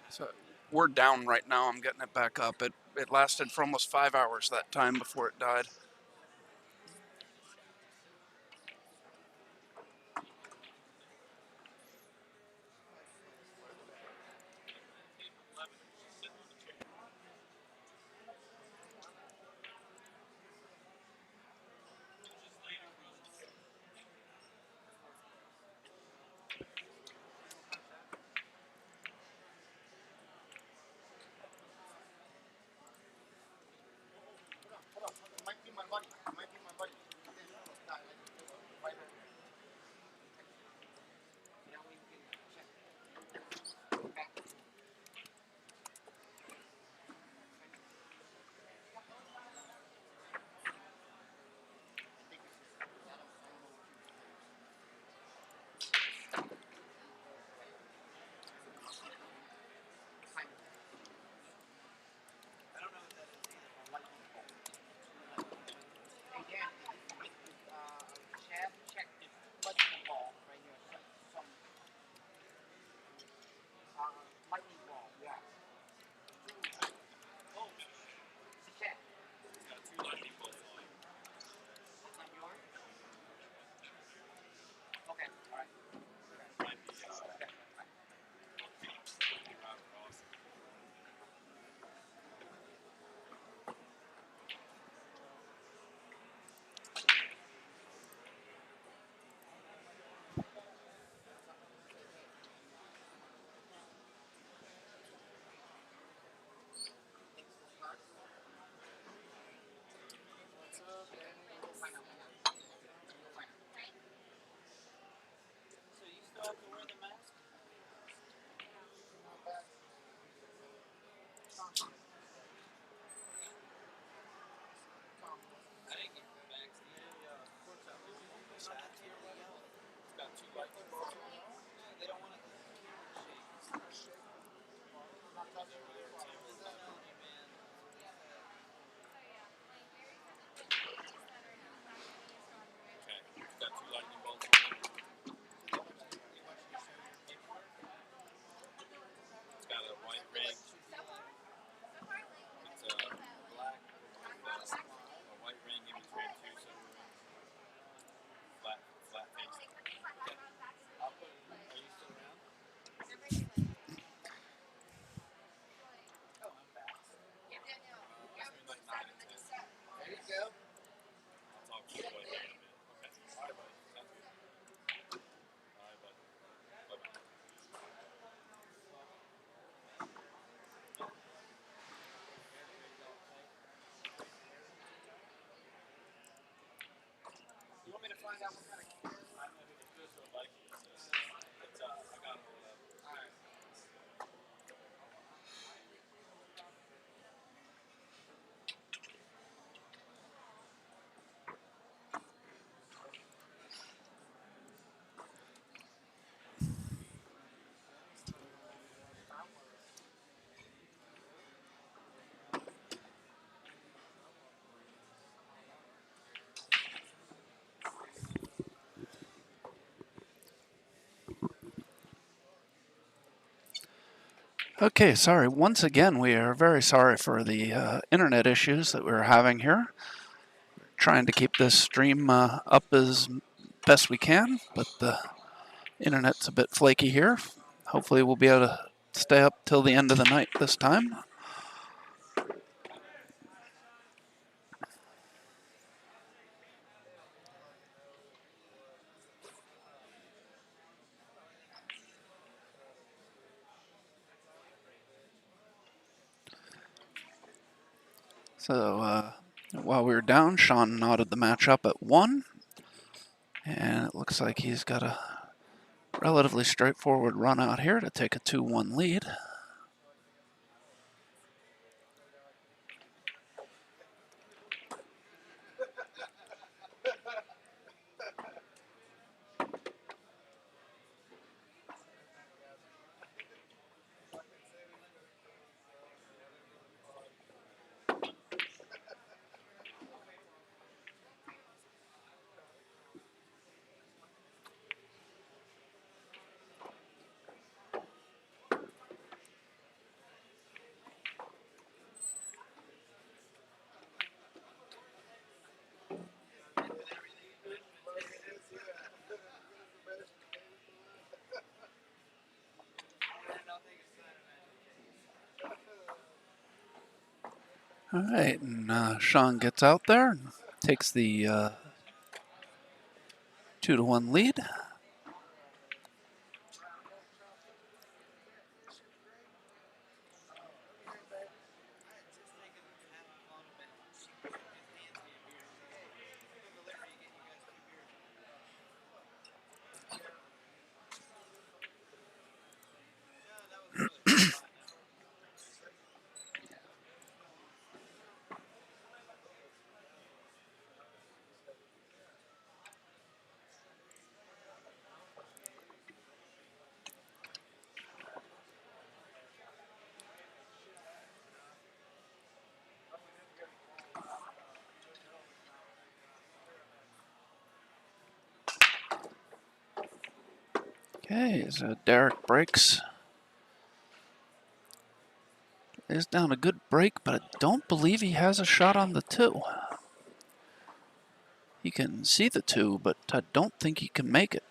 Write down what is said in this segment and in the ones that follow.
So we're down right now. I'm getting it back up. It lasted for almost 5 hours that time before it died. Okay, sorry. Once again, we are very sorry for the internet issues that we're having here. Trying to keep this stream up as best we can, but the internet's a bit flaky here. Hopefully, we'll be able to stay up till the end of the night this time. So while we were down, Sean knotted the match up at 1. And it looks like he's got a relatively straightforward run out here to take a 2-1 lead. All right, and Sean gets out there and takes the 2-1 lead. Okay, so Derek breaks. Is down a good break, but I don't believe he has a shot on the 2. He can see the 2, but I don't think he can make it.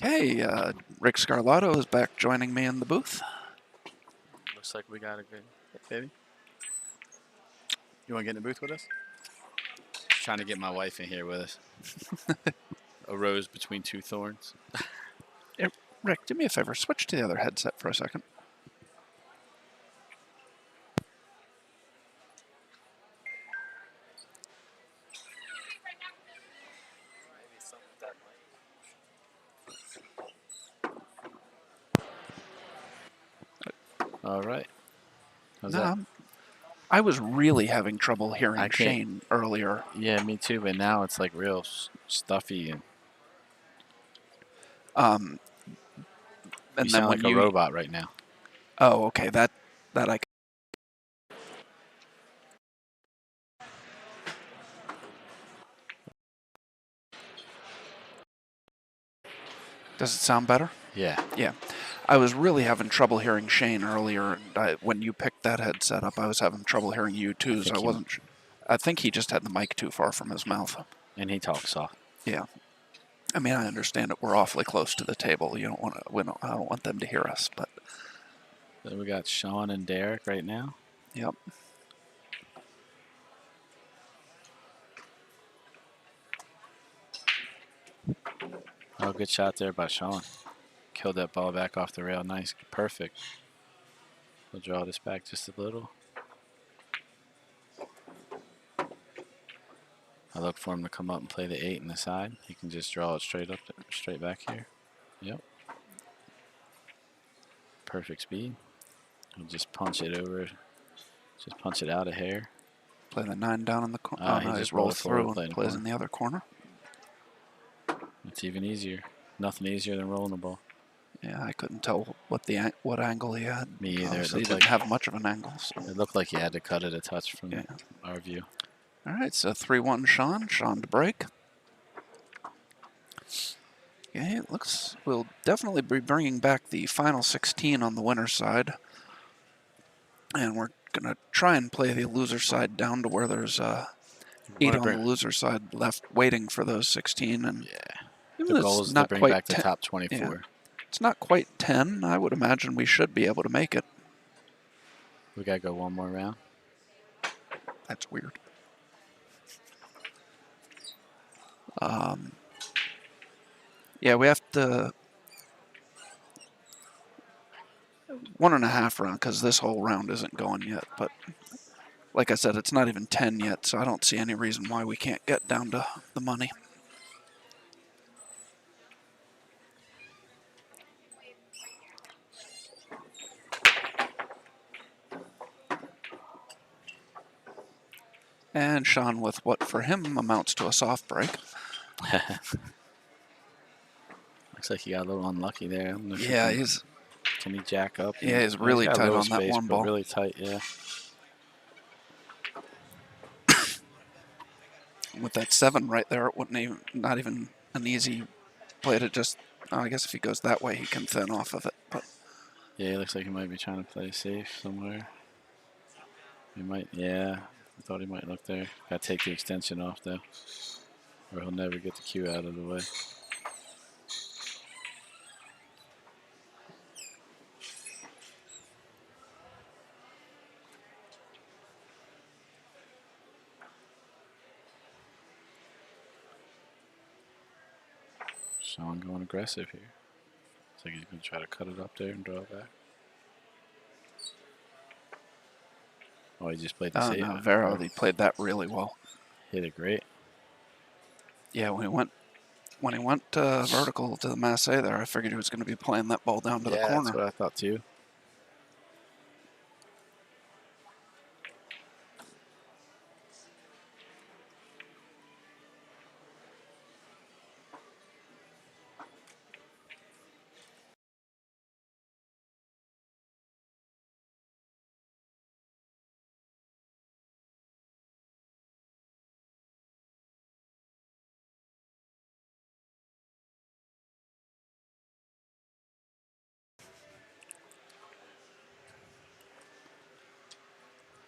Okay, Rick Scarlato is back joining me in the booth. Looks like we got a good hit, baby. You want to get in the booth with us? Just trying to get my wife in here with us. A rose between two thorns. Hey, Rick, do me a favor. Switch to the other headset for a second. All right. How's No, that? I was really having trouble hearing I can't- Shane earlier. Yeah, me too. But now it's like real stuffy, and Um, you and then sound when like a robot right now. Oh, okay, that I. Does it sound better? Yeah. Yeah. I was really having trouble hearing Shane earlier, and when you picked that headset up, I was having trouble hearing you too, so I wasn't sure. I think he just had the mic too far from his mouth. And he talks soft. Yeah. I mean, I understand it. We're awfully close to the table. You don't want to. I don't want them to hear us, but. So we got Sean and Derek right now. Yep. Oh, good shot there by Sean. Killed that ball back off the rail. Nice. Perfect. We'll draw this back just a little. I look for him to come up and play the 8 in the side. He can just draw it straight up, straight back here. Yep. Perfect speed. He'll just punch it over. Just punch it out a hair. Play the 9 down in the corner. Ah, Oh, he no, he just rolls rolled forward, through played and in plays corner. in the other corner. It's even easier. Nothing easier than rolling the ball. Yeah, I couldn't tell what angle he had. Me either. Obviously, he It didn't looked have much of an angle. So. like, it looked like he had to cut it a touch from Yeah. our view. All right, so 3-1 Sean. Sean to break. Okay, it looks we'll definitely be bringing back the final 16 on the winner's side. And we're going to try and play the loser side down to where there's 8 on the loser side left waiting for those 16. And yeah. even The though goal it's is to not bring quite back the 10, top 24. yeah, it's not quite 10. I would imagine we should be able to make it. We got to go one more round. That's weird. Yeah, we have to 1.5 round because this whole round isn't going yet. But like I said, it's not even 10 yet, so I don't see any reason why we can't get down to the money. And Sean with what for him amounts to a soft break. Looks like he got a little unlucky there. I don't know if Yeah, can he jack up? Yeah, he's really got a tight little on that space, one but ball. really tight, yeah. With that 7 right there, it wouldn't even, not even an easy play to just, I guess if he goes that way, he can thin off of it. But Yeah, he looks like he might be trying to play safe somewhere. He might, yeah. I thought he might look there. Got to take the extension off, though, or he'll never get the cue out of the way. Sean going aggressive here. Looks like he's going to try to cut it up there and draw it back. Oh, he just played the safe. no, Vero, he played that really well. Hit it great. Yeah, when he went vertical to the Masse there, I figured he was going to be playing that ball down to the corner. That's what I thought too.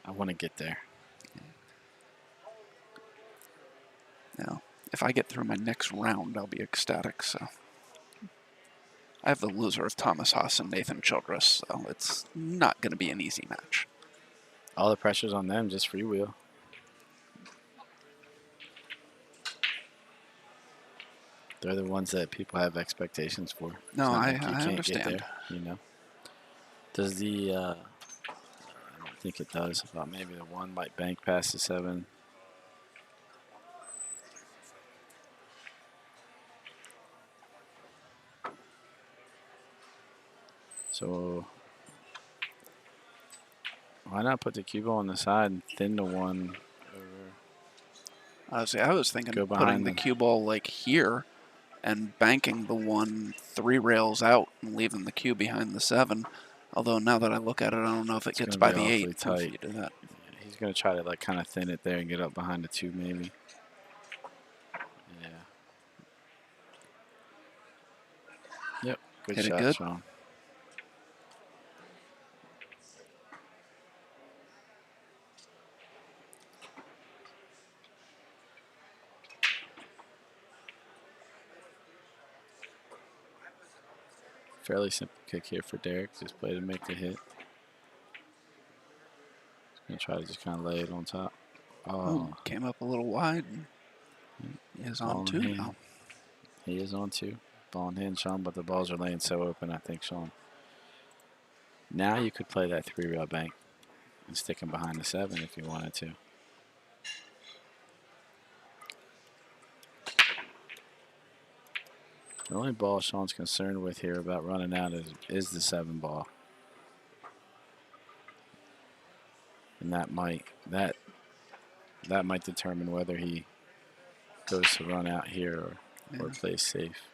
I want to get there. Now, if I get through my next round, I'll be ecstatic. So I have the loser of Thomas Haas and Nathan Childress, so it's not going to be an easy match. All the pressure's on them, just freewheel. They're the ones that people have expectations for. No, It's not I like you can't understand. get there, you know. Does the I don't think it does. About maybe the 1 might bank past the 7. So why not put the cue ball on the side and thin the 1 over? See, I was thinking Go of putting behind the them. cue ball like here and banking the 1 3 rails out and leaving the cue behind the 7. Although now that I look at it, I don't know if it It's gets gonna by be the 8 awfully if tight. you do that. Yeah, he's gonna try to like kind of thin it there and get up behind the 2 maybe. Yeah. Yep. Good Hit it shot, good. Sean. Fairly simple kick here for Derek. Just play to make the hit. He's gonna try to just kind of lay it on top. Oh, Oh, came up a little wide. And he is on ball in 2 hand. now. He is on 2. ball in hand, Sean, but the balls are laying so open, I think, Sean. Now you could play that 3-rail bank and stick him behind the 7 if you wanted to. The only ball Sean's concerned with here about running out is the 7 ball. And that might determine whether he goes to run out here or plays safe.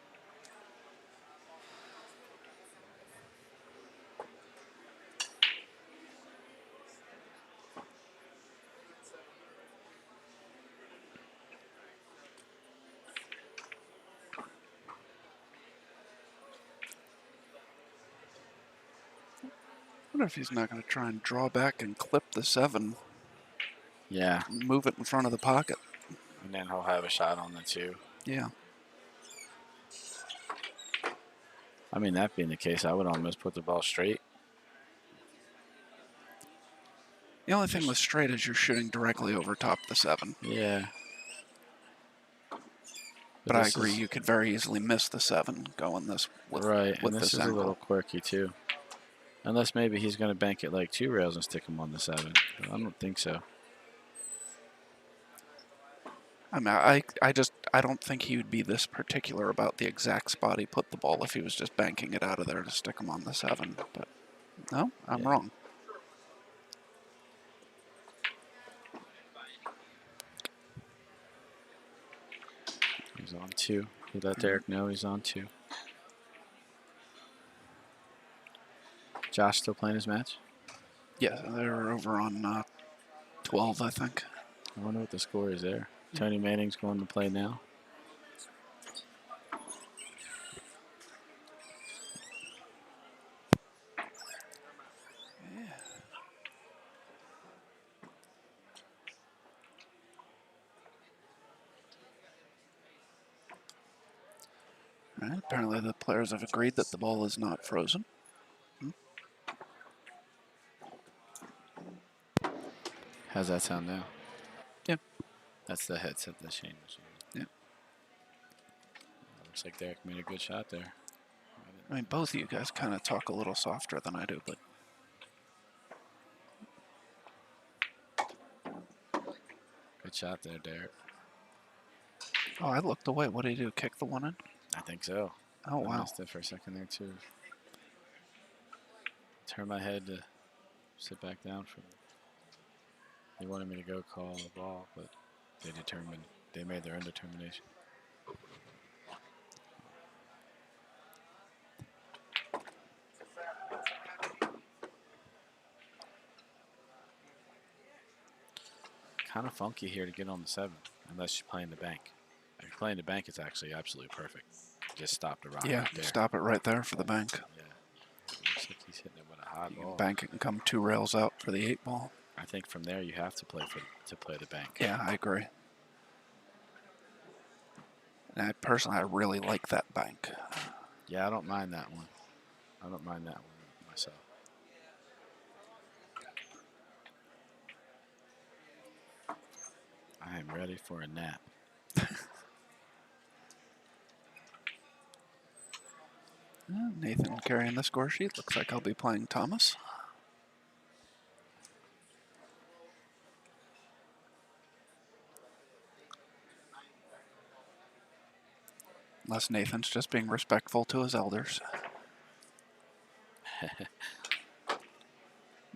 I wonder if he's not going to try and draw back and clip the 7. Yeah. Move it in front of the pocket. And then he'll have a shot on the 2. Yeah. I mean, that being the case, I would almost put the ball straight. The only thing with straight is you're shooting directly over top the 7. Yeah. But I agree, you could very easily miss the 7 going this with right, with and this this is angle. a little quirky too. Unless maybe he's going to bank it like 2 rails and stick him on the 7. But I don't think so. I mean, I don't think he would be this particular about the exact spot he put the ball if he was just banking it out of there to stick him on the 7. But no, I'm wrong. He's on 2. He let Derek know he's on 2. Josh still playing his match? Yeah, they're over on 12, I think. I wonder what the score is there. Tony Manning's going to play now. Right, apparently the players have agreed that the ball is not frozen. How's that sound now? Yeah. That's the headset that Shane was using. Yeah. Looks like Derek made a good shot there. I mean, both of you guys kind of talk a little softer than I do, but Good shot there, Derek. oh, I looked away. What did he do? Kick the one in? I think so. Oh, I wow. missed it for a second there, too. Turn my head to sit back down from. They wanted me to go call the ball, but they made their own determination. Kind of funky here to get on the 7, unless you're playing the bank. If you're playing the bank, it's actually absolutely perfect. Just stop the rock Yeah, right there. stop it right there for the bank. Yeah. Looks like he's hitting it with a high ball. Bank it and come 2 rails out for the 8 ball. I think from there you have to play the bank. Yeah, I agree. And I really like that bank. Yeah, I don't mind that one. I don't mind that one myself. I am ready for a nap. Nathan carrying the score sheet. Looks like I'll be playing Thomas. Unless Nathan's just being respectful to his elders.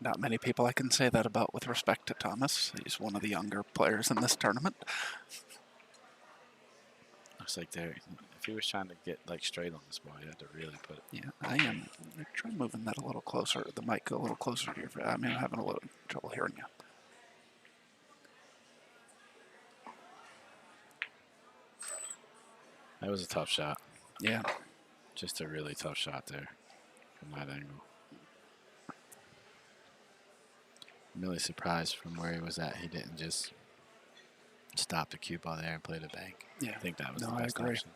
Not many people I can say that about with respect to Thomas. He's one of the younger players in this tournament. Looks like if he was trying to get like straight on this ball, you had to really put it. Yeah, I am. Try moving that a little closer, the mic a little closer to your face. I mean, I'm having a little trouble hearing you. That was a tough shot. Yeah. Just a really tough shot there from that angle. I'm really surprised from where he was at. He didn't just stop the cue ball there and play the bank. Yeah. I think that was No, the I best agree. option.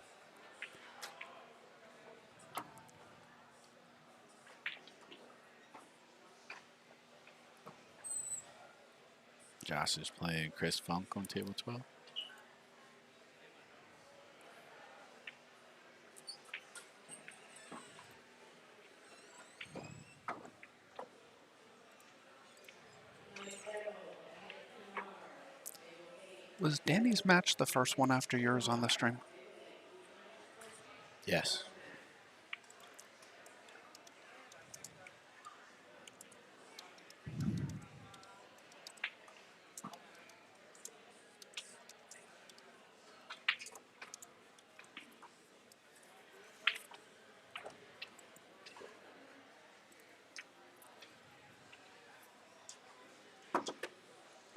Josh is playing Chris Funk on table 12. Was Danny's match the first one after yours on the stream? Yes.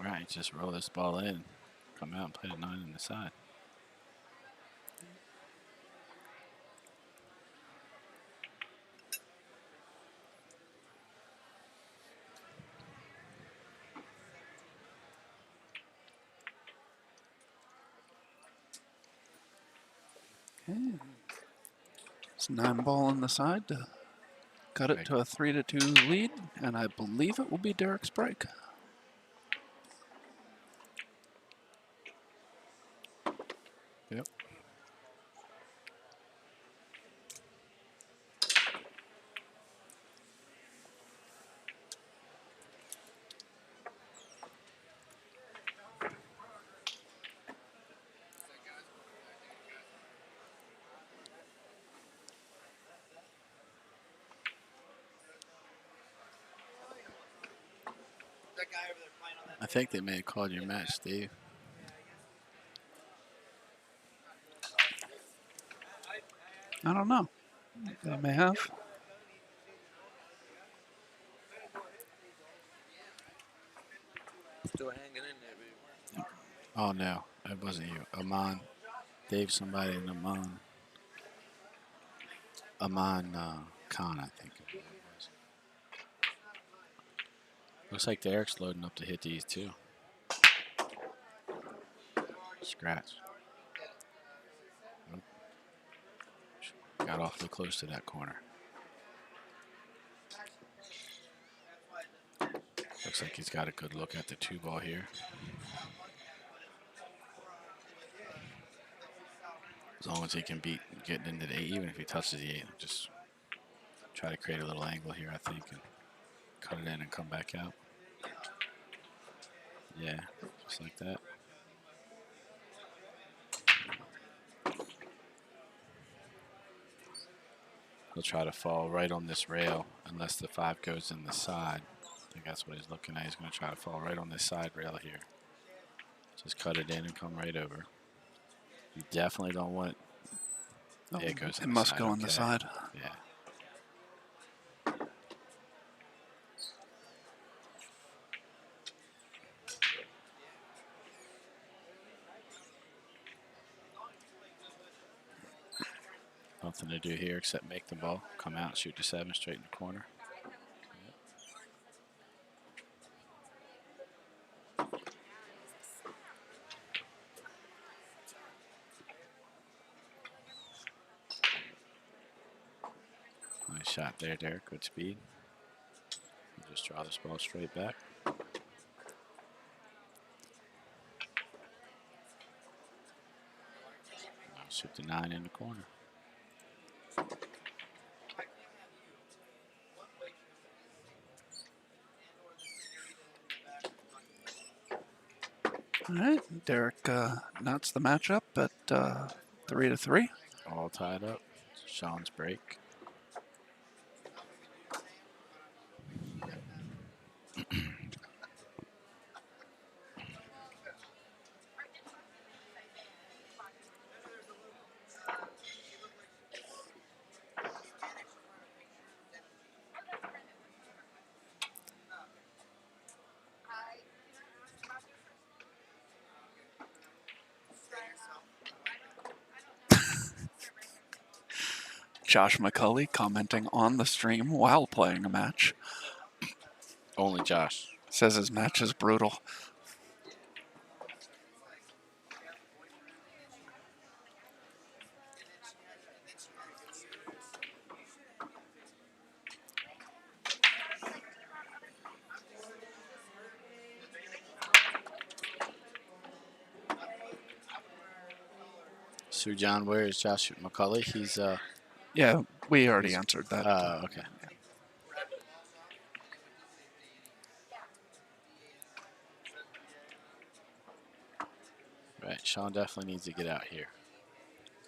Right, just roll this ball in, come out and play a 9 on the side. Okay. It's 9-ball on the side to cut it to a 3-2 lead, and I believe it will be Derek's break. Yep. I think they may have called your match, Steve. I don't know. They may have. Still hanging in there, baby. Oh, no, it wasn't you. Amon. Dave, somebody in Amon. Amon Khan, I think it was. Looks like Derek's loading up to hit these too. Scratch. Nope. Got awfully close to that corner. Looks like he's got a good look at the 2-ball here. As long as he can beat getting into the 8, even if he touches the 8, just try to create a little angle here, I think, and cut it in and come back out. Yeah, just like that. He'll try to fall right on this rail unless the 5 goes in the side. I think that's what he's looking at. He's going to try to fall right on this side rail here. Just cut it in and come right over. You definitely don't want it. Oh, Yeah, it goes it on the must side. go on the Okay. side. Yeah. Nothing to do here except make the ball, come out, shoot the 7 straight in the corner. Nice shot there, Derek. Good speed. Just draw this ball straight back. Now shoot the 9 in the corner. All right, Derek nuts the matchup at 3-3. All tied up. Sean's break. Josh McCulley commenting on the stream while playing a match. Only Josh. Says his match is brutal. Sue John, where is Josh McCulley? He's Yeah, we already answered that. Okay. Right, Sean definitely needs to get out here.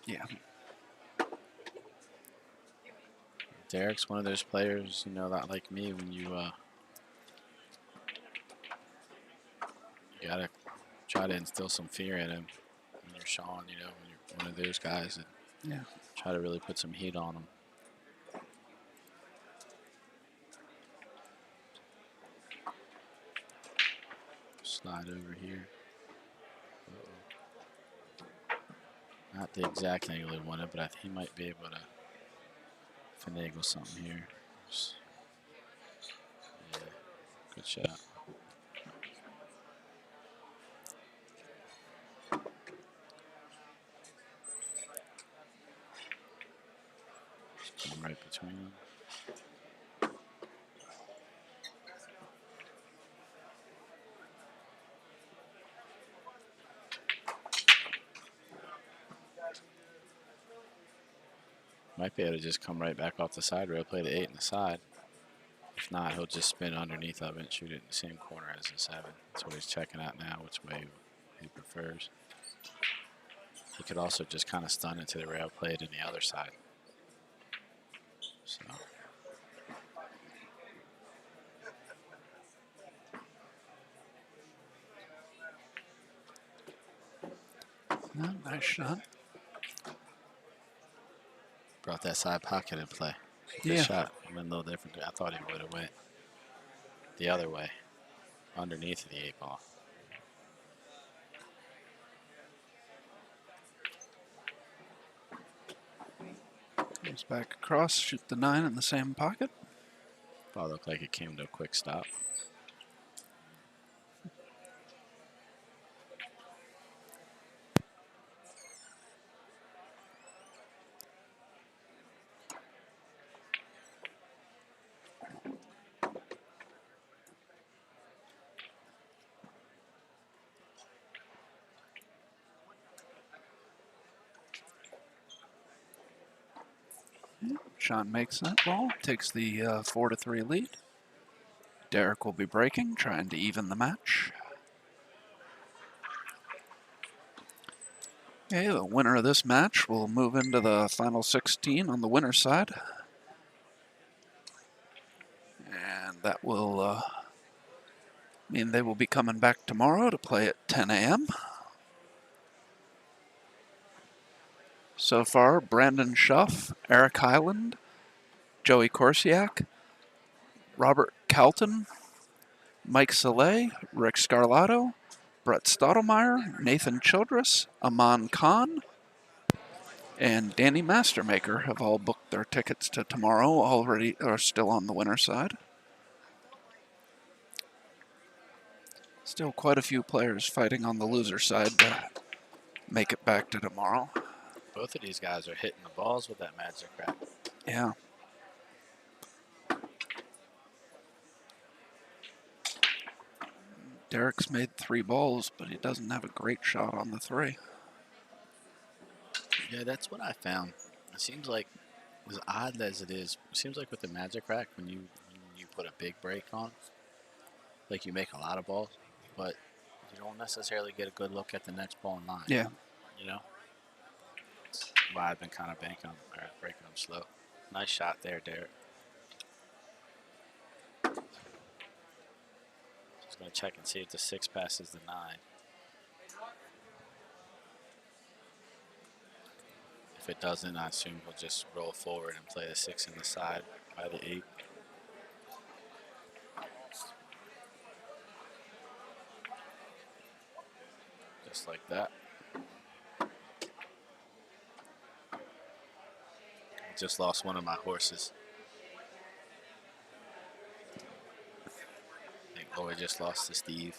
Yeah. Derek's one of those players, you know, that like me, when you gotta try to instill some fear in him. When you're Sean, you know, when you're one of those guys, and Yeah. try to really put some heat on him. Slide over here. Not the exact angle he wanted, but I think he might be able to finagle something here. Yeah, good shot. Just right between them. Might be able to just come right back off the side rail, play the 8 in the side. If not, he'll just spin underneath of it and shoot it in the same corner as the 7. That's what he's checking out now, which way he prefers. He could also just kind of stun into the rail, play it in the other side. So. Nice shot. Brought that side pocket in play. Good Yeah. shot. Went a little different. I thought he would have went the other way, underneath the 8 ball. Goes back across, shoot the 9 in the same pocket. Ball looked like it came to a quick stop. Sean makes that ball, takes the 4-3 lead. Derek will be breaking, trying to even the match. Okay, the winner of this match will move into the final 16 on the winner's side. And that will mean they will be coming back tomorrow to play at 10 a.m. So far, Brandon Schuff, Eric Highland, Joey Korsiak, Robert Calton, Mike Soleil, Rick Scarlato, Brett Stottlemyre, Nathan Childress, Aman Khan, and Danny Mastermaker have all booked their tickets to tomorrow, already are still on the winner's side. Still quite a few players fighting on the loser side to make it back to tomorrow. Both of these guys are hitting the balls with that magic rack. Yeah. Derek's made 3 balls, but he doesn't have a great shot on the 3. Yeah, that's what I found. It seems like, as odd as it is, it seems like with the magic rack, when you put a big break on, like you make a lot of balls, but you don't necessarily get a good look at the next ball in line. Yeah. You know? That's why I've been kind of banking them, or breaking them slow. Nice shot there, Derek. Just going to check and see if the 6 passes the 9. If it doesn't, I assume he'll just roll forward and play the 6 in the side by the 8. Just like that. Just lost one of my horses. I think Lloyd just lost to Steve.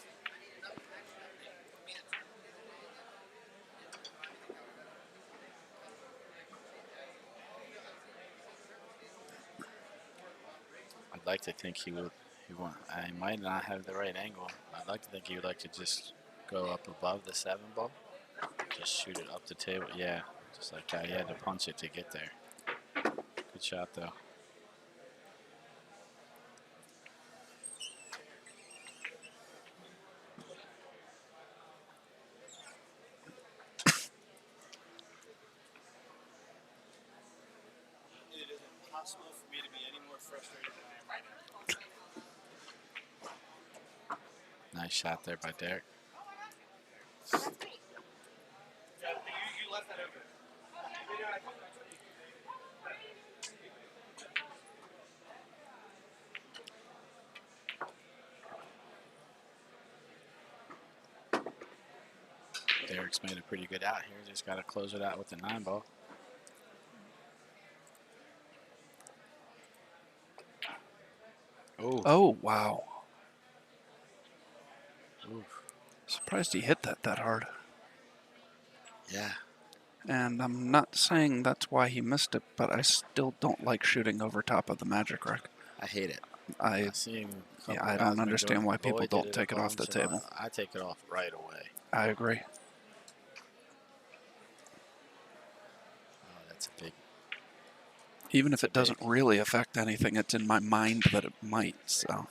I'd like to think he would. I might not have the right angle. I'd like to think he would like to just go up above the 7 ball. Just shoot it up the table. Yeah, just like that. He had to punch it to get there. Good shot, though. impossible for me to be any more frustrated than I am right now. Nice shot there by Derek. You left that open. Derek's made a pretty good out here. Just got to close it out with the 9-ball. Oh. Oh, wow. Oof. Surprised he hit that hard. Yeah. And I'm not saying that's why he missed it, but I still don't like shooting over top of the magic rack. I hate it. I I've seen a couple yeah, I guys don't been understand doing why it. people Boyd don't did take a it off the bunch, and table. I take it off right away. I agree. Oh, that's a big. Even if It's a it doesn't big. really affect anything, it's in my mind that it might, so.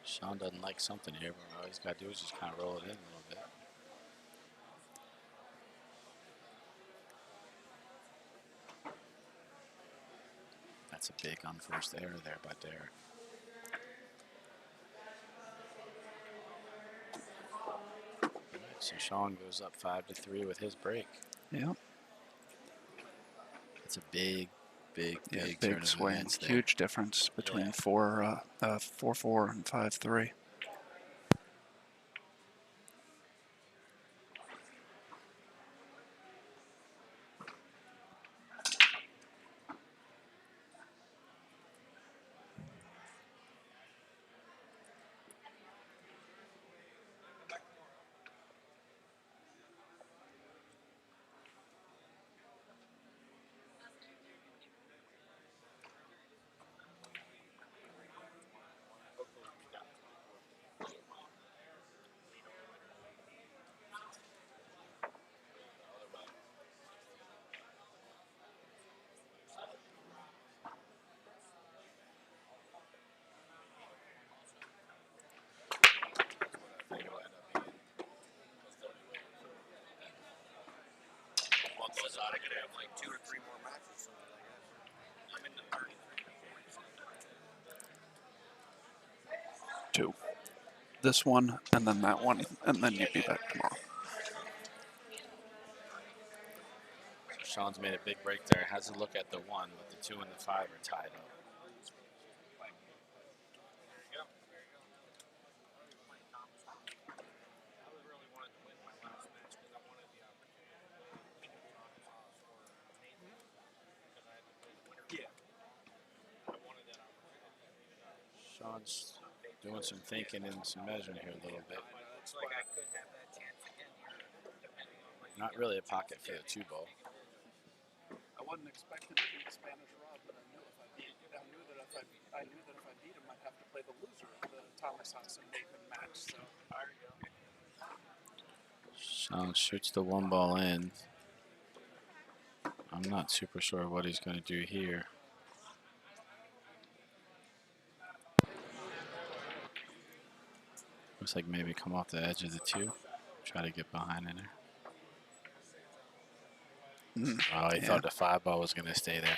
Sean doesn't like something here, but all he's got to do is just kind of roll it in a little bit. That's a big unforced error there by Derek. So Sean goes up 5-3 with his break. Yeah. It's a big Yeah, turn big of swing. events there. Huge difference between Yeah. 4-4 and 5-3. I could have like 2 or 3 more matches. I'm in the 33 to 40. 2. This one, and then that one, and then you'd be back tomorrow. So Sean's made a big break there. Has a look at the 1, but the 2 and the 5 are tied up. Sean's doing some thinking and some measuring here a little bit. It's like I could have that chance again here, depending on my. Not really a pocket for the 2-ball. I wasn't expecting to beat Spanish Rob, but I knew if I beat him, I'd have to play the loser of the Thomas Haas and Nathan match. So there you go. Sean shoots the 1-ball in. I'm not super sure what he's going to do here. Looks like maybe come off the edge of the 2. Try to get behind in there. Oh, he thought the 5-ball was going to stay there.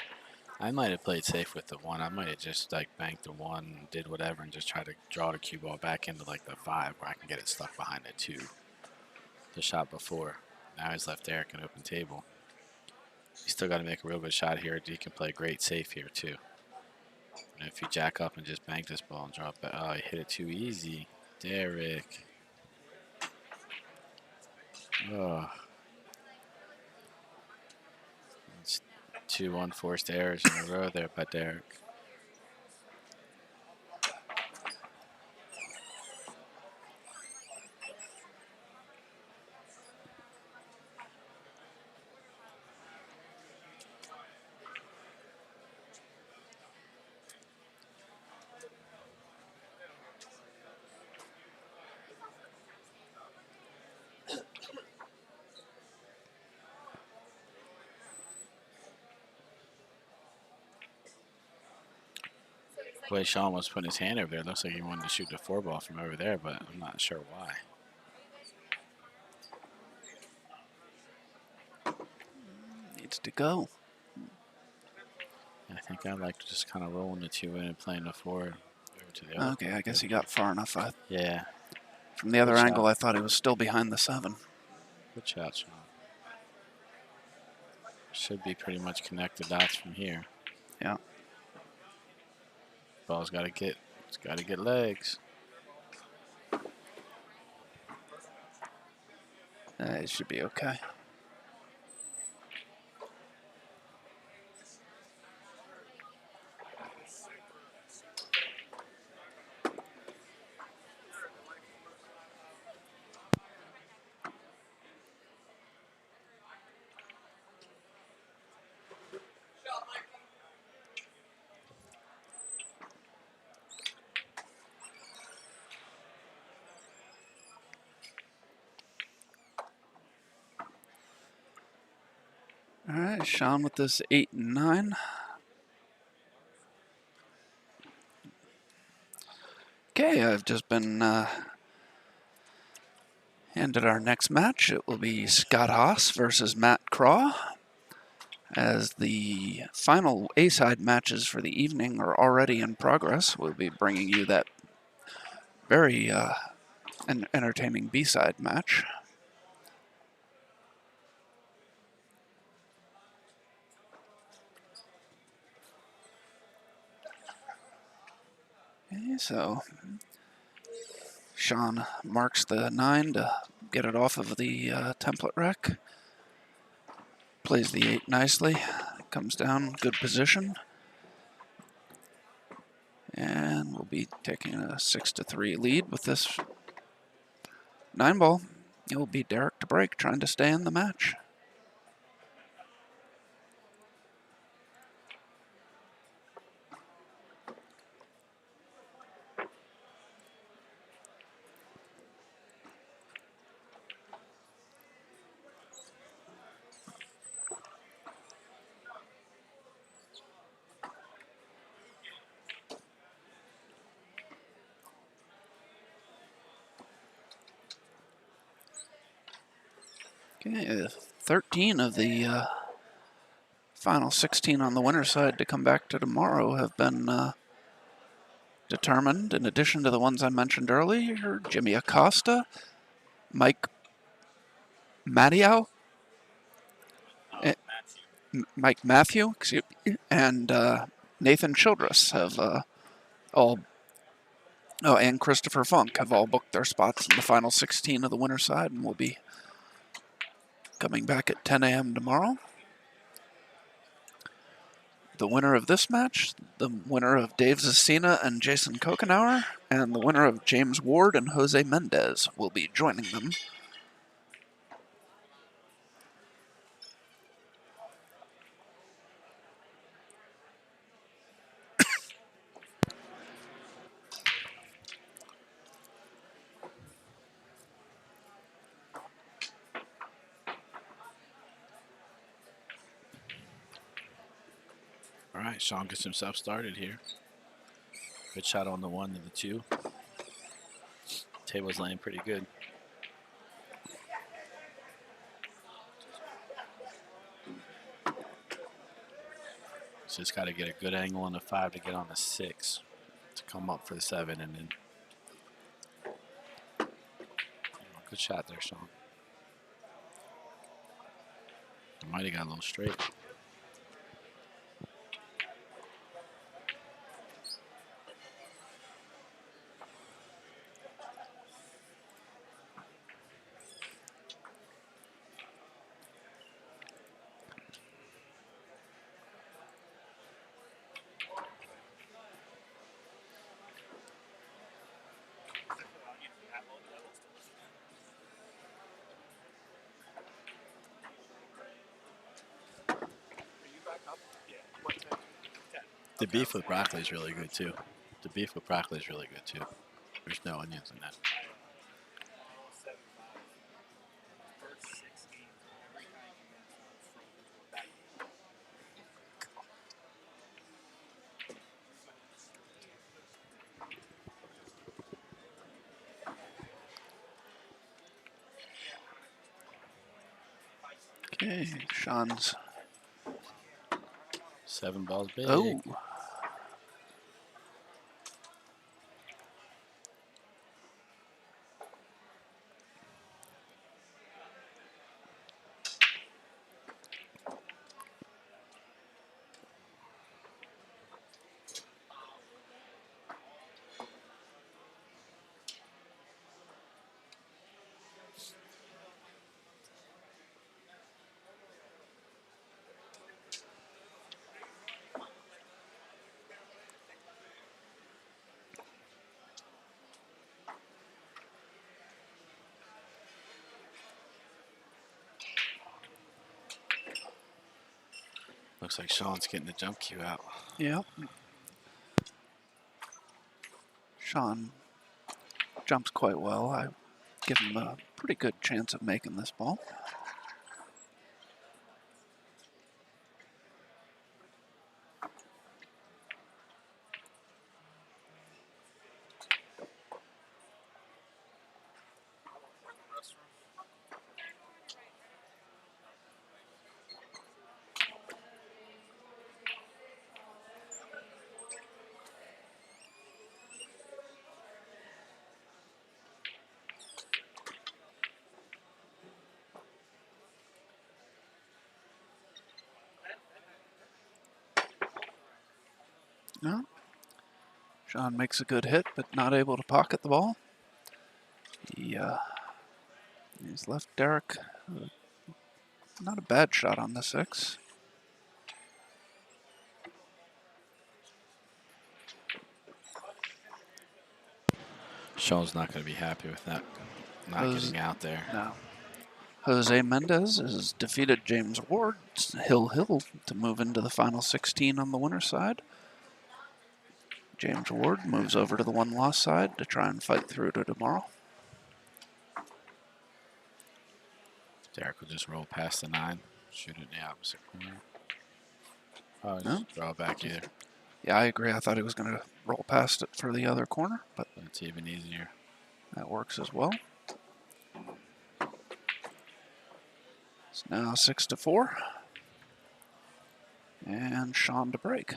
I might have played safe with the 1. I might have just like banked the 1, did whatever, and just try to draw the cue ball back into like the 5 where I can get it stuck behind the 2. The shot before. Now he's left Eric an open table. He's still got to make a real good shot here. He can play great safe here too. And if you jack up and just bank this ball and drop it, oh, he hit it too easy. Derek. Oh. It's 2 unforced errors in a row there by Derek. The way Sean was putting his hand over there, looks like he wanted to shoot the 4-ball from over there, but I'm not sure why. needs to go. I think I like just kind of rolling the 2 in and playing the 4 over to the other. Okay, I guess he got far enough. Yeah, From the other Good angle, shot. I thought he was still behind the 7. good shot, Sean. Should be pretty much connect the dots from here. Yeah. Ball's got to get, it's got to get legs. It should be okay. All right, Sean with this 8 and 9. Okay, I've just been handed our next match. It will be Scott Haas versus Matt Craw. As the final A-side matches for the evening are already in progress, we'll be bringing you that very entertaining B-side match. Okay, so Sean marks the 9 to get it off of the template rack. Plays the 8 nicely. Comes down, good position. And we'll be taking a 6-3 lead with this 9 ball. It will be Derek to break, trying to stay in the match. Okay, 13 of the final 16 on the winner's side to come back to tomorrow have been determined. In addition to the ones I mentioned earlier, Jimmy Acosta, Mike Mattiau, Mike Matthew, excuse me, and Nathan Childress have all, oh, and Christopher Funk have all booked their spots in the final 16 of the winner's side, and will be coming back at 10 a.m. tomorrow. The winner of this match, the winner of Dave Zasina and Jason Kokenauer, and the winner of James Ward and Jose Mendez will be joining them. All right, Sean gets himself started here. Good shot on the 1 to the 2. Table's laying pretty good. So just got to get a good angle on the 5 to get on the 6 to come up for the 7, and then good shot there, Sean. Might have got a little straight. The beef with broccoli is really good too. The beef with broccoli is really good too. There's no onions in that. Okay, Sean's 7 balls big. Oh, Looks like Sean's getting the jump cue out. yeah. Sean jumps quite well. I give him a pretty good chance of making this ball. No. Sean makes a good hit, but not able to pocket the ball. He's left Derek not a bad shot on the 6. Sean's not going to be happy with that, not getting out there. No. Jose Mendez has defeated James Ward, Hill to move into the final 16 on the winner's side. James Ward moves over to the one-loss side to try and fight through to tomorrow. Derek will just roll past the 9, shoot it in the opposite corner. Oh, No? just throw it back either. Yeah, I agree. I thought he was going to roll past it for the other corner, but That's even easier. that works as well. It's now 6-4. And Sean to break.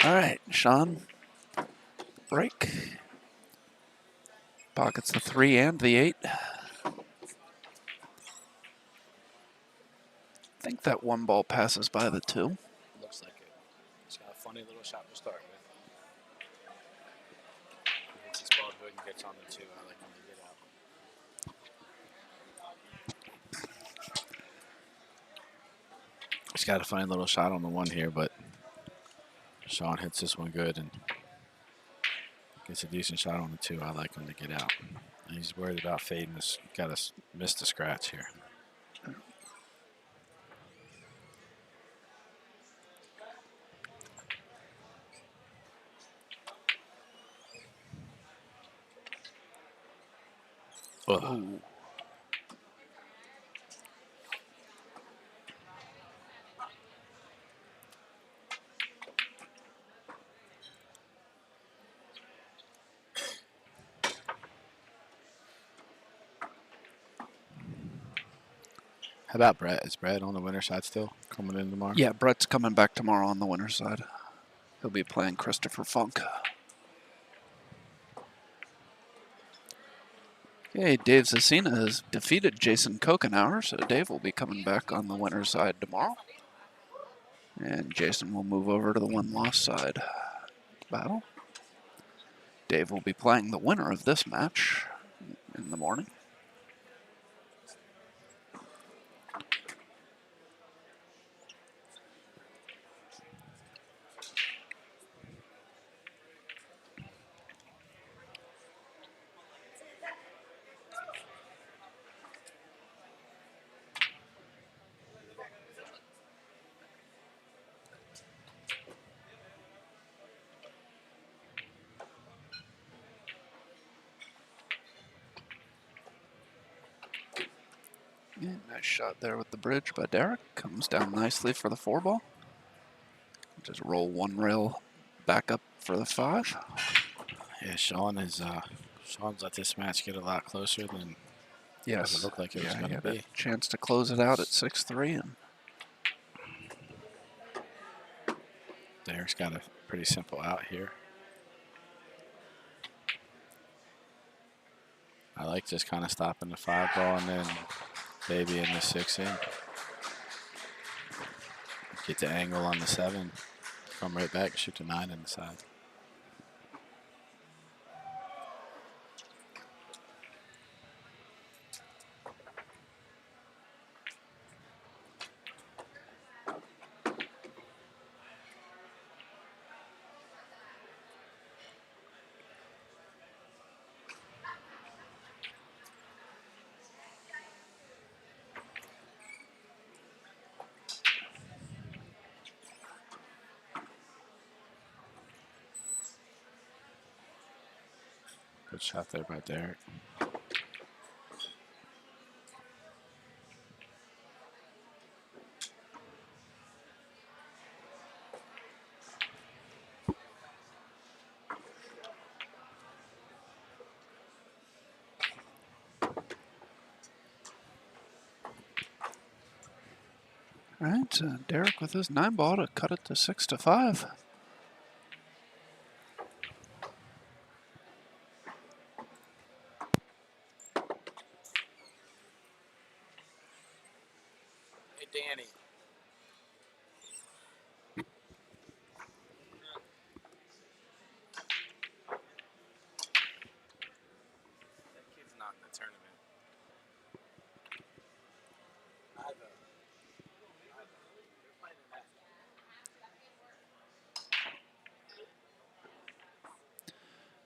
All right, Sean, break. Pockets the 3 and the 8. I think that one ball passes by the 2. Looks like it. He's got a funny little shot to start with. He hits his ball good and gets on the 2. I like him to get out. He's got a funny little shot on the 1 here, but Sean hits this one good and gets a decent shot on the 2. I like him to get out. And he's worried about fading this. Got to miss the scratch here. Ooh. How about Brett? Is Brett on the winner's side still coming in tomorrow? Yeah, Brett's coming back tomorrow on the winner's side. He'll be playing Christopher Funk. Okay, Dave Cecina has defeated Jason Kokenauer, so Dave will be coming back on the winner's side tomorrow. And Jason will move over to the one-loss side battle. Dave will be playing the winner of this match in the morning. Yeah, nice shot there with the bridge by Derek. Comes down nicely for the 4-ball. Just roll one rail back up for the 5. Yeah, Sean's let this match get a lot closer than what it Yes. looked like it was Yeah, going he to had a be. chance to close it out at 6-3. And Derek's got a pretty simple out here. I like just kind of stopping the 5-ball and then maybe in the 6 in. Get the angle on the 7. Come right back, shoot the 9 in the side. Good shot there by Derek. all right, Derek with his 9-ball to cut it to 6-5. Hey, Danny. That kid's not in the tournament.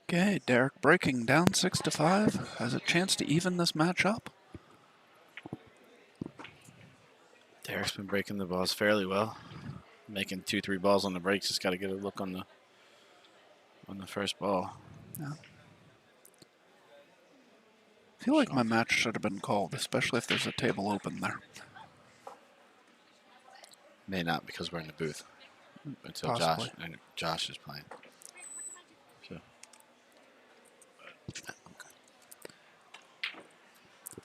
Okay, Derek breaking down 6-5. Has a chance to even this match up. Derek's been breaking the balls fairly well. Making 2-3 balls on the breaks. Just got to get a look on the first ball. Yeah. I feel like my Sean. match should have been called, especially if there's a table open there. May not because we're in the booth until Possibly. Josh is playing. So.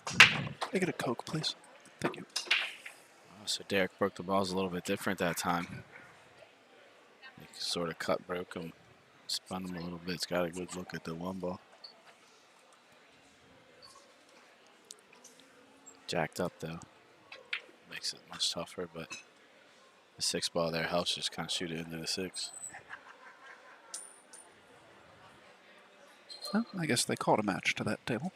Can I get a Coke, please? Thank you. So Derek broke the balls a little bit different that time. He sort of cut, broke them, spun them a little bit. It's got a good look at the 1 ball. Jacked up though. Makes it much tougher, but the 6 ball there helps just kind of shoot it into the 6. Well, I guess they called a match to that table.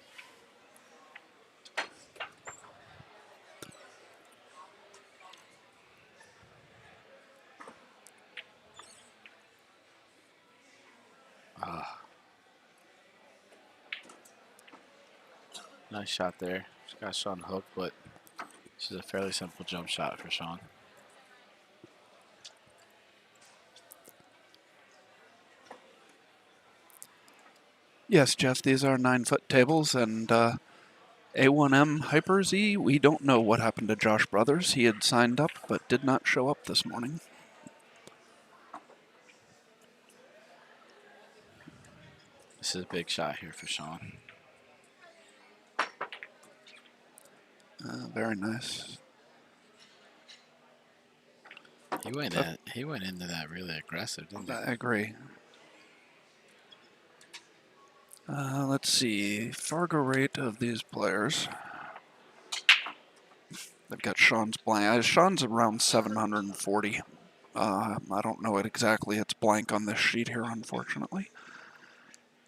Nice shot there. Just got Sean hooked, but this is a fairly simple jump shot for Sean. Yes, Jeff, these are 9-foot tables, and A1M Hyper Z, we don't know what happened to Josh Brothers. He had signed up, but did not show up this morning. This is a big shot here for Sean. Very nice. He went into that really aggressive, didn't he? I agree. Let's see. Fargo rate of these players. They've got Sean's blank. Sean's around 740. I don't know it exactly. It's blank on this sheet here, unfortunately.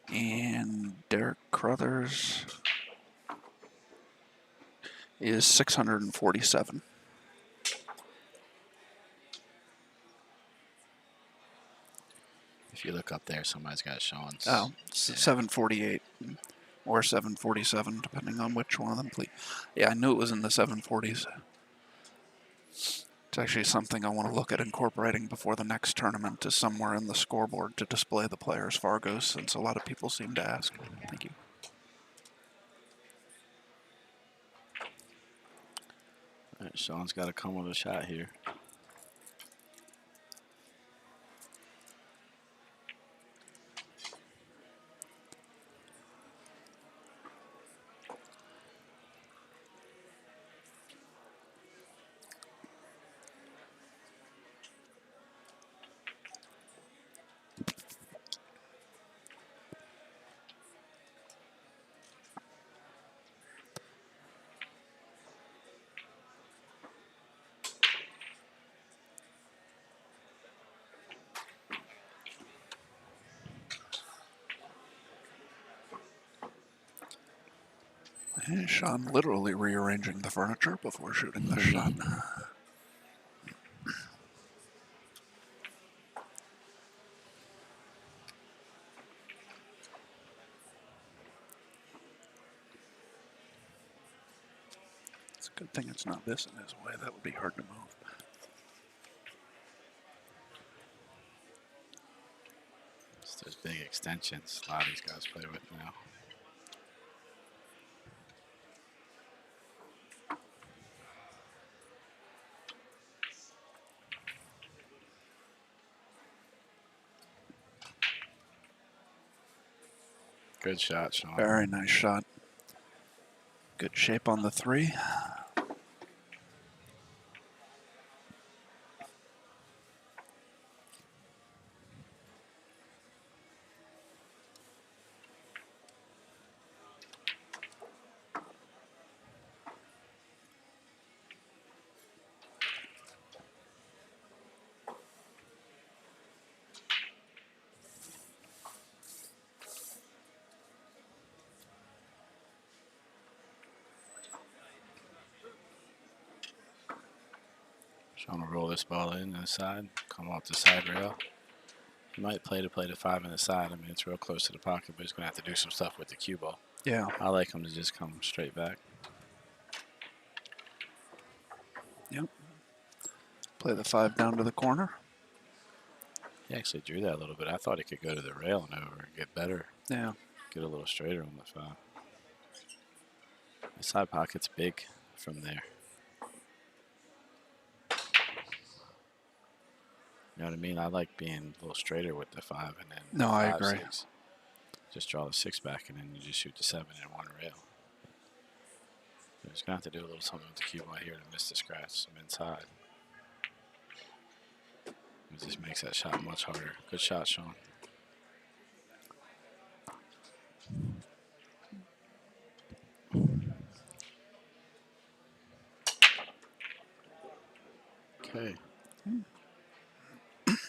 And Derek Crothers is 647. If you look up there, somebody's got Sean's. Oh, Yeah. 748 or 747, depending on which one of them. Yeah, I knew it was in the 740s. It's actually something I want to look at incorporating before the next tournament is somewhere in the scoreboard to display the players' Fargos, since a lot of people seem to ask. Thank you. Sean's got to come with a shot here. And Sean literally rearranging the furniture before shooting the shot. It's a good thing it's not this in his way. That would be hard to move. It's those big extensions a lot of these guys play with now. Good shot, Sean. Very nice shot. Good shape on the 3. Sean will roll this ball in the side, come off the side rail. He might play the 5 in the side. I mean, it's real close to the pocket, but he's going to have to do some stuff with the cue ball. Yeah. I like him to just come straight back. Yep. Play the 5 down to the corner. He actually drew that a little bit. I thought he could go to the rail and over and get better. Yeah. Get a little straighter on the 5. The side pocket's big from there. You know what I mean? I like being a little straighter with the 5 and then No, I 5, agree. 6. Just draw the 6 back and then you just shoot the 7 in one rail. You're just going to have to do a little something with the cue ball here to miss the scratch some inside. It just makes that shot much harder. Good shot, Sean. Okay.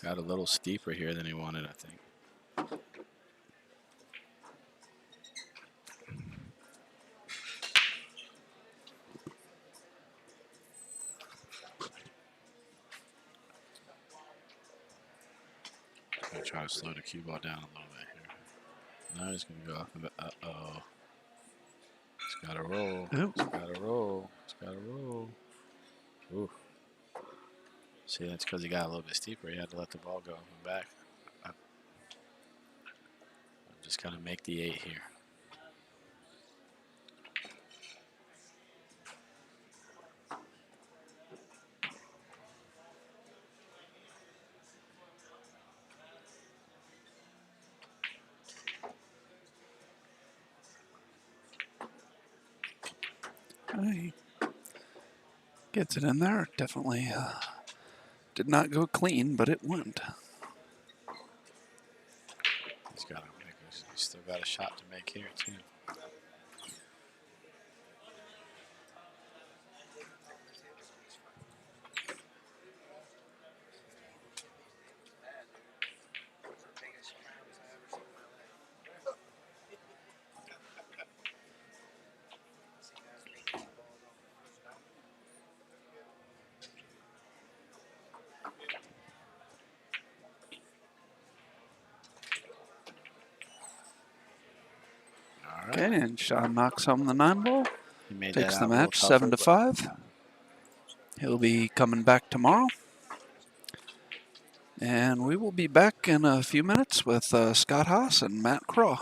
Got a little steeper here than he wanted, I think. Gonna try to slow the cue ball down a little bit here. Now he's gonna go off of it. Uh-oh. It's gotta roll. Ooh. It's gotta roll. It's gotta roll. Ooh. See, that's because he got a little bit steeper. He had to let the ball go and back. I'm just gonna make the 8 here. He gets it in there. Definitely did not go clean, but it went. He's still got a shot to make here, too. All right. Okay, and Sean knocks home the 9 ball. He made Takes that the out a little match tougher, 7-5. He'll be coming back tomorrow. And we will be back in a few minutes with Scott Haas and Matt Craw.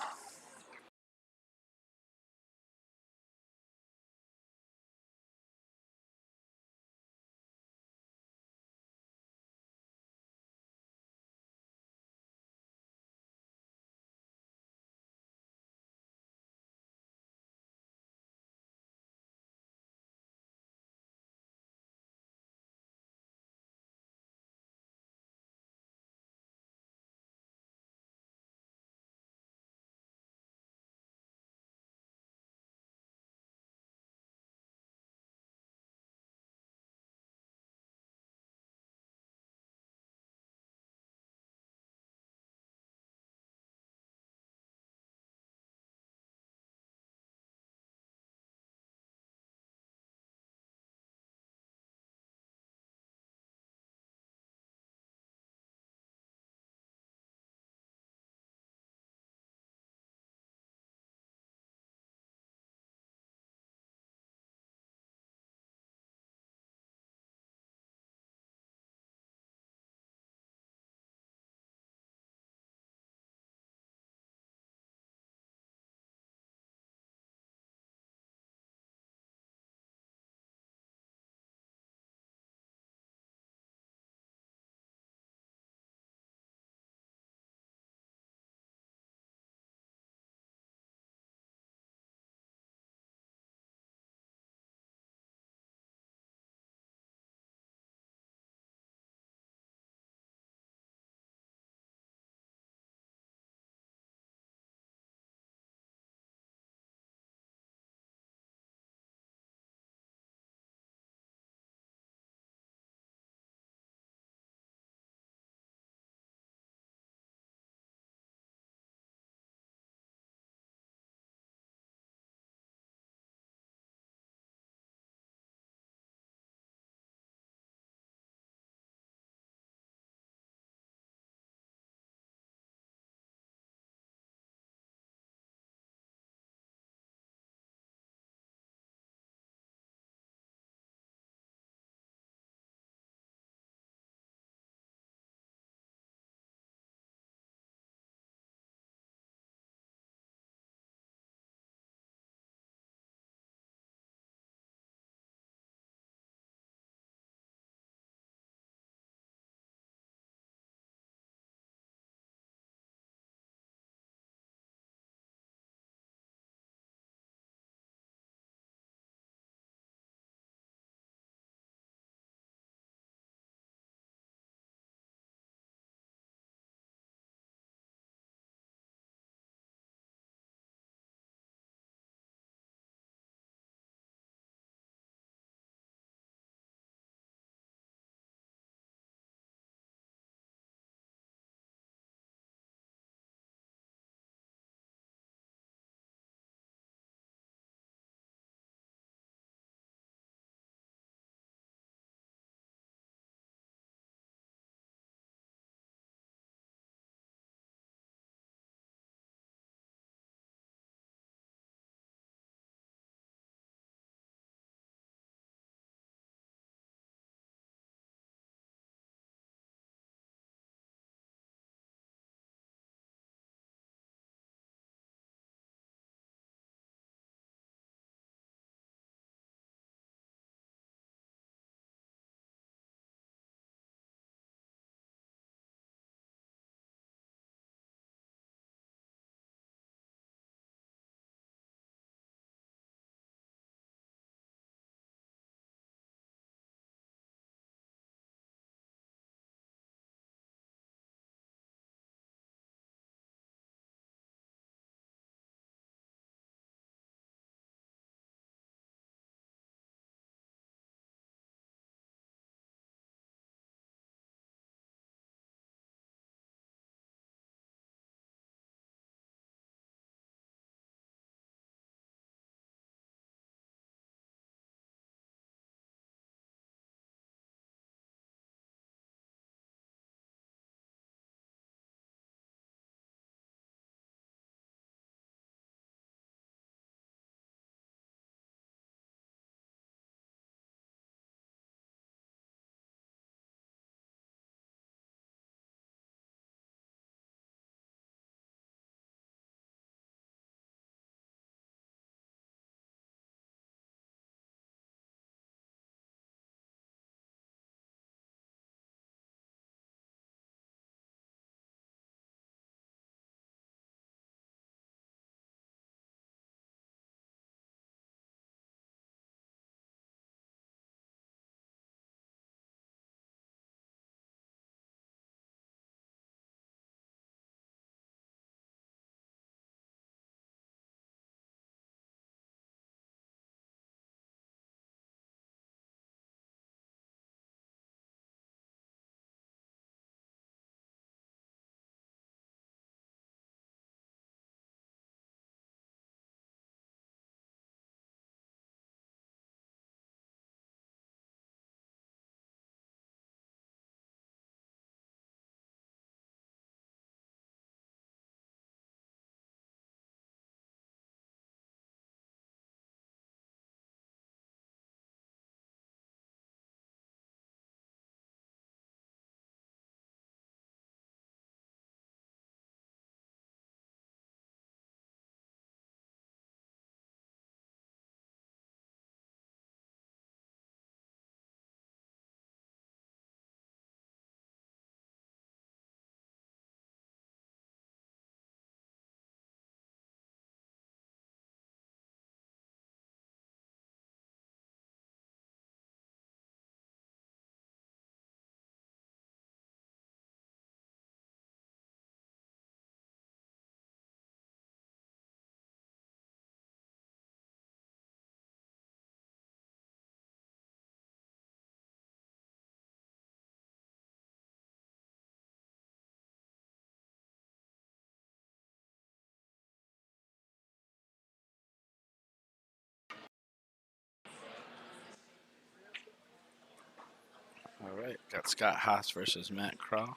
right, got Scott Haas versus Matt Craw.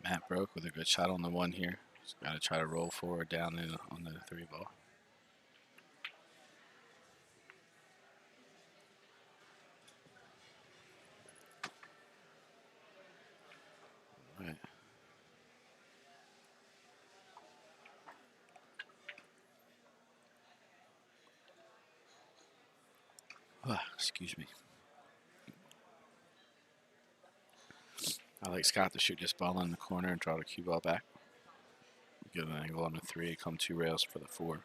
Matt broke with a good shot on the one here. Just got to try to roll forward down in on the 3-ball. Right. Excuse me. I like Scott to shoot this ball in the corner and draw the cue ball back. Get an angle on the 3, come 2 rails for the 4.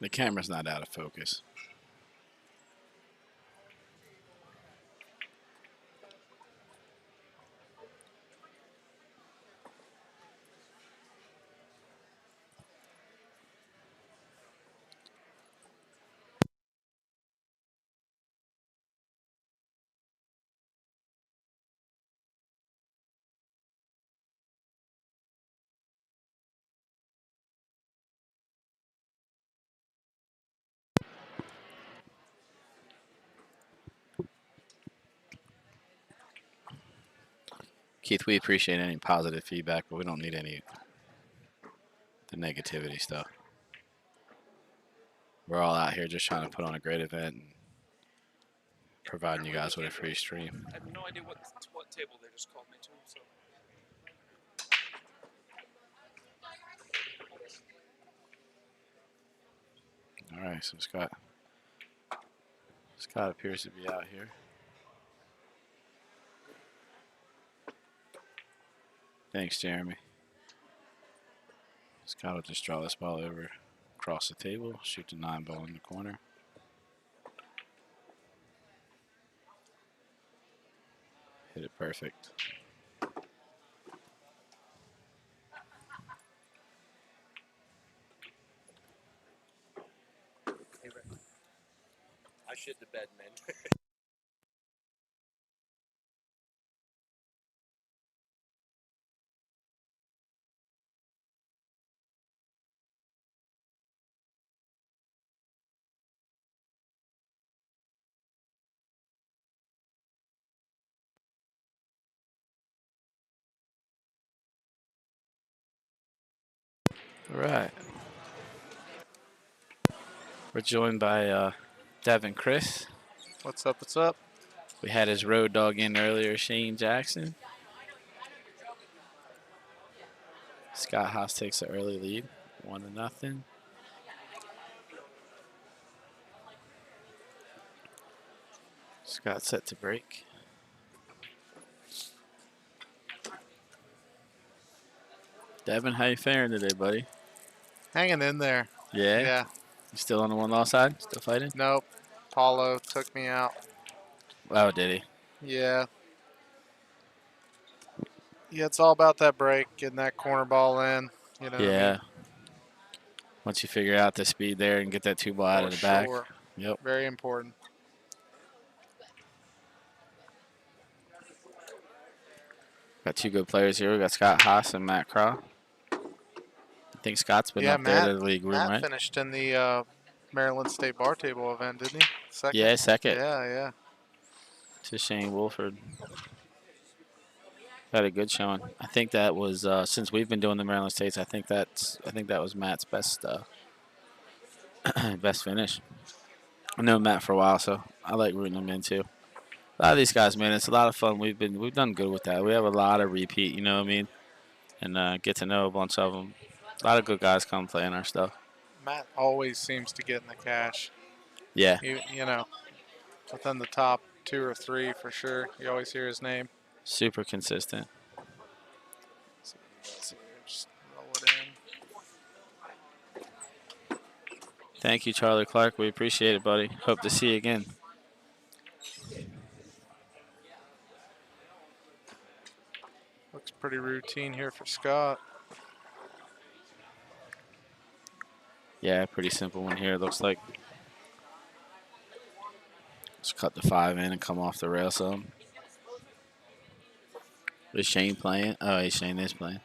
The camera's not out of focus. Keith, we appreciate any positive feedback, but we don't need any the negativity stuff. We're all out here just trying to put on a great event and providing you guys with a free stream. I have no idea what table they just called me to. So. All right, so Scott appears to be out here. Thanks, Jeremy. Scott will just draw this ball over across the table, shoot the 9-ball in the corner. Hit it perfect. Hey, Rick. I shit the bed, man. All right. We're joined by Devin Chris. What's up? What's up? We had his road dog in earlier, Shane Jackson. Scott Haas takes the early lead, 1-0. Scott set to break. Devin, how you faring today, buddy? Hanging in there. Yeah? Yeah. You still on the one loss side? Still fighting? Nope. Paulo took me out. Oh, did he? Yeah. Yeah, it's all about that break, getting that corner ball in. You know what I Yeah. mean? Once you figure out the speed there and get that 2-ball out For of the back. sure. Yep. Very important. Got 2 good players here. We got Scott Haas and Matt Craw. I think Scott's been Yeah, up there to the league room, Matt right? finished in the Maryland State bar table event, didn't he? Second. Yeah, second. Yeah. To Shane Wolford. Had a good showing. I think that was since we've been doing the Maryland States. I think that was Matt's best best finish. I know Matt for a while, so I like rooting him in too. A lot of these guys, man, it's a lot of fun. We've done good with that. We have a lot of repeat, you know what I mean, and get to know a bunch of them. A lot of good guys come play in our stuff. Matt always seems to get in the cash. Yeah, You know, within the top 2 or 3 for sure. You always hear his name. super consistent. So, let's see, just roll it in. Thank you, Charlie Clark. We appreciate it, buddy. Hope to see you again. Looks pretty routine here for Scott. Yeah, pretty simple one here. It looks like. Just cut the 5 in and come off the rail some. Is Shane playing? Oh, Shane is playing.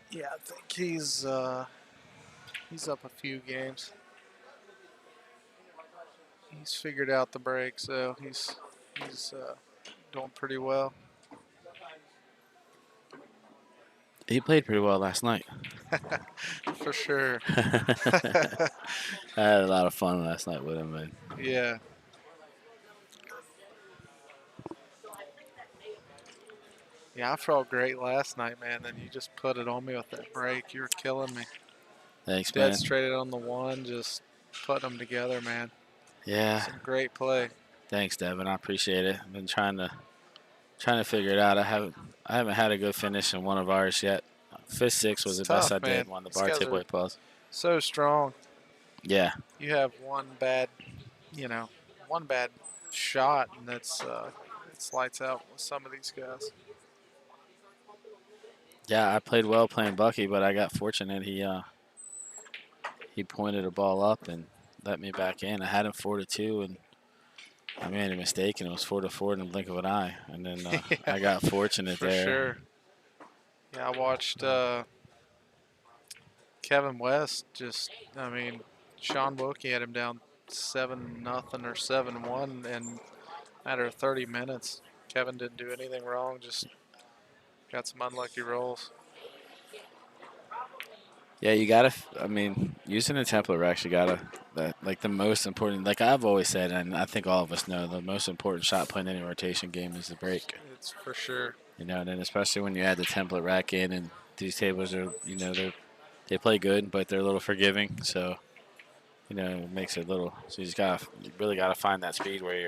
Yeah, I think he's up a few games. He's figured out the break, so he's doing pretty well. He played pretty well last night. For sure. I had a lot of fun last night with him, man. Yeah. Yeah, I felt great last night, man. Then you just put it on me with that break. You were killing me. Thanks, man. Dead straight on the 1, just putting them together, man. Yeah. Some great play. Thanks, Devin. I appreciate it. I've been trying to figure it out. I haven't had a good finish in one of ours yet. 5th, 6th was It's the best tough, I did. man. Won the These bar guys tip are- weight plus. So strong. Yeah. You have one bad shot, and it's lights out with some of these guys. Yeah, I played well playing Bucky, but I got fortunate. He pointed a ball up and let me back in. I had him 4-2, and I made a mistake, and it was 4-4 in the blink of an eye. And then Yeah, I got fortunate for there. sure. Yeah, I watched Kevin West Sean Wilkie had him down 7-0 or 7-1 in a matter of 30 minutes. Kevin didn't do anything wrong, just got some unlucky rolls. Yeah, you gotta. I mean, using a template actually like the most important. Like I've always said, and I think all of us know, the most important shot play in any rotation game is the break. It's for sure. You know, and then especially when you add the template rack in, and these tables are, they play good, but they're a little forgiving. So, it makes it a little. So you really gotta find that speed where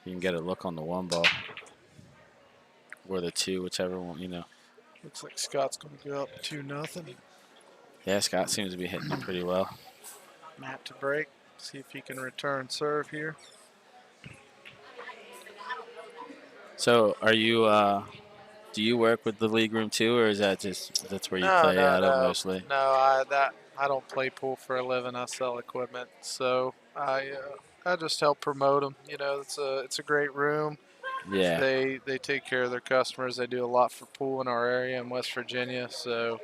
you can get a look on the 1 ball or the 2, whichever one. Looks like Scott's going to go up 2-0. Yeah, Scott seems to be hitting it pretty well. Matt to break. See if he can return serve here. So, are you? Do you work with the league room too, or is that's where you play out of mostly? No, I don't play pool for a living. I sell equipment, so I just help promote them. It's a great room. Yeah. They take care of their customers. They do a lot for pool in our area in West Virginia. So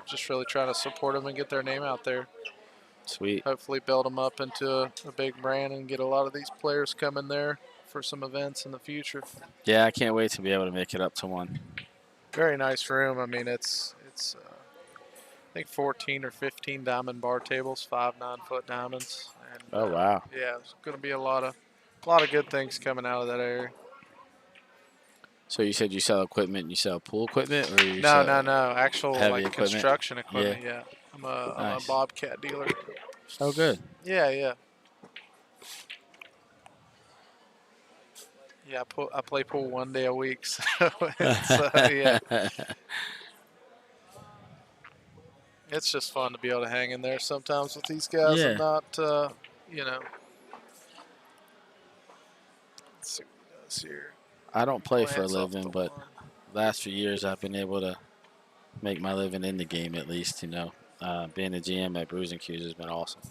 just really trying to support them and get their name out there. Sweet. Hopefully build them up into a big brand and get a lot of these players coming there for some events in the future. Yeah, I can't wait to be able to make it up to one. Very nice room. I mean, it's I think 14 or 15 diamond bar tables, 5 9-foot diamonds. And, Oh wow. Yeah, it's going to be a lot of good things coming out of that area. So you said you sell equipment, you sell pool equipment, or you No, sell actual heavy like equipment? construction equipment. Yeah. Yeah, I'm a Nice. Bobcat dealer. Oh, good. Yeah. Yeah, I play pool 1 day a week, so yeah. It's just fun to be able to hang in there sometimes with these guys and Yeah. not, Let's see what he does here. I don't play for a Glance off living, the but lawn. last few years I've been able to make my living in the game at least. You know, being a GM at Bruising Cues has been awesome.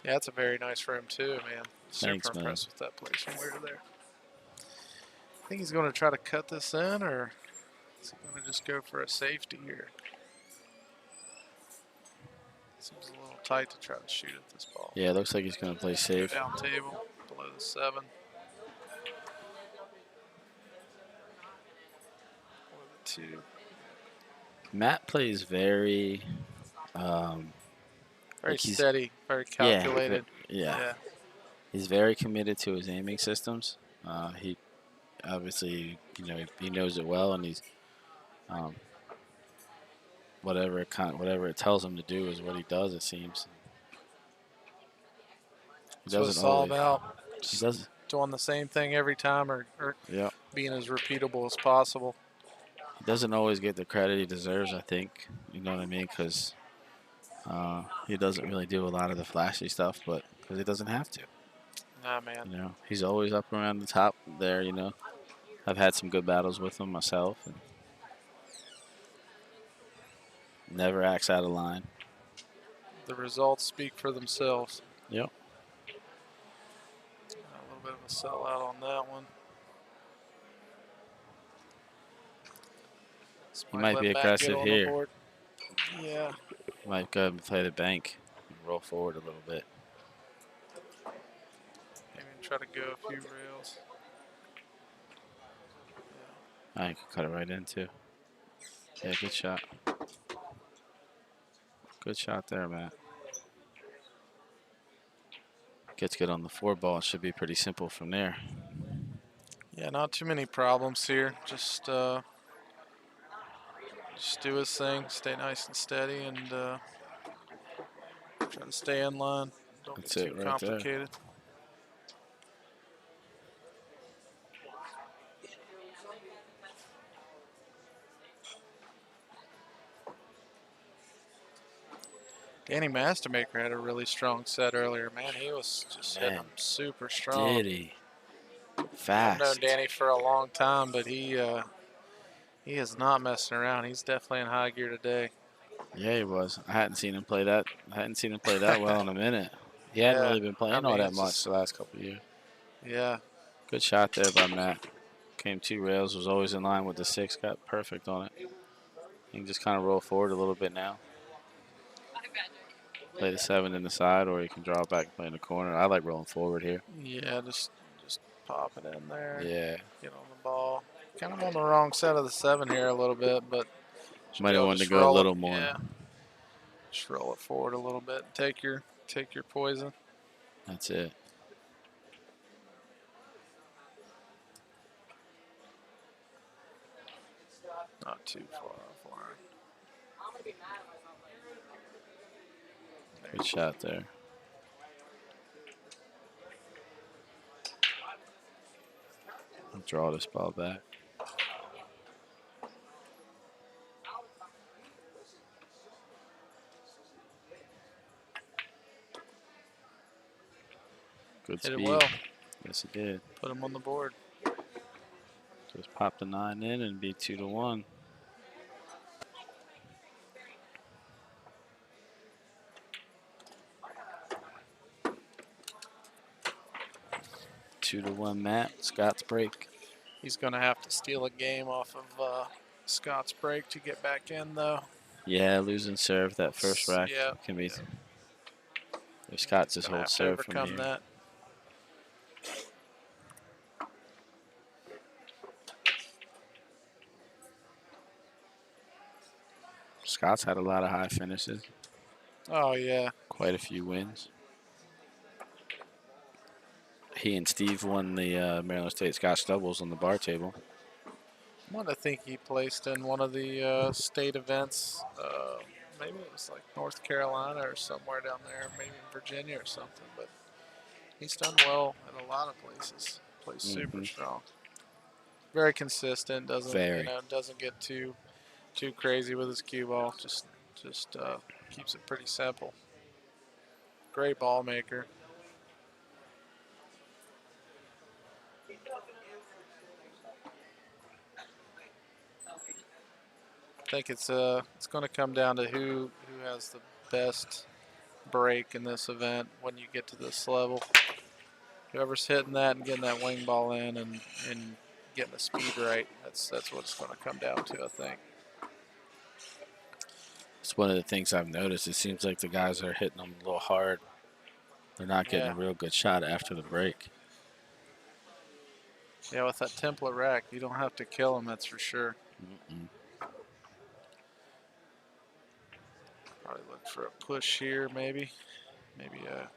Yeah, it's a very nice room too, man. Super Thanks, man. impressed with that place when we were there. I think he's going to try to cut this in, or is he going to just go for a safety here? Seems a little tight to try to shoot at this ball. Yeah, it looks like he's going to play Go safe. down table, below the 7. Below the 2. Matt plays very, Very like he's steady, very yeah, calculated. yeah. He's very committed to his aiming systems. He obviously, you know, he knows it well, and he's whatever it tells him to do is what he does. It seems. He That's what it's doesn't all always. about. He Just does. doing the same thing every time, or Yeah. being as repeatable as possible. He doesn't always get the credit he deserves. I think. You know what I mean? Because he doesn't really do a lot of the flashy stuff, but because he doesn't have to. Nah, man. You know, he's always up around the top there. You know, I've had some good battles with him myself, and never acts out of line. The results speak for themselves. Yep. A little bit of a sellout on that one. This He might let be Matt get aggressive on the here. board. Yeah. Might go and play the bank and roll forward a little bit. Maybe try to go a few rails. I could cut it right in too. Yeah, good shot. Good shot there, Matt. Gets good on the 4 ball. It should be pretty simple from there. Yeah, not too many problems here. Just do his thing, stay nice and steady, and try to stay in line. Don't That's get it too right there. complicated. Danny Mastermaker had a really strong set earlier. Man, he was just hitting them super strong. Did he? I've Fast. known Danny for a long time, but he is not messing around. He's definitely in high gear today. Yeah, he was. I hadn't seen him play that. I hadn't seen him play that well in a minute. He hadn't Yeah, really been playing I mean, all that it's much just- the last couple of years. Yeah, Good shot there by Matt. Came 2 rails, was always in line with the 6, got perfect on it. You can just kind of roll forward a little bit now. Play the 7 in the side, or you can draw back and play in the corner. I like rolling forward here. yeah, just pop it in there. Yeah. Get on the ball. Kind of on the wrong side of the 7 here a little bit, but should Might be have able wanted to just go a roll little it. more. Yeah, just roll it forward a little bit. Take your poison. That's it. Not too far off line. Good shot there. I'll draw this ball back. Good Hit speed. it well. Yes, it did. Put him on the board. Just pop the 9 in and be 2-1. Two to 1 Matt. Scott's break. He's going to have to steal a game off of Scott's break to get back in, though. Yeah, losing serve that first rack Yeah. can be. If Scott just Gonna holds have to serve from overcome here. that. Scott's had a lot of high finishes. Oh, yeah. Quite a few wins. He and Steve won the Maryland State Scotch doubles on the bar table. I want to think he placed in one of the state events. Maybe it was like North Carolina or somewhere down there, maybe in Virginia or something. But he's done well at a lot of places. Plays super strong. Very consistent. Doesn't get too crazy with his cue ball. Just keeps it pretty simple. Great ball maker. think it's going to come down to who has the best break in this event when you get to this level. Whoever's hitting that and getting that wing ball in and getting the speed right, that's what it's going to come down to, I think. It's one of the things I've noticed. It seems like the guys are hitting them a little hard. They're not getting Yeah. a real good shot after the break. Yeah, with that template rack, you don't have to kill them, that's for sure. Mm-mm. Probably look for a push here, maybe. Maybe if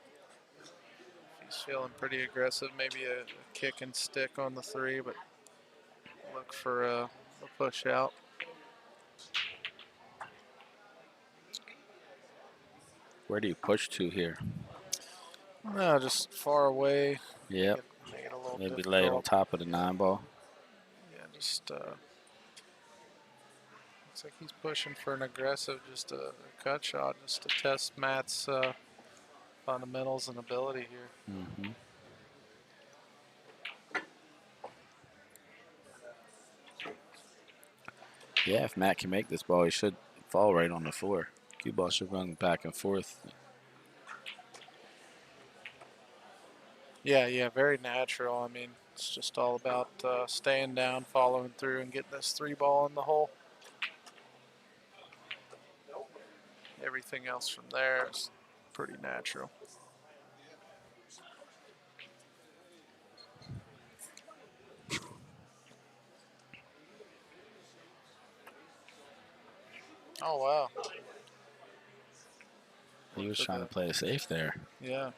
he's feeling pretty aggressive, maybe a kick and stick on the 3, but look for a push out. Where do you push to here? No, just far away. Yep. Make it a little Maybe difficult. lay it on top of the 9 ball. Yeah, just looks like he's pushing for an aggressive, just a cut shot, just to test Matt's fundamentals and ability here. Mm-hmm. Yeah, if Matt can make this ball, he should fall right on the 4. Cue ball should run back and forth. Yeah, very natural. I mean, it's just all about staying down, following through, and getting this 3 ball in the hole. Everything else from there is pretty natural. Oh, wow. He was trying to play it safe there. Yeah.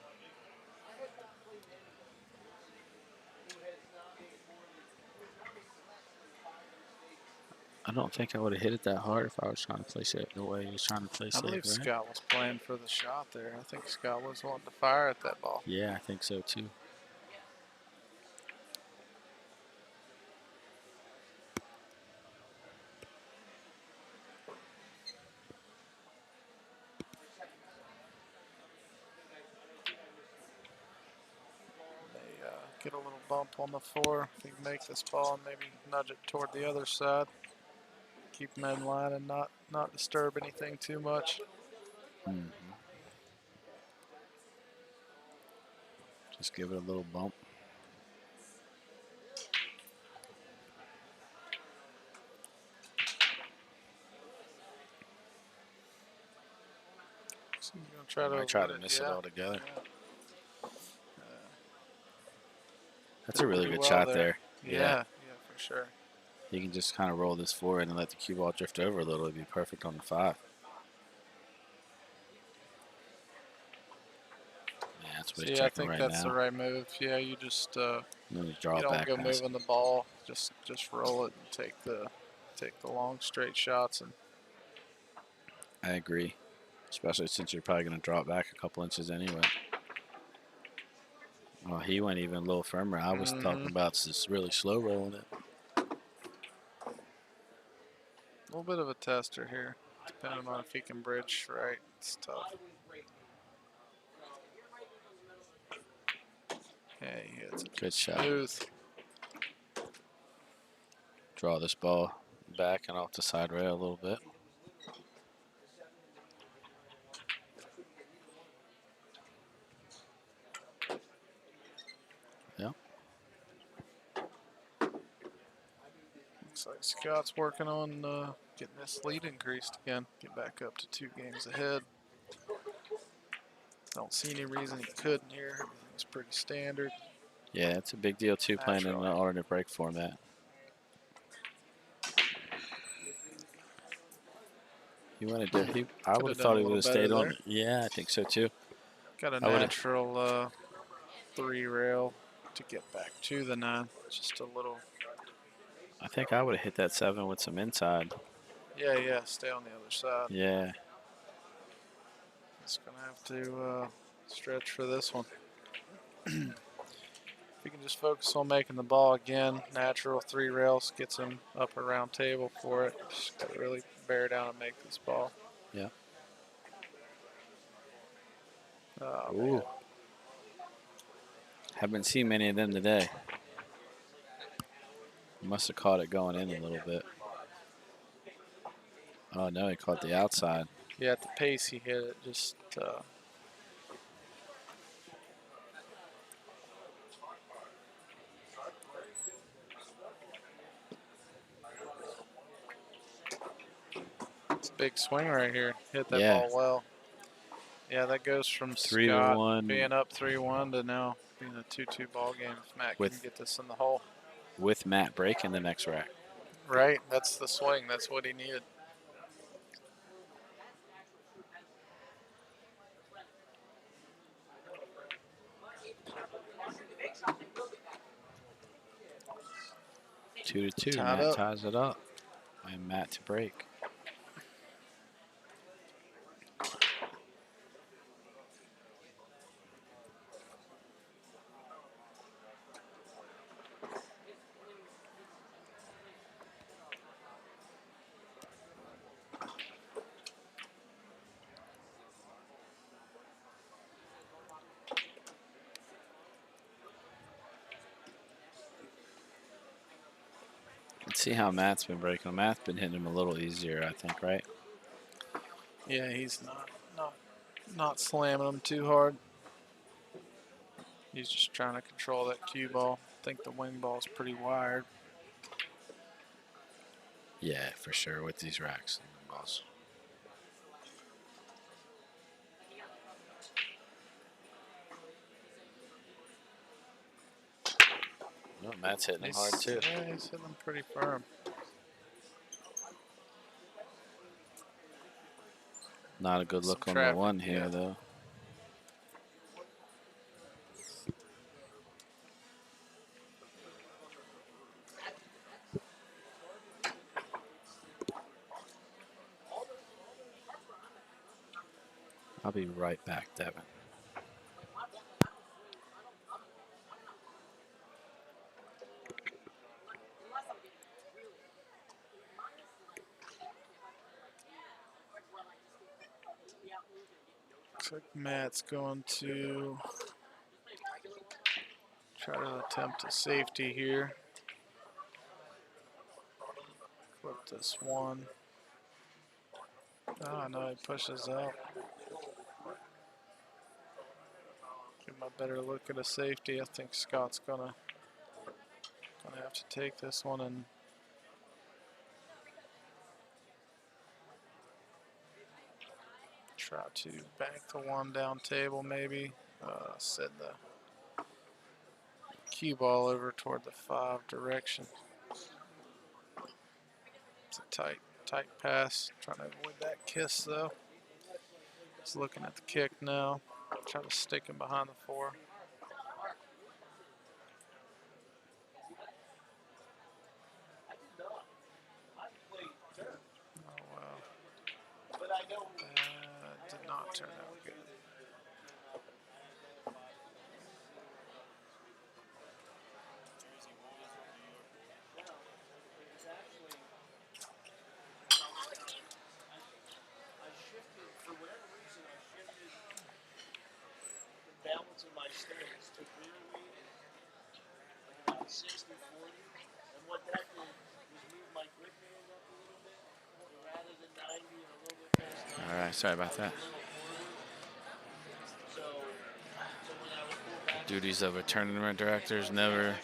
I don't think I would have hit it that hard if I was trying to play safe the way he was trying to play I safe, believe right? Scott was playing for the shot there. I think Scott was wanting to fire at that ball. Yeah, I think so too. They get a little bump on the 4. If he can make this ball and maybe nudge it toward the other side. Keep them in line and not disturb anything too much. Mm-hmm. Just give it a little bump. So you're gonna try to Might try avoid to miss it yeah. altogether. Yeah. That's a really Pretty good well shot there. there. Yeah, for sure. You can just kind of roll this forward and let the cue ball drift over a little. It'd be perfect on the 5. Yeah, that's what he's See, I checking think right that's now. the right move. Yeah, you just And then you draw you it don't back go past. moving the ball. Just roll it and take the long straight shots. And I agree, especially since you're probably going to draw it back a couple inches anyway. Well, he went even a little firmer. I was talking about just really slow rolling it. a little bit of a tester here, depending on if he can bridge right. It's tough. Yeah, he hits it. Good shot. Smooth. Draw this ball back and off the side rail a little bit. Yeah. Looks like Scott's working on getting this lead increased again. Get back up to 2 games ahead. Don't see any reason he couldn't here. Everything's pretty standard. Yeah, it's a big deal too, playing in an Natural. alternate break format. He wanted to. I would have done thought a he would little have stayed better on there. it. Yeah, I think so too. Got a I would've- natural 3 rail to get back to the 9. Just a little. I think I would have hit that 7 with some inside. Yeah. Stay on the other side. Yeah. Just gonna have to stretch for this one. If he can just focus on making the ball again, natural 3 rails gets him up around table for it. Just gotta really bear down and make this ball. Yeah. Oh, Ooh. man. Haven't seen many of them today. Must have caught it going in a little bit. Oh no, he caught the outside. Yeah, at the pace he hit it, just it's a big swing right here. Hit that Yeah. ball well. Yeah, that goes from 3 to Scott 1 being up 3-1 to now being a 2-2 ball game if Matt can With- get this in the hole. with Matt breaking the next rack. Right, that's the swing. That's what he needed. Two to two. Tied Matt up. ties it up. And Matt to break. Let's see how Matt's been breaking. Matt's been hitting him a little easier, I think, right? Yeah, he's not slamming him too hard. He's just trying to control that cue ball. I think the wing ball's pretty wired. Yeah, for sure, with these racks and balls. Oh, Matt's hitting him hard too. Yeah, he's hitting them pretty firm. Not a good Some look on traffic, the one here, yeah. though. I'll be right back, Devin. Looks like Matt's going to try to attempt a safety here. Flip this one. Oh, no, he pushes out. Give him a better look at a safety. I think Scott's gonna have to take this one and try to bank the one down table maybe. Send the cue ball over toward the 5 direction. It's a tight pass. Trying to avoid that kiss though. He's looking at the kick now. Try to stick him behind the 4. Oh wow. Did not turn out good. For whatever reason, I shifted the balance of my stance to rear weight, like about 60-40. And what that did was move my grip band up a little bit. And rather than 90 and a little bit past 90. All right, sorry about that. So when I would pull back, Duties of a tournament directors never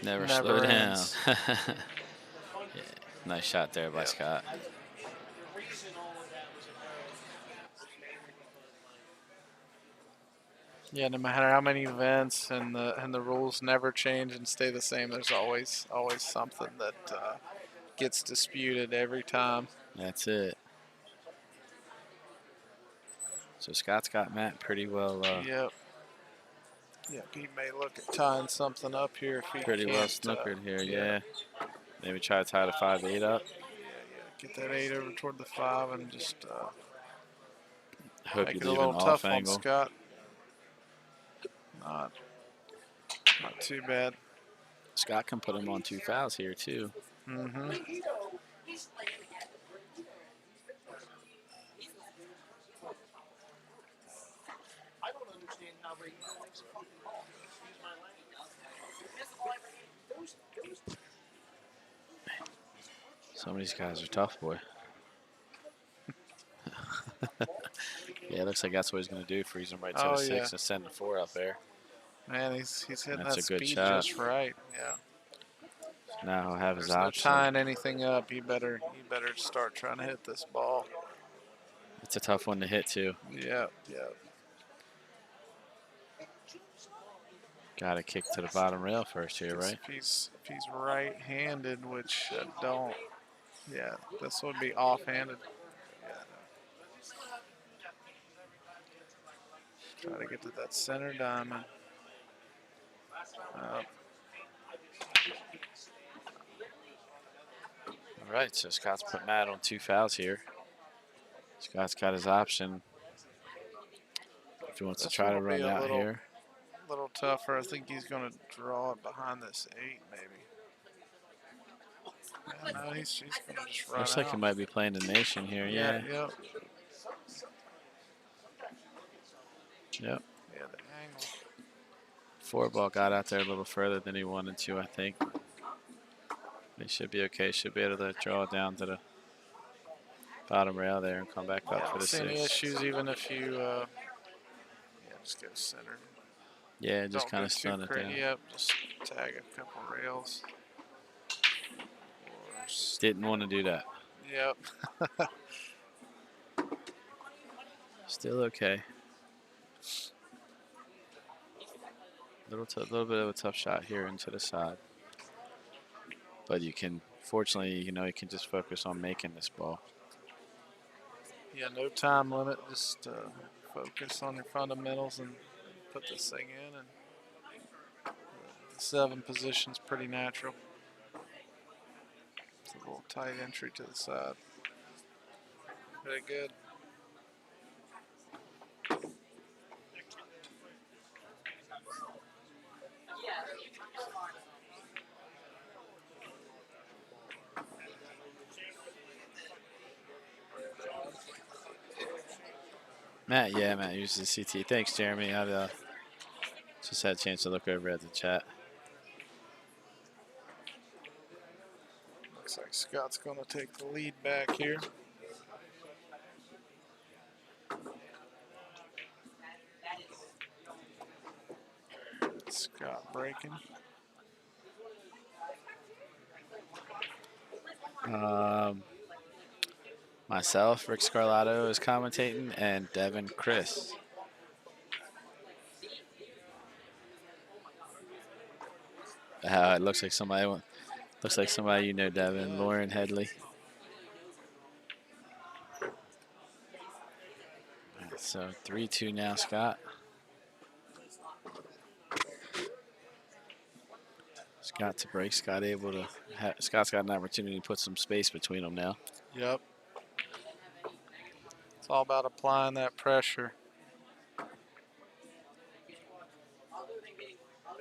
Never slow down. ends. Yeah, nice shot there by Scott. the reason all of that was apparent was mainly because Yeah, no matter how many events and the rules never change and stay the same, there's always something that gets disputed every time. That's it. So Scott's got Matt pretty well. Yep. Yep. He may look at tying something up here if he Pretty well can't, snookered here, yeah. Maybe try to tie the 5-8 up. Get that 8 over toward the 5 and just Hope make you it a leave little an tough off on angle. Scott. Not too bad. Scott can put him on 2 fouls here too. Mm-hmm. I don't understand how they makes a fucking call. Excuse my language. Some of these guys are tough, boy. Yeah, it looks like that's what he's going to do. Freeze him right to Oh, the 6 yeah. and send the 4 up there. Man, he's hitting That's that a good speed shot. just right. Yeah. Now he'll have his There's no option. tying anything up. You better start trying to hit this ball. It's a tough one to hit, too. Yeah, yeah. Got to kick to the bottom rail first here, right? If he's right-handed, which I don't. Yeah, this would be off-handed. Yeah. Try to get to that center diamond. All right, so Scott's put Matt on 2 fouls here. Scott's got his option if he wants to This try one to will be run a out little here. tougher. I think he's going to draw it behind this 8, maybe. Yeah, no, he's going to just run Looks out. like he might be playing the nation here. Yeah. Yep. Yep. Yeah, the angle. 4 ball got out there a little further than he wanted to, I think. He should be okay. Should be able to draw it down to the bottom rail there and come back up for the See any 6. issues even if you just go center. Yeah, just Don't kind go of too stun it down. Yep, just tag a couple rails. Or Didn't want to do that. Yep. Still okay. Little bit of a tough shot here into the side. But you can, fortunately, you can just focus on making this ball. Yeah, no time limit. Just focus on your fundamentals and put this thing in. And the 7 position's pretty natural. It's a little tight entry to the side. Very good. Matt uses the CT. Thanks, Jeremy. I just had a chance to look over at the chat. Looks like Scott's going to take the lead back here. Scott breaking. Myself, Rick Scarlato is commentating, and Devin Chris. It looks like somebody Devin. Lauren Headley. All right, so 3-2 now, Scott. Scott to break. Scott's got an opportunity to put some space between them now. Yep. It's all about applying that pressure.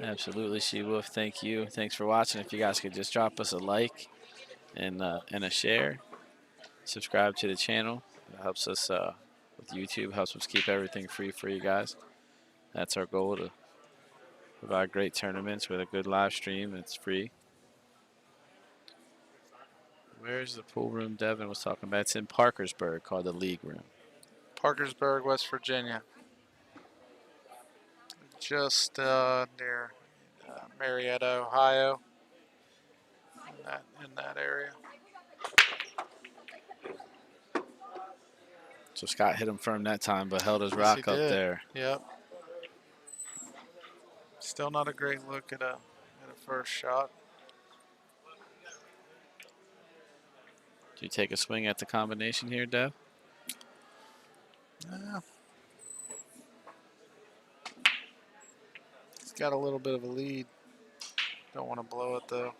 Absolutely, She-Wolf. Thank you. Thanks for watching. If you guys could just drop us a like and a share. Subscribe to the channel. It helps us with YouTube. Helps us keep everything free for you guys. That's our goal, to provide great tournaments with a good live stream. It's free. Where's the pool room Devin was talking about? It's in Parkersburg, called the League Room. Parkersburg, West Virginia. Just near Marietta, Ohio. In that area. So Scott hit him firm that time, but held his Yes, rock he up did. there. Yep. Still not a great look at a first shot. Do you take a swing at the combination here, Dev? Yeah. He's got a little bit of a lead. Don't want to blow it though.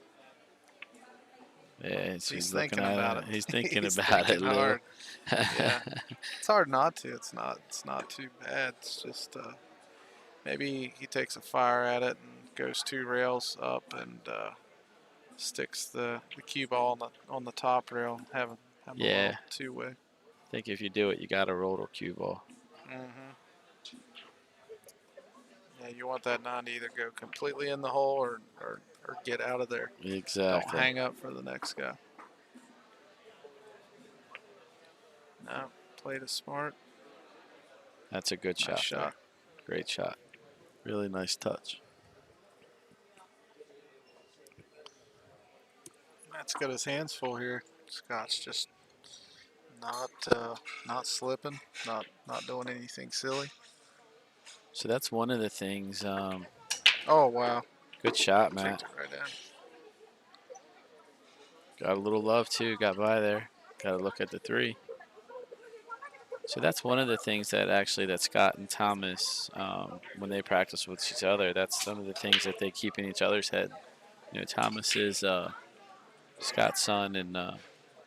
Yeah, He's thinking about it. He's thinking He's about thinking it, Lou. hard. Yeah. It's hard not to. It's not too bad. It's just maybe he takes a fire at it and goes 2 rails up and sticks the cue ball on the top rail and have a little 2-way. I think if you do it, you got to roll the cue ball. Yeah, you want that 9 to either go completely in the hole or get out of there. Exactly. Don't hang up for the next guy. No, played it smart. That's a good Nice shot. shot. There. Great shot. Really nice touch. Matt's got his hands full here. Scott's just not slipping, not doing anything silly. So that's one of the things. Oh wow, Good shot, kicked Matt. it right in. Got a little love too. Got by there. Got to look at the 3. So that's one of the things that Scott and Thomas, when they practice with each other, that's some of the things that they keep in each other's head. You know, Thomas is Scott's son, and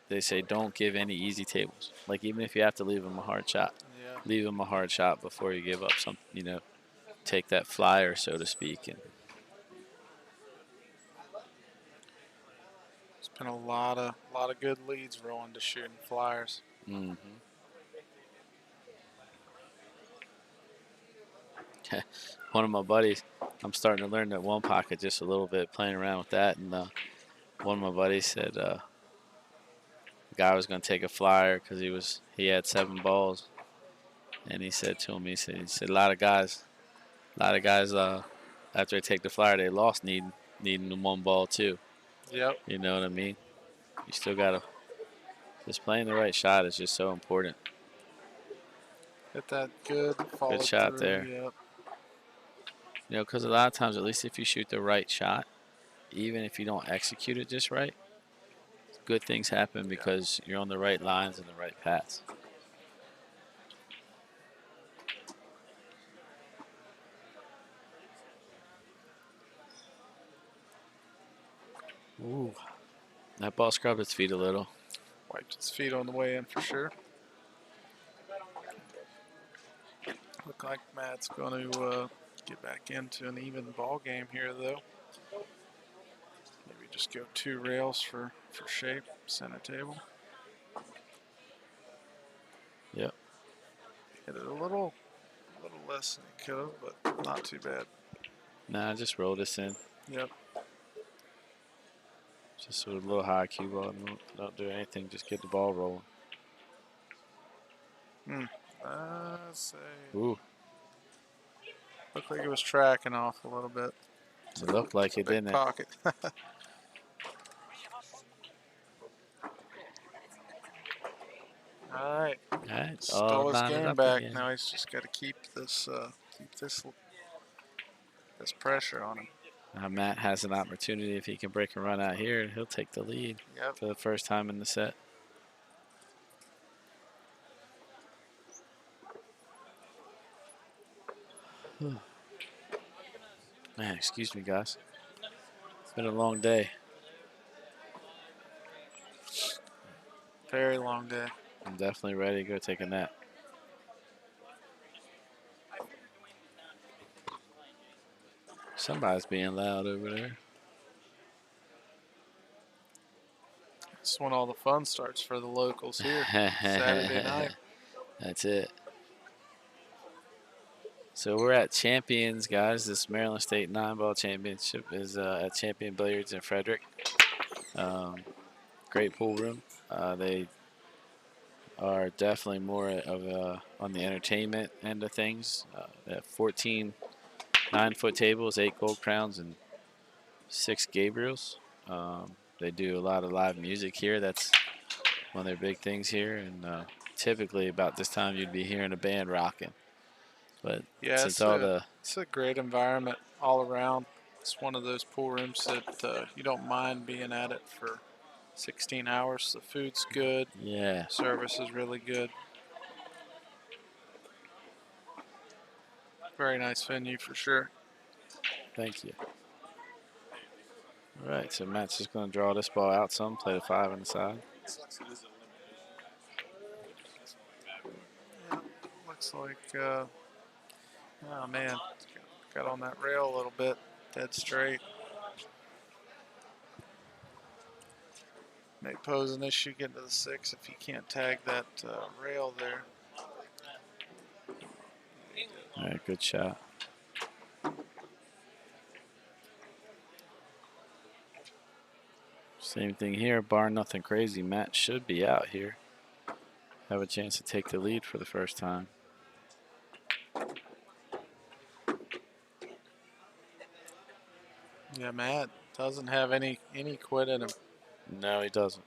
they say don't give any easy tables. Like even if you have to leave him a hard shot, Yeah, leave him a hard shot before you give up some. You know, take that flyer, so to speak. And it's been a lot of good leads rolling to shooting flyers. one of my buddies, I'm starting to learn that one pocket just a little bit, playing around with that, and one of my buddies said the guy was going to take a flyer because he had 7 balls, and he said to him, he said a lot of guys after they take the flyer they lost needing the 1 ball too. Yep. You know what I mean? You still gotta just playing the right shot is just so important. Hit that good. Follow shot through. there. Yep. You know, because a lot of times, at least if you shoot the right shot, even if you don't execute it just right, good things happen because you're on the right lines and the right paths. Ooh. That ball scrubbed its feet a little. Wiped its feet on the way in for sure. Look like Matt's going to get back into an even ball game here, though. Maybe just go 2 rails for shape, center table. Yep. Hit it a little less than he could have, but not too bad. Nah, just roll this in. Yep. Just with a little high cue ball. Don't do anything. Just get the ball rolling. Let's say. Ooh. Looked like it was tracking off a little bit. It looked like it, Big didn't it? pocket. All right. All right. Stole his Line it game up back. again. Now he's just got to keep this pressure on him. Now Matt has an opportunity if he can break a run out here, and he'll take the lead Yep. for the first time in the set. Man, excuse me, guys. It's been a long day. Very long day. I'm definitely ready to go take a nap. Somebody's being loud over there. This is when all the fun starts for the locals here. Saturday night. That's it. So we're at Champions, guys. This Maryland State 9-ball championship is at Champion Billiards in Frederick. Great pool room. They are definitely more of on the entertainment end of things. They have 14 9-foot tables, 8 gold crowns, and 6 Gabriels. They do a lot of live music here. That's one of their big things here. And typically about this time you'd be hearing a band rocking. But Yeah, since all the it's a great environment all around. It's one of those pool rooms that you don't mind being at it for 16 hours. The food's good. yeah, Service is really good. Very nice venue for sure. thank you. All right, so Matt's just going to draw this ball out some, play the 5 on the side. Yeah, looks like, oh man, got on that rail a little bit, dead straight. May pose an issue getting to the 6 if he can't tag that rail there. All right, good shot. Same thing here, bar nothing crazy. Matt should be out here. Have a chance to take the lead for the first time. Yeah, Matt doesn't have any quit in him. No, he doesn't.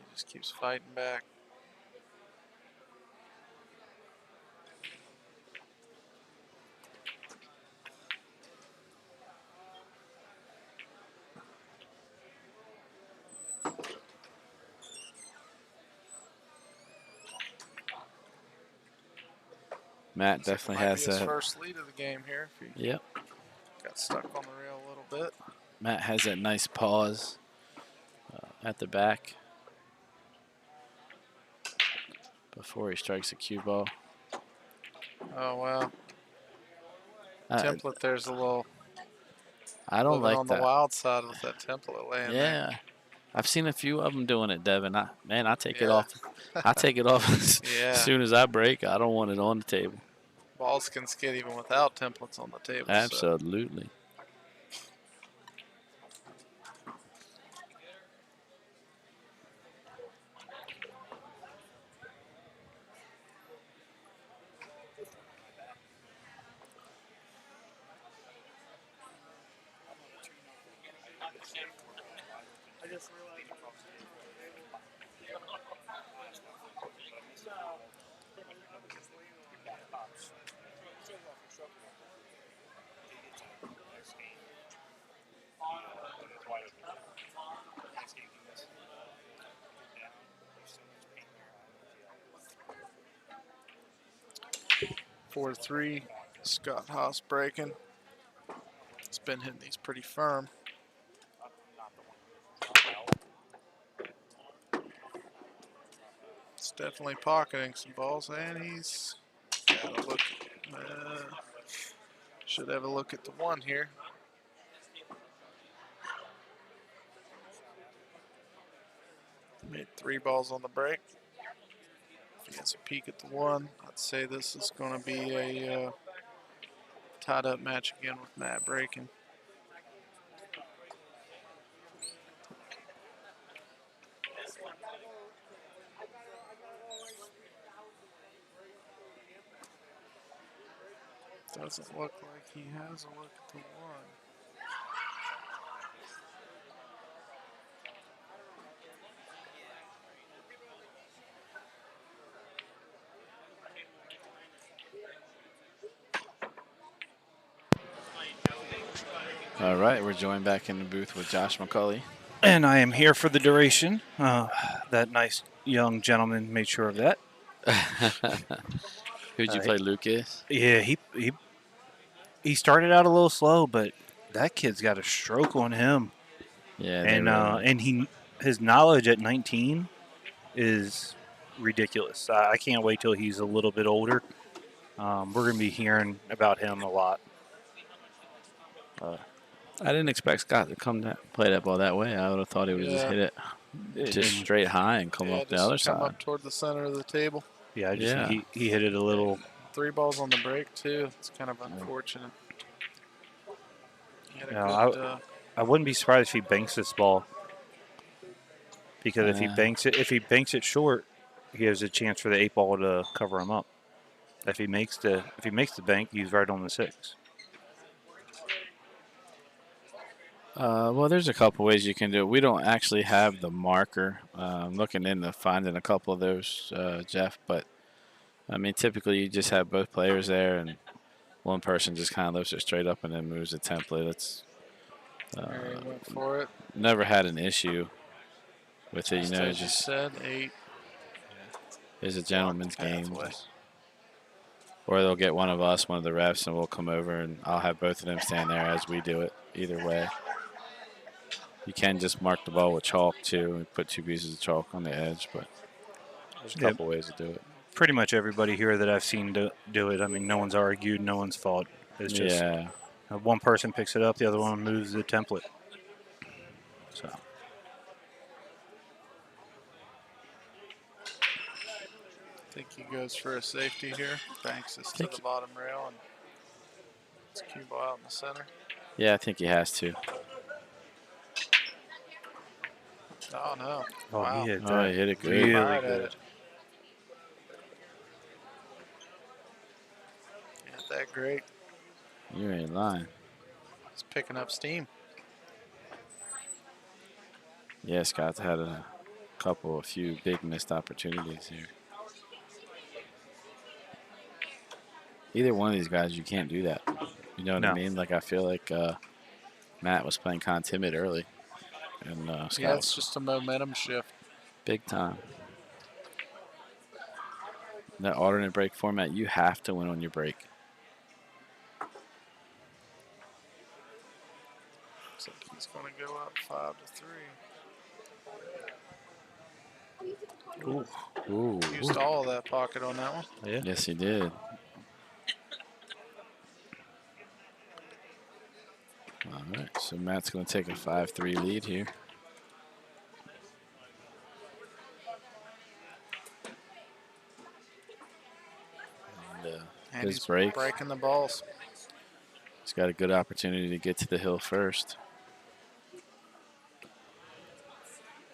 He just keeps fighting back. Matt Looks like it definitely might has be his that. first lead of the game here. If he Yep. got stuck on the rail a little bit. Matt has that nice pause at the back before he strikes a cue ball. Oh wow. Uh, Template there's a little I don't living like on the that. wild side with that template laying there. Yeah, I've seen a few of them doing it, Devin. I take it Yeah. off. I take it off as Yeah. soon as I break. I don't want it on the table. Balls can skid even without templates on the table. So. Absolutely. Four to three. Scott Haas breaking. It's been hitting these pretty firm. It's definitely pocketing some balls, and he's got a look. Should have a look at the one here. Made 3 balls on the break. If he gets a peek at the one, I'd say this is going to be a tied up match again with Matt breaking. Doesn't look like he has a look at the one. All right, we're joined back in the booth with Josh McCulley. And I am here for the duration. That nice young gentleman made sure of that. Who'd you play, Lucas? Yeah, he started out a little slow, but that kid's got a stroke on him. Yeah, and his knowledge at 19 is ridiculous. I can't wait till he's a little bit older. We're gonna be hearing about him a lot. I didn't expect Scott to play that ball that way. I would have thought he would have just hit it just straight high and come up the other come side. up toward the center of the table. Yeah, he hit it a little. 3 balls on the break too. It's kind of unfortunate. He had a good, I wouldn't be surprised if he banks this ball. Because if he banks it short, he has a chance for the 8 ball to cover him up. If he makes the bank, he's right on the 6. Well, there's a couple ways you can do it. We don't actually have the marker. I'm looking into finding a couple of those, Jeff. But, I mean, typically you just have both players there, and one person just kind of lifts it straight up and then moves the template. It's went for it. Never had an issue with it. As you said, 8. It's a gentleman's game. Or they'll get one of us, one of the refs, and we'll come over, and I'll have both of them stand there as we do it. Either way. You can just mark the ball with chalk, too, and put 2 pieces of chalk on the edge, but there's a couple ways to do it. Pretty much everybody here that I've seen do it. I mean, no one's argued, no one's fought. It's just one person picks it up, the other one moves the template. So. I think he goes for a safety here. Banks this to the bottom rail, and it's cue ball out in the center. Yeah, I think he has to. Oh, no. Oh, wow. He hit it good. Really Fired good. at it. He hit that great. You ain't lying. He's picking up steam. Yeah, Scott's had a few big missed opportunities here. Either one of these guys, you can't do that. You know what I No. mean? Like, I feel like Matt was playing kind of timid early. And Scott Yeah, was it's just a momentum shift. big time. That alternate break format, you have to win on your break. Looks like he's going to go up 5-3. Ooh. Ooh. Used all of that pocket on that one. Yeah. Yes, he did. All right, so Matt's going to take a 5-3 lead here. And his he's break. breaking the balls. He's got a good opportunity to get to the hill first.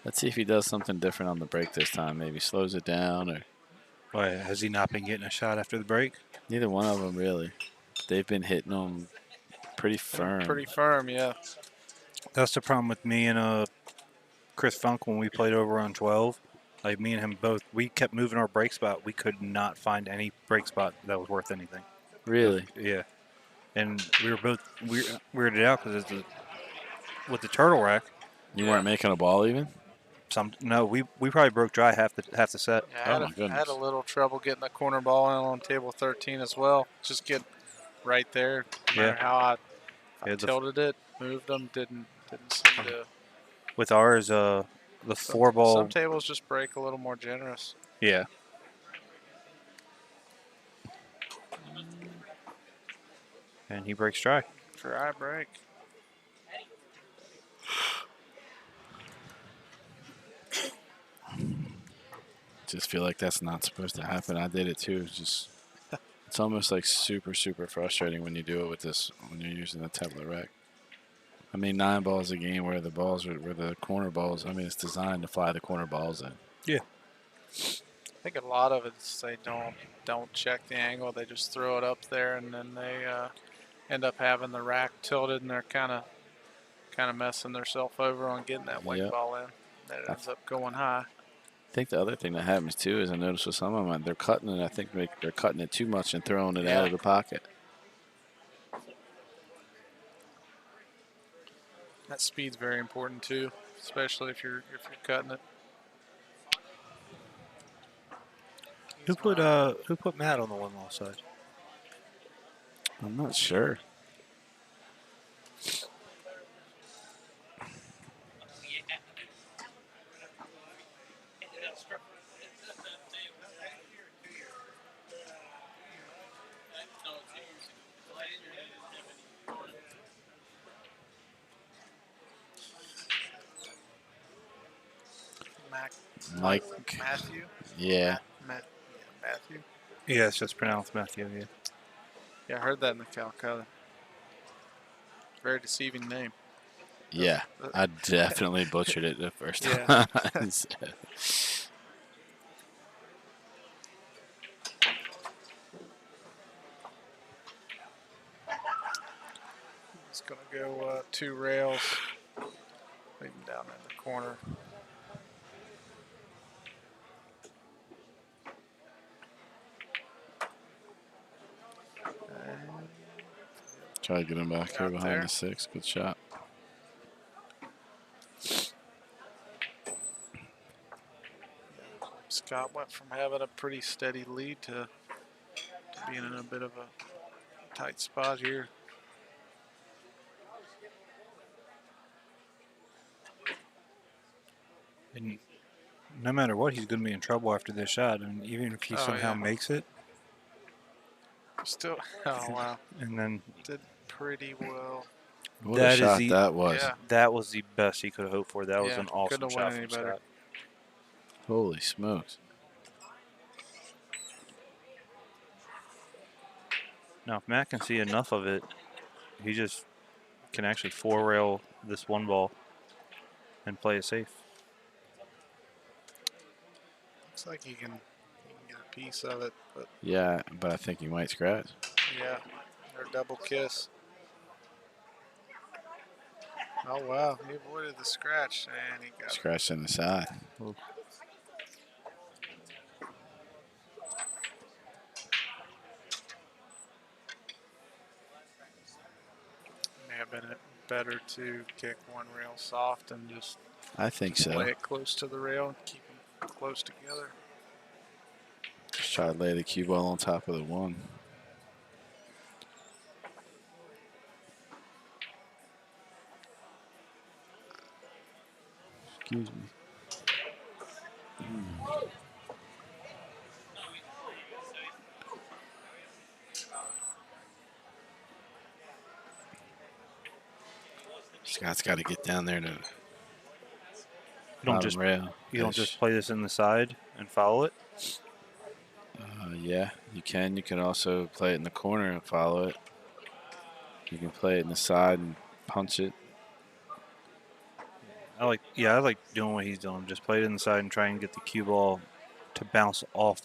Let's see if he does something different on the break this time. Maybe slows it down, or Why, has he not been getting a shot after the break? neither one of them really. They've been hitting them pretty firm. Pretty firm, yeah. That's the problem with me and Chris Funk when we played over on 12. Like me and him both, we kept moving our break spot. We could not find any break spot that was worth anything. Really? Yeah. And we were both weirded out because with the turtle rack, You weren't making a ball even? we probably broke dry half the set. Yeah, Oh, I my had goodness. a little trouble getting the corner ball in on table 13 as well. Just get right there. No matter how I Yeah, tilted it, moved them, didn't seem to. With ours, the 4-ball. Some tables just break a little more generous. Yeah. And he breaks dry. Dry break. Just feel like that's not supposed to happen. I did it too. It's almost like super, super frustrating when you do it with this, when you're using the tablet rack. I mean, 9 balls a game where the corner balls, I mean, it's designed to fly the corner balls in. Yeah. I think a lot of it is they don't check the angle. They just throw it up there, and then they end up having the rack tilted, and they're kind of messing themselves over on getting that white ball in. That it ends up going high. I think the other thing that happens too is I noticed with some of them, they're cutting it. I think they're cutting it too much and throwing it out of the pocket. That speed's very important too, especially if you're cutting it. Who put Matt on the 1-ball side? I'm not sure. Mike. Matthew? Yeah. Matthew? Yeah, it's just pronounced Matthew, yeah. Yeah, I heard that in the Calcutta. Very deceiving name. Yeah, I definitely butchered it the first time. Yeah. I said it. It's going to go 2 rails. Leave him down in the corner. Try to get him back here behind the 6. Good shot. Scott went from having a pretty steady lead to being in a bit of a tight spot here. And no matter what, he's going to be in trouble after this shot. And even if he somehow makes it. Still, oh wow. And then did pretty well. What a shot that was. Yeah. That was the best he could have hoped for. That was an awesome couldn't shot have went from any better. Scott. Holy smokes. Now, if Matt can see enough of it, he just can actually 4-rail this 1-ball and play it safe. Looks like he can get a piece of it, but Yeah, but I think he might scratch. yeah, or double kiss. Oh, wow. He avoided the scratch, and he got it. Scratched in the side. May have been better to kick one rail soft and just I think so. lay it close to the rail and keep them close together. Just try to lay the cue ball on top of the one. Excuse me. Scott's got to get down there to You don't bottom just rail. you don't just play this in the side and follow it. Yeah, you can. You can also play it in the corner and follow it. You can play it in the side and punch it. I like doing what he's doing. Just play it in the side and try and get the cue ball to bounce off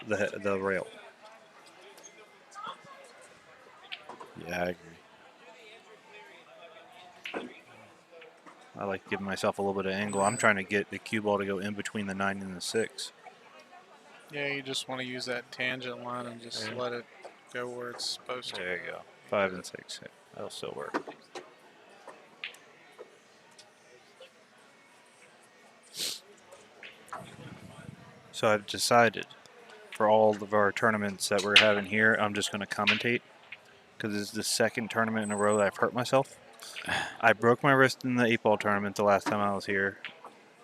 the rail. Yeah, I agree. I like giving myself a little bit of angle. I'm trying to get the cue ball to go in between the 9 and the 6. Yeah, you just want to use that tangent line and just Yeah. let it go where it's supposed to. There you go. 5 and 6. That'll still work. So I've decided for all of our tournaments that we're having here, I'm just going to commentate because it's the second tournament in a row that I've hurt myself. I broke my wrist in the 8-ball tournament the last time I was here,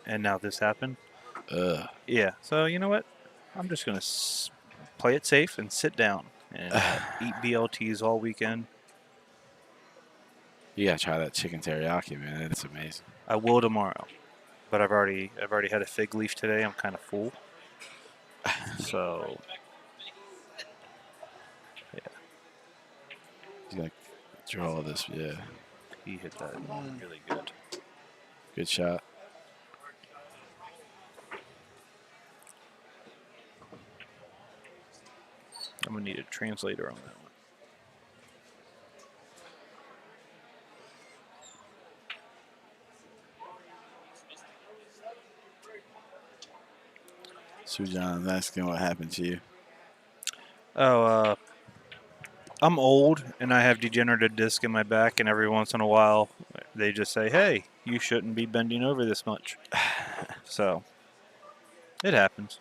and now this happened. Yeah, so you know what? I'm just going to play it safe and sit down and eat BLTs all weekend. You gotta try that chicken teriyaki, man. It's amazing. I will tomorrow, but I've already had a fig leaf today. I'm kind of full. So He's gonna draw this. Yeah, he hit that really good. good shot. I'm gonna need a translator on that one. Sujan, I'm asking what happened to you. Oh, I'm old and I have degenerative disc in my back, and every once in a while they just say, "Hey, you shouldn't be bending over this much." So it happens.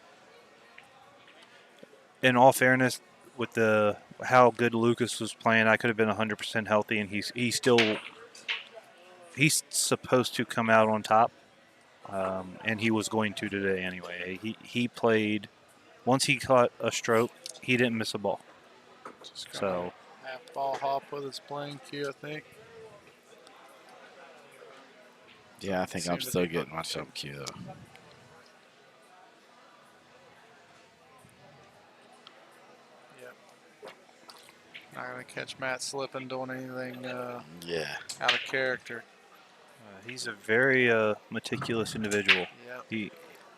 In all fairness, with how good Lucas was playing, I could have been 100% healthy, and he's supposed to come out on top, and he was going to today anyway. He played. Once he caught a stroke, he didn't miss a ball. Just So half ball hop with his playing cue, I think. Yeah, I think Seem I'm to still be getting my booking jump cue though. Yep. Not going to catch Matt slipping, doing anything Yeah. out of character. he's a very meticulous individual. Yep. He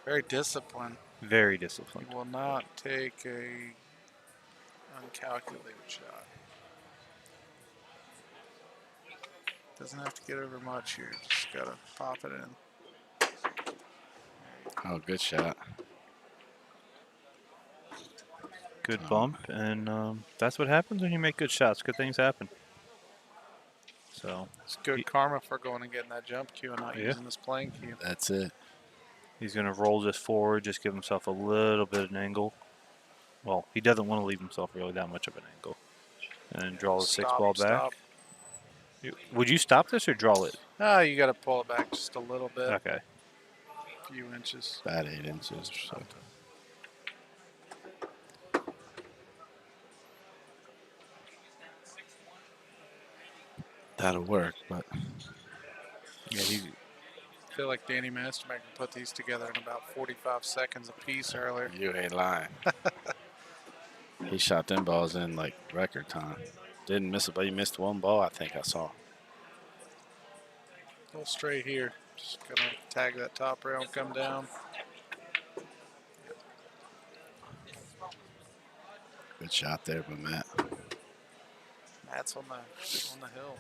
Very disciplined. very He disciplined. will not take a uncalculated shot. Doesn't have to get over much here. Just got to pop it in. Oh, good shot. Good bump, and that's what happens when you make good shots. Good things happen. So It's good karma for going and getting that jump cue and not Yeah. using this playing cue. That's it. he's going to roll this forward, just give himself a little bit of an angle. Well, he doesn't want to leave himself really that much of an angle. And then draw the 6-ball back. Stop. Would you stop this or draw it? Ah, you got to pull it back just a little bit, Okay. a few inches. About 8 inches or so. That'll work, but Yeah, I feel like Danny Mastermaker put these together in about 45 seconds a piece earlier. you ain't lying. He shot them balls in like record time. Didn't miss it, but he missed one ball, I think I saw. Go straight here. Just gonna tag that top rail and come down. Good shot there by Matt. Matt's on the hill.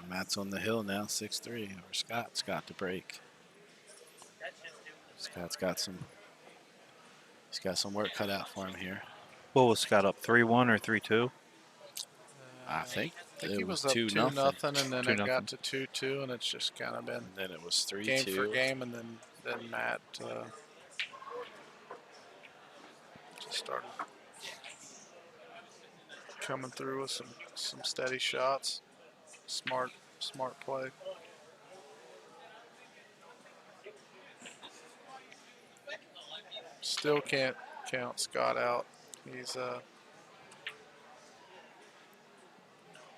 Matt's on the hill now, 6-3 over Scott. Scott to break. Scott's got some. He's got some work cut out for him here. What was Scott up 3-1 or 3-2? I think he it was was up 2-0. 2-0, and then it 2-0. got to 2-2, and it's just kind of been And then it was 3-2. game for game, and then Matt just started coming through with some steady shots. Smart play. Still can't count Scott out. He's I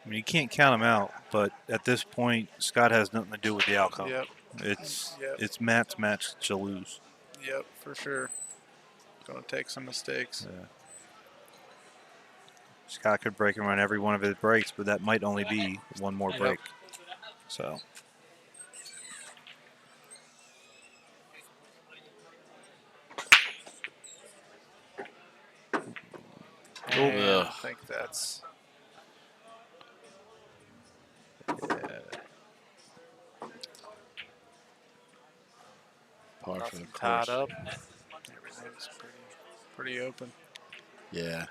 mean, you can't count him out, but at this point, Scott has nothing to do with the outcome. yep, It's Matt's match to lose. yep, for sure. Gonna take some mistakes. Yeah. Scott could break him on every one of his breaks, but that might only be one more Yep. break. So And Ugh. I think that's Par for the nothing course. tied up. Everything's pretty open. Yeah.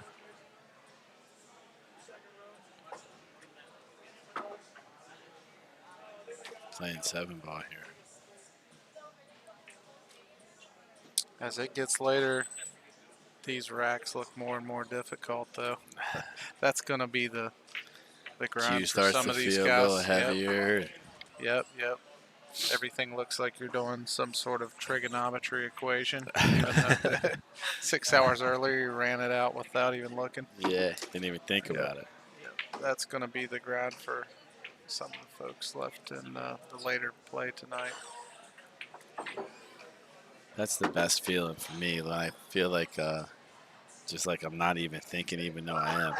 Playing 7-ball here. As it gets later, these racks look more and more difficult, though. That's going to be the grind Cue for starts some to of these feel a guys. little heavier. Yep. Everything looks like you're doing some sort of trigonometry equation. Even though 6 hours earlier, you ran it out without even looking. Yeah, didn't even think about it. That's going to be the grind for some of the folks left in the later play tonight. That's the best feeling for me. Like, I feel like just like I'm not even thinking, even though I am.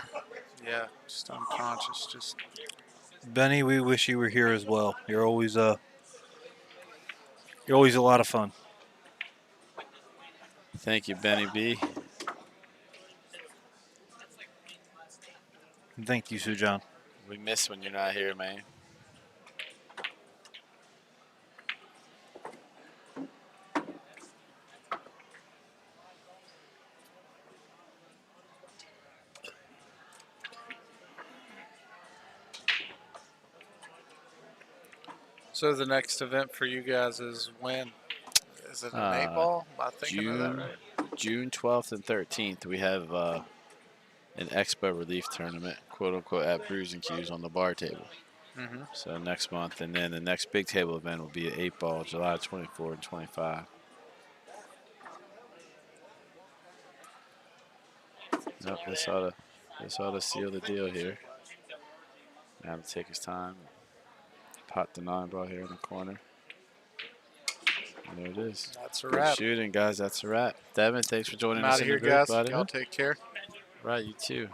Yeah, just unconscious. Just Benny, we wish you were here as well. You're always a lot of fun. Thank you, Benny B. And thank you, Sujan. We miss when you're not here, man. so the next event for you guys is when? Is it an 8-ball? Am I thinking of that June, right? June 12th and 13th, we have an expo relief tournament, quote unquote, at Brews and Q's on the bar table. Mm-hmm. So next month, and then the next big table event will be at 8-ball, July 24 and 25. Nope, this ought to seal the deal here. Now to take his time. Pot the 9-ball here in the corner. And there it is. That's a Good wrap. shooting, guys. That's a wrap. Devin, thanks for joining I'm us out in of here, the booth, guys. buddy. Y'all take care. Right, you too.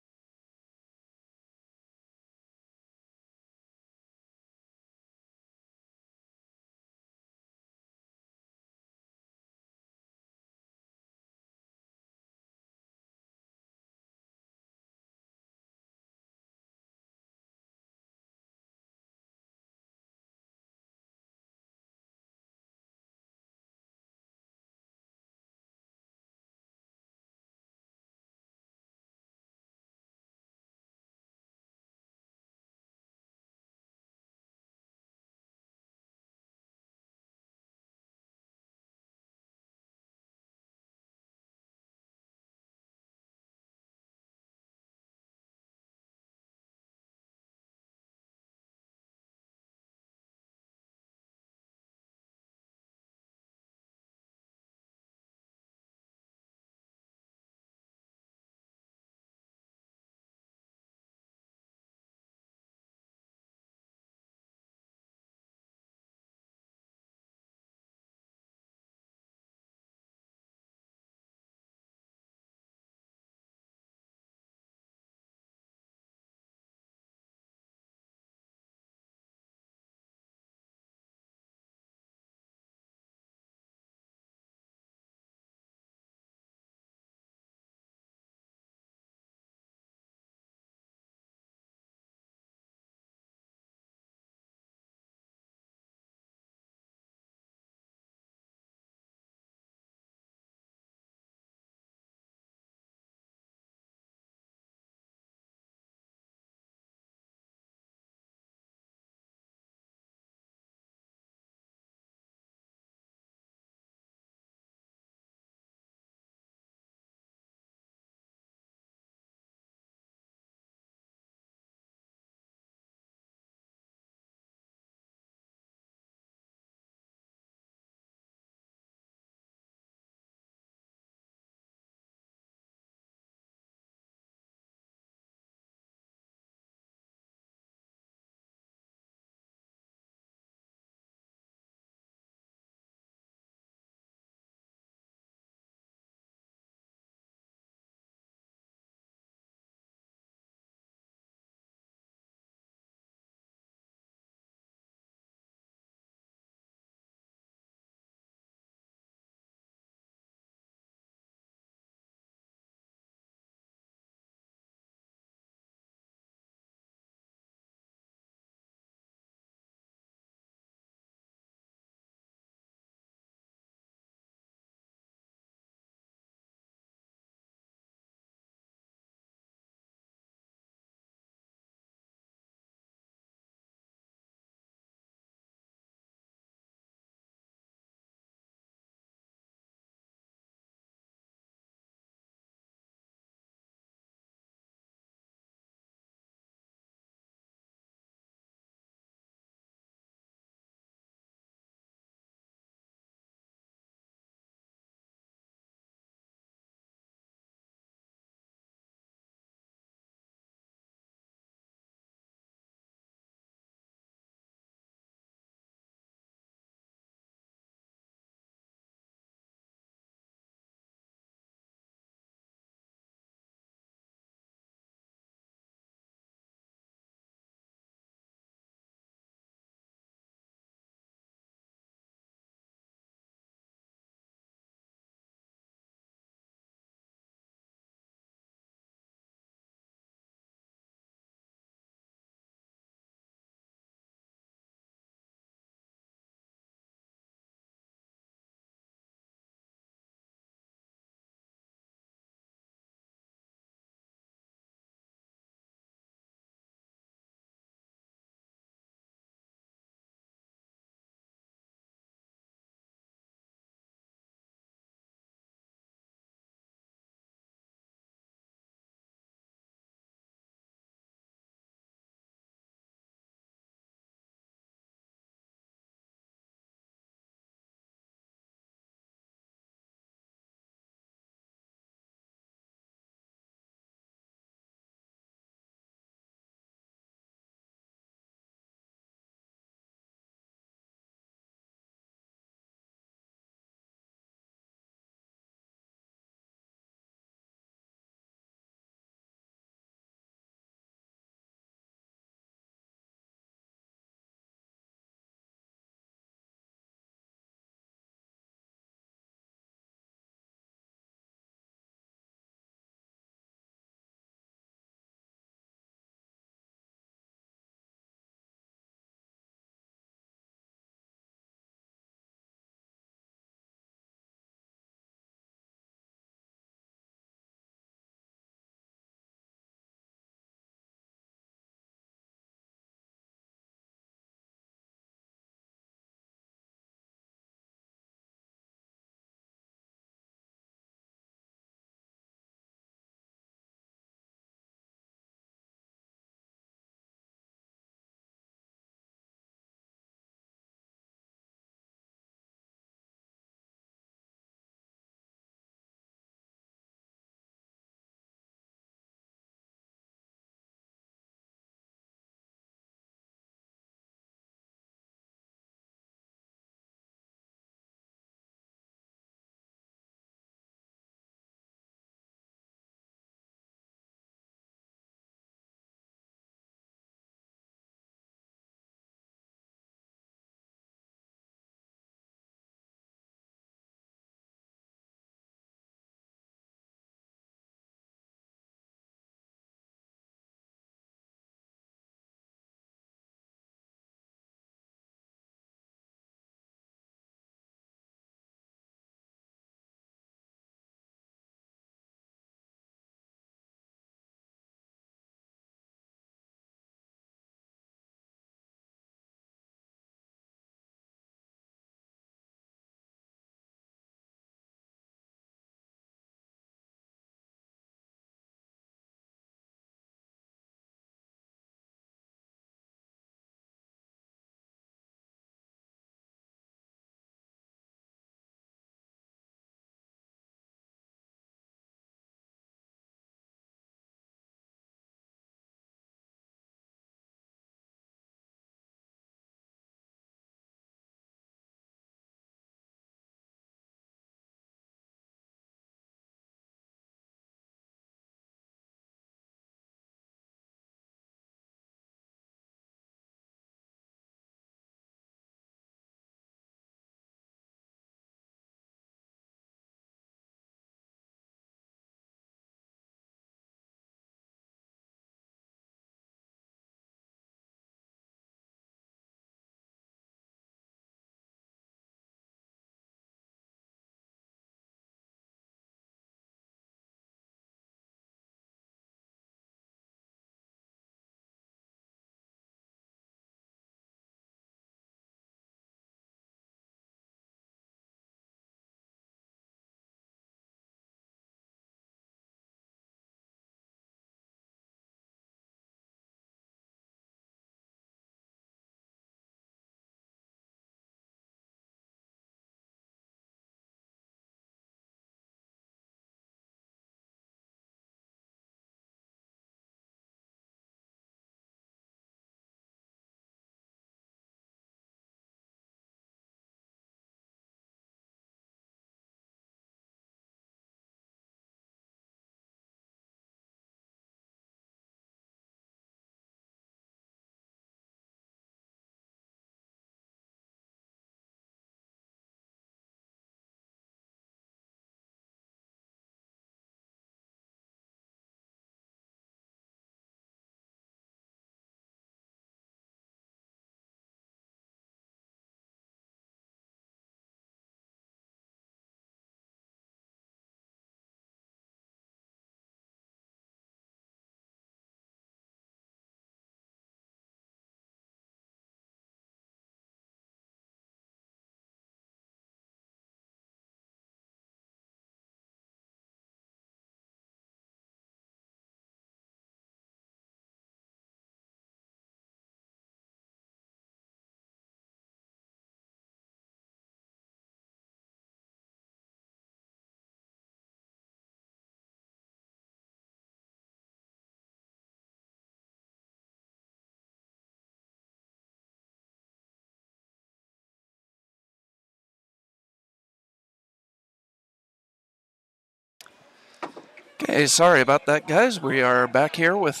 Okay, sorry about that, guys. We are back here with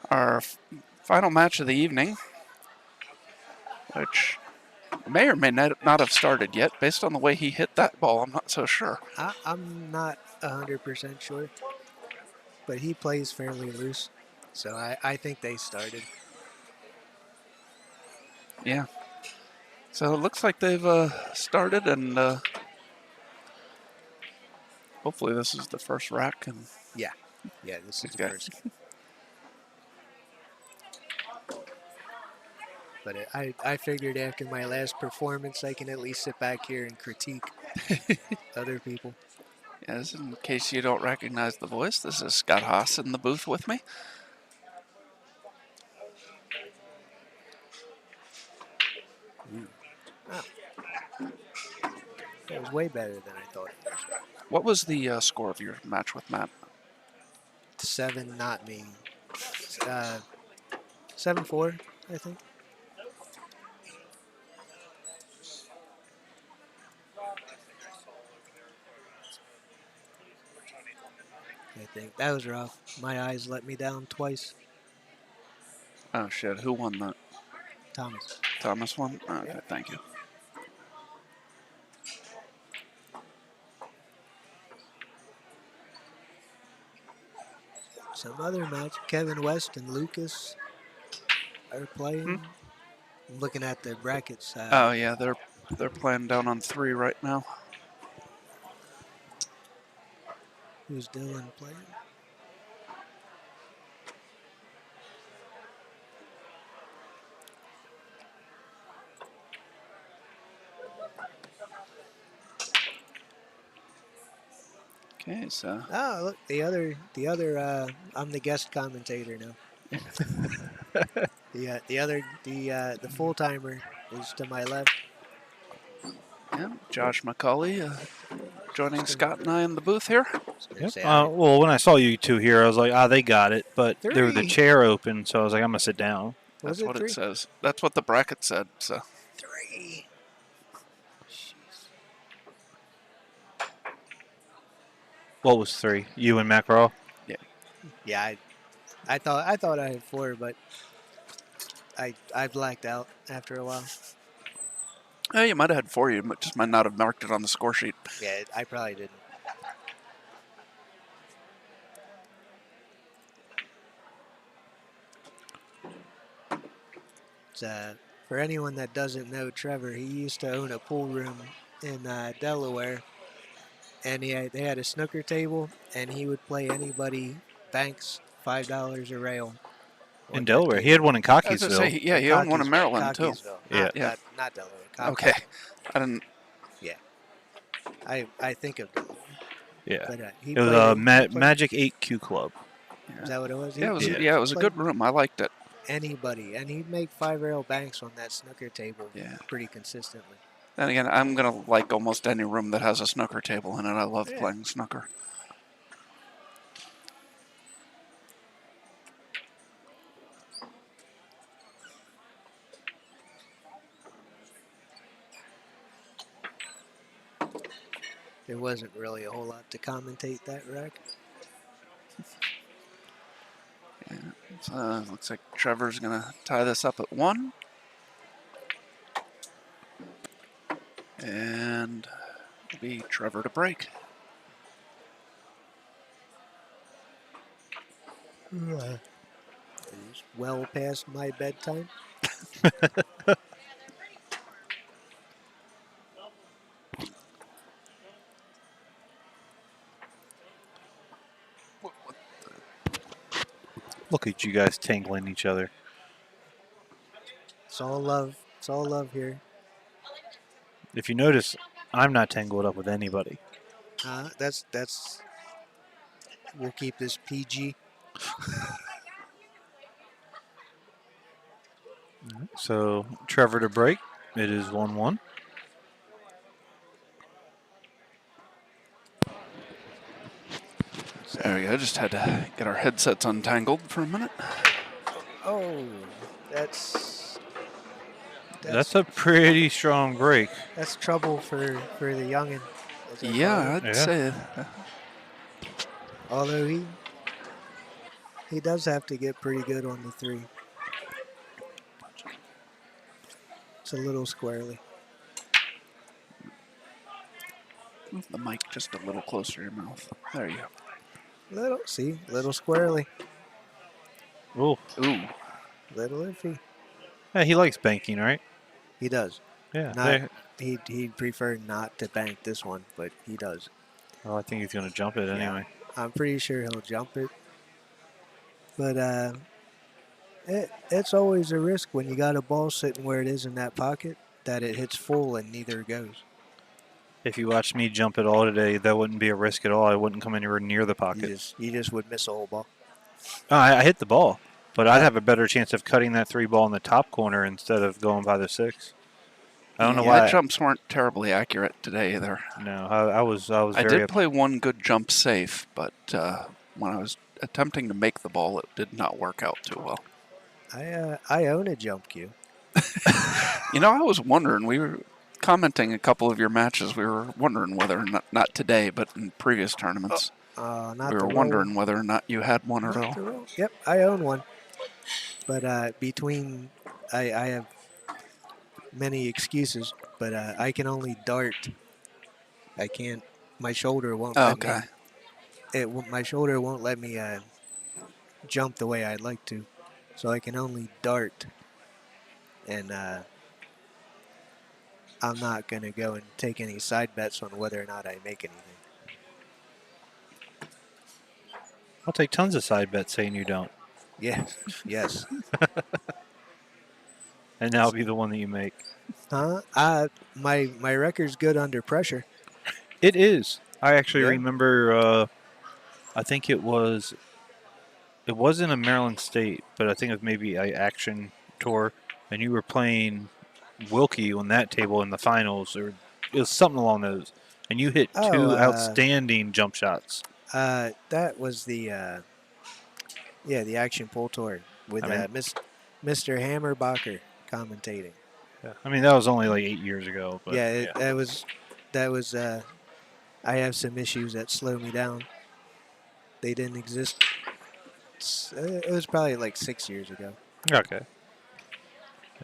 our final match of the evening, which may or may not have started yet. Based on the way he hit that ball, I'm not so sure. I'm not 100% sure, but he plays fairly loose, so I think they started. Yeah. So it looks like they've started, and hopefully this is the first rack. And Yeah, this is the Okay. first. But I figured after my last performance, I can at least sit back here and critique other people. Yes, in case you don't recognize the voice, this is Scott Haas in the booth with me. That was way better than I thought it was. What was the score of your match with Matt? 7, not me. 7-4, I think. I think that was rough. My eyes let me down twice. Oh shit! Who won that? Thomas. Thomas won. Okay, Yeah. thank you. Some other match, Kevin West and Lucas are playing. I'm looking at the brackets. Oh yeah, they're playing down on 3 right now. Who's Dylan playing? Okay, so Oh, look, the other. I'm the guest commentator now. The full timer is to my left. yeah, Josh McCauley joining Scott and I in the booth here. I was gonna Yep. say, Well, when I saw you two here, I was like, they got it. But there was the 3. chair open, so I was like, I'm going to sit down. Was That's it what 3? it says. That's what the bracket said. So 3. What was 3? You and Matt Craw? Yeah, I thought I had 4, but I blacked out after a while. you might have had 4. You just might not have marked it on the score sheet. Yeah, I probably didn't. It's, for anyone that doesn't know Trevor, he used to own a pool room in Delaware, and they had a snooker table, and he would play anybody banks $5 a rail. on In that Delaware. He table. had one in I was gonna Cockeysville. say, yeah, he owned one in Maryland too. Cockeysville. Yeah. Not Delaware. Okay, Cockeysville. I didn't. I think of Delaware. Yeah. But he It was played, Magic 8 Q Club. Is that what it was? Yeah, it was. Yeah. Yeah, it was a good room. I liked it. Anybody, and he'd make 5-rail banks on that snooker table Yeah. pretty consistently. Then again, I'm gonna like almost any room that has a snooker table in it. I love Yeah. playing snooker. There wasn't really a whole lot to commentate that rack. So looks like Trevor's gonna tie this up at 1, and it'll be Trevor to break. It's well past my bedtime. Look at you guys tangling each other. It's all love. It's all love here. If you notice, I'm not tangled up with anybody. That's. We'll keep this PG. So Trevor to break. It is 1-1. There we go. Just had to get our headsets untangled for a minute. Oh, that's That's a pretty strong break. that's trouble for the youngin. as I call Yeah, him. I'd Yeah. say. Although he does have to get pretty good on the 3. It's a little squarely. Move the mic just a little closer to your mouth. There you Little squarely. Ooh. go. Ooh. Little iffy. Yeah, he likes banking, right? He does. Yeah. Not he'd prefer not to bank this one, but he does. Well, I think he's going to jump it anyway. I'm pretty sure he'll jump it. But it's always a risk when you got a ball sitting where it is in that pocket that it hits full and neither goes. If you watched me jump it all today, that wouldn't be a risk at all. I wouldn't come anywhere near the pocket. You just would miss a whole ball. I hit the ball, but I'd have a better chance of cutting that 3 ball in the top corner instead of going by the 6. I don't know My why. jumps weren't terribly accurate today either. No, I was I very. did play one good jump safe, but when I was attempting to make the ball, it did not work out too well. I own a jump cue. You know, I was wondering, we were commenting a couple of your matches, we were wondering whether or not today, but in previous tournaments, Not we the were roll. wondering whether or not you had one at Not all. the roll. Yep, I own one. But between I have many excuses, but I can only dart. I can't. My shoulder won't Oh, let okay. me. My shoulder won't let me jump the way I'd like to, so I can only dart. And I'm not gonna go and take any side bets on whether or not I make anything. I'll take tons of side bets saying you don't, Yes, yes. and that'll be the one that you make. My record's good under pressure. It is. I actually Yeah. remember. I think it wasn't a Maryland State, but I think it was maybe a Action Tour, and you were playing Wilkie on that table in the finals, or it was something along those, and you hit 2 outstanding jump shots. That was the Action Pool Tour with Mr. Hammerbacher commentating. Yeah. I mean, that was only like 8 years ago. But That was. I have some issues that slow me down. They didn't exist. It was probably like 6 years ago. Okay.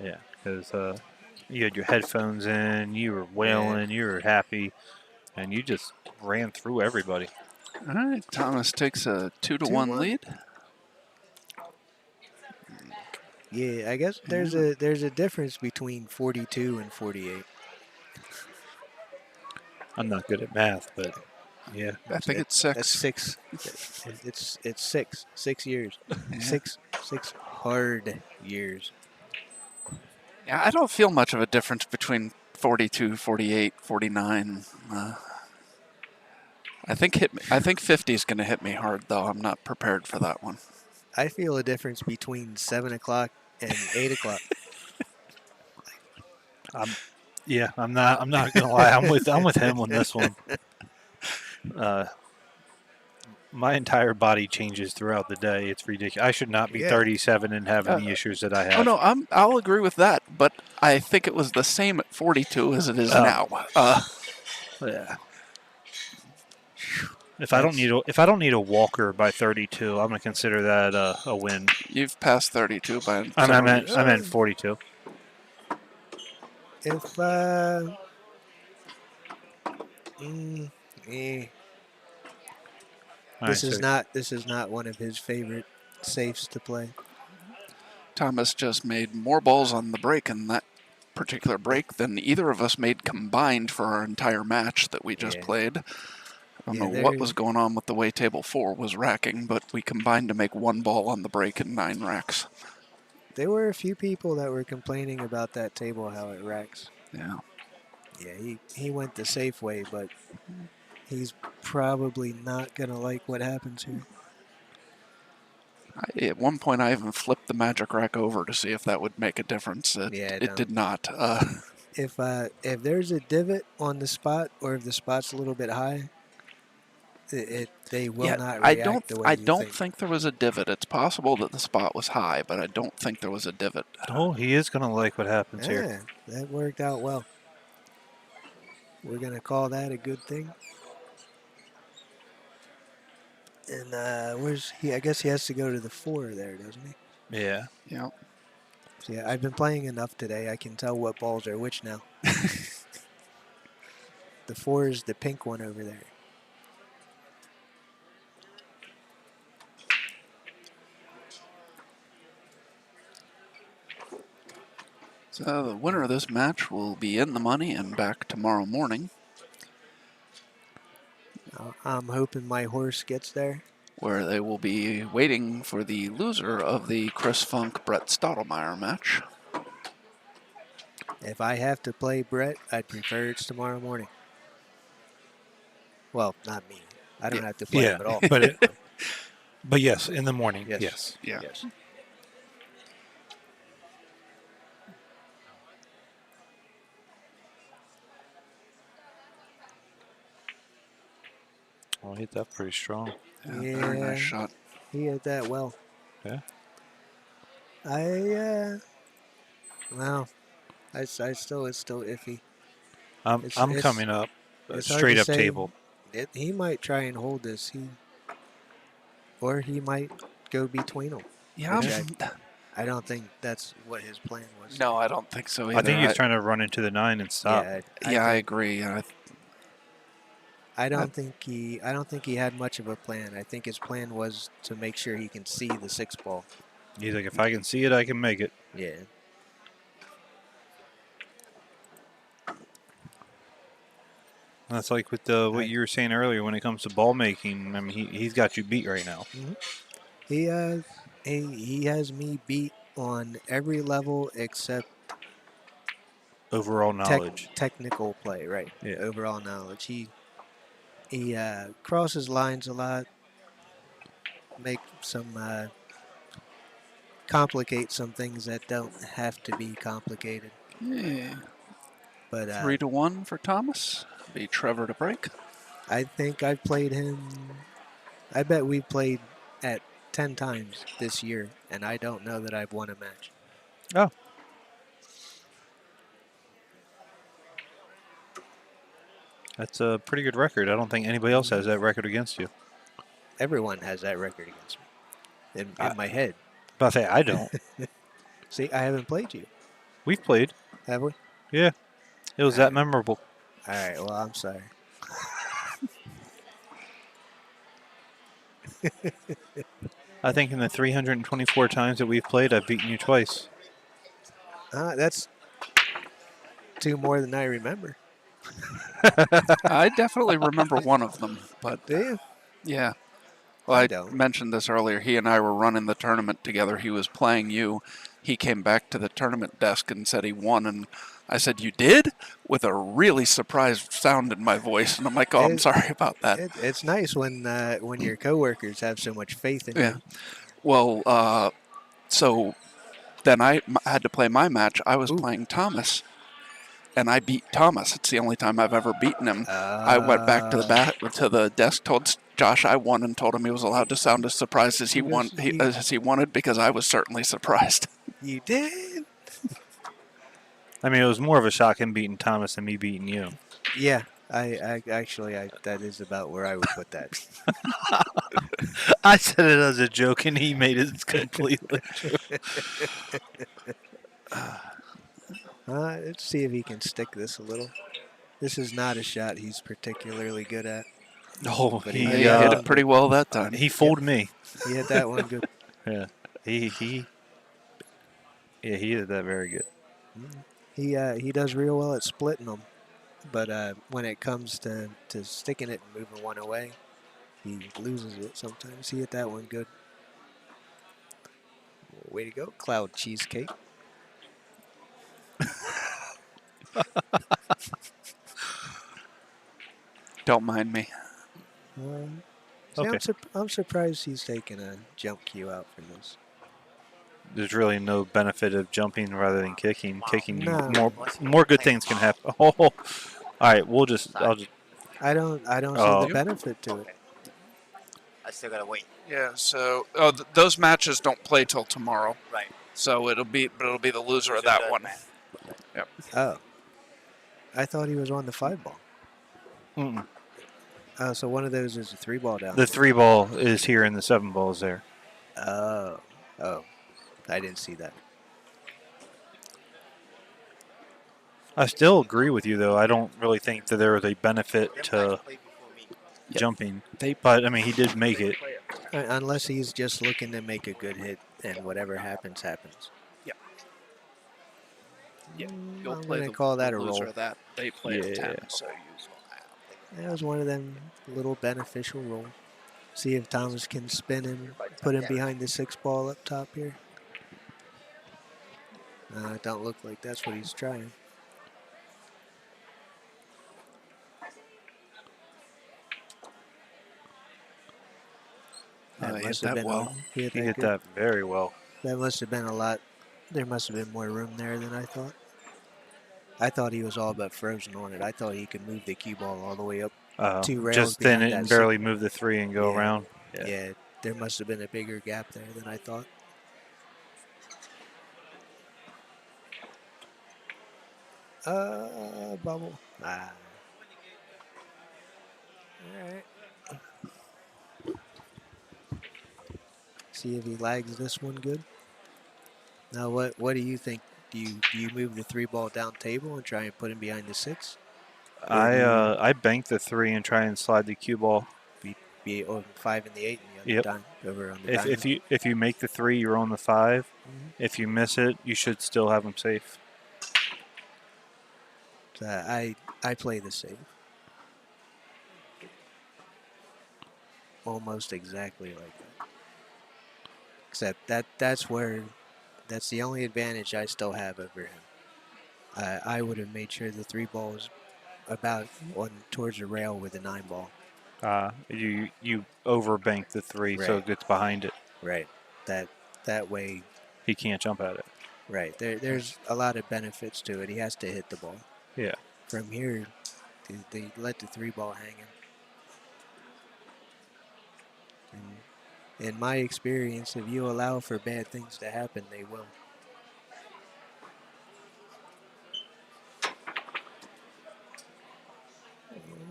Yeah, because you had your headphones in, you were wailing, you were happy, and you just ran through everybody. All right, Thomas takes a 2-1 lead. Yeah, I guess there's a difference between 42 and 48. I'm not good at math, but yeah. I think it's 6. That's 6. It's 6 years. Yeah. Six hard years. Yeah, I don't feel much of a difference between 42, 48, 49. I think 50 is going to hit me hard, though. I'm not prepared for that one. I feel a difference between 7 o'clock and 8 o'clock. I'm not gonna lie. I'm with him on this one. My entire body changes throughout the day. It's ridiculous. I should not be 37 and having the issues that I have. Oh no, I'll agree with that. But I think it was the same at 42 as it is now. Yeah. If I don't need a walker by 32, I'm gonna consider that a win. You've passed 32 by. I meant 42. If this is not one of his favorite safes to play. Thomas just made more balls on the break in that particular break than either of us made combined for our entire match that we just played. I don't know what was going on with the way table 4 was racking, but we combined to make 1 ball on the break in 9 racks. There were a few people that were complaining about that table, how it racks. Yeah. Yeah, he went the safe way, but he's probably not going to like what happens here. At one point, I even flipped the magic rack over to see if that would make a difference. It did not. If there's a divot on the spot, or if the spot's a little bit high, they will not react the way I you don't think. think there was a divot. It's possible that the spot was high, but I don't think there was a divot. Oh, he is going to like what happens here. That worked out well. We're going to call that a good thing. And where's he? I guess he has to go to the 4 there, doesn't he? Yeah. Yeah. So, yeah, I've been playing enough today. I can tell what balls are which now. The 4 is the pink one over there. So the winner of this match will be in the money and back tomorrow morning, I'm hoping my horse gets there. where they will be waiting for the loser of the Chris Funk Brett Stottlemyre match. If I have to play Brett, I'd prefer it's tomorrow morning. Well, not me. I don't have to play Yeah, him at all. but yes, in the morning. Yes. Yes. Yeah. Yes. Well, hit that pretty strong. Yeah, very Yeah. nice shot. He hit that well. Yeah. Well, it's still iffy. I'm It's- coming up it's hard straight to up say. table. He might try and hold this. Or he might go between them. Yeah. Which I don't think that's what his plan was. No, I don't think so either. I think he's trying to run into the 9 and stop. Yeah, I agree. I don't think he had much of a plan. I think his plan was to make sure he can see the 6 ball. He's like, if I can see it, I can make it. Yeah. And that's like with what you were saying earlier when it comes to ball making. I mean, he's got you beat right now. He has me beat on every level except Overall knowledge. technical play, right? Yeah. Overall knowledge. He crosses lines a lot. Make some complicate some things that don't have to be complicated. Yeah. But 3-1 for Thomas. Be Trevor to break. I think I've played him. I bet we've played at 10 times this year, and I don't know that I've won a match. Oh. That's a pretty good record. I don't think anybody else has that record against you. Everyone has that record against me in my head. But I say I don't. See, I haven't played you, We've played. have we? Yeah. It was that memorable. All right, well, I'm sorry. I think in the 324 times that we've played, I've beaten you twice. That's 2 more than I remember. I definitely remember one of them, but Do you? yeah. Well, I I don't. mentioned this earlier. He and I were running the tournament together. He was playing you. He came back to the tournament desk and said he won, and I said, "You did?" with a really surprised sound in my voice, and I'm like, "Oh, I'm sorry about that." It's nice when your coworkers have so much faith in Yeah. you. Well, so then I had to play my match. I was playing Thomas, and I beat Thomas. It's the only time I've ever beaten him. I went back to the desk, told Josh I won, and told him he was allowed to sound as surprised as he wanted, because I was certainly surprised. You did? I mean, it was more of a shock him beating Thomas than me beating you. Yeah. I actually that is about where I would put that. I said it as a joke, and he made it completely true. Let's see if he can stick this a little. This is not a shot he's particularly good at. Oh, But he He hit it pretty well that time. He fooled me. He hit that one good. Yeah, he did that very good. He does real well at splitting them, but when it comes to sticking it and moving one away, he loses it sometimes. He hit that one good. Way to go, Cloud Cheesecake. Don't mind me. See, Okay. I'm surprised he's taking a jump cue out for this. There's really no benefit of jumping rather than kicking. Kicking, No. more good things can happen. Oh, all right. I'll just. I don't Oh. see the benefit to it. I still gotta wait. Yeah. So those matches don't play till tomorrow. Right. So it'll be the loser of that one. Oh, I thought he was on the 5 ball. Mm-mm. So one of those is a 3-ball down. The 3-ball is here and the 7-ball is there. Oh, I didn't see that. I still agree with you, though. I don't really think that there was a benefit Them guys to played before me. Yep. jumping. They But, I mean, he did make it. Unless he's just looking to make a good hit, and whatever happens, happens. Yeah, I'm you'll play going to the, call that the a loser roll. that they play at 10. Yeah. So That was one of them little beneficial rolls. See if Thomas can spin him, put him behind the 6-ball up top here. It don't look like that's what he's trying. you That hit must have that been well. he hit He that hit good. that very well. That must have been a lot. There must have been more room there than I thought. I thought he was all but frozen on it. I thought he could move the cue ball all the way up 2 rails Just thin behind it that and barely move the 3 and go Yeah. around. Yeah, there must have been a bigger gap there than I thought. Bubble. All right. See if he lags this one good. Now, what do you think? Do you move the 3-ball down table and try and put him behind the 6? Or do you I bank the 3 and try and slide the cue ball. be over 5 and the 8 and the other Yep. time over on the If diamond? if you make the 3, you're on the 5. Mhm. If you miss it, you should still have him safe. So I play the safe. Almost exactly like that. Except that's the only advantage I still have over him. I would have made sure the 3-ball was about on towards the rail with the 9-ball. You overbank the 3 so Right. it gets behind it. Right. That way. He can't jump at it. Right. There's a lot of benefits to it. He has to hit the ball. Yeah. From here, they let the 3-ball hang him. And in my experience, if you allow for bad things to happen, they will.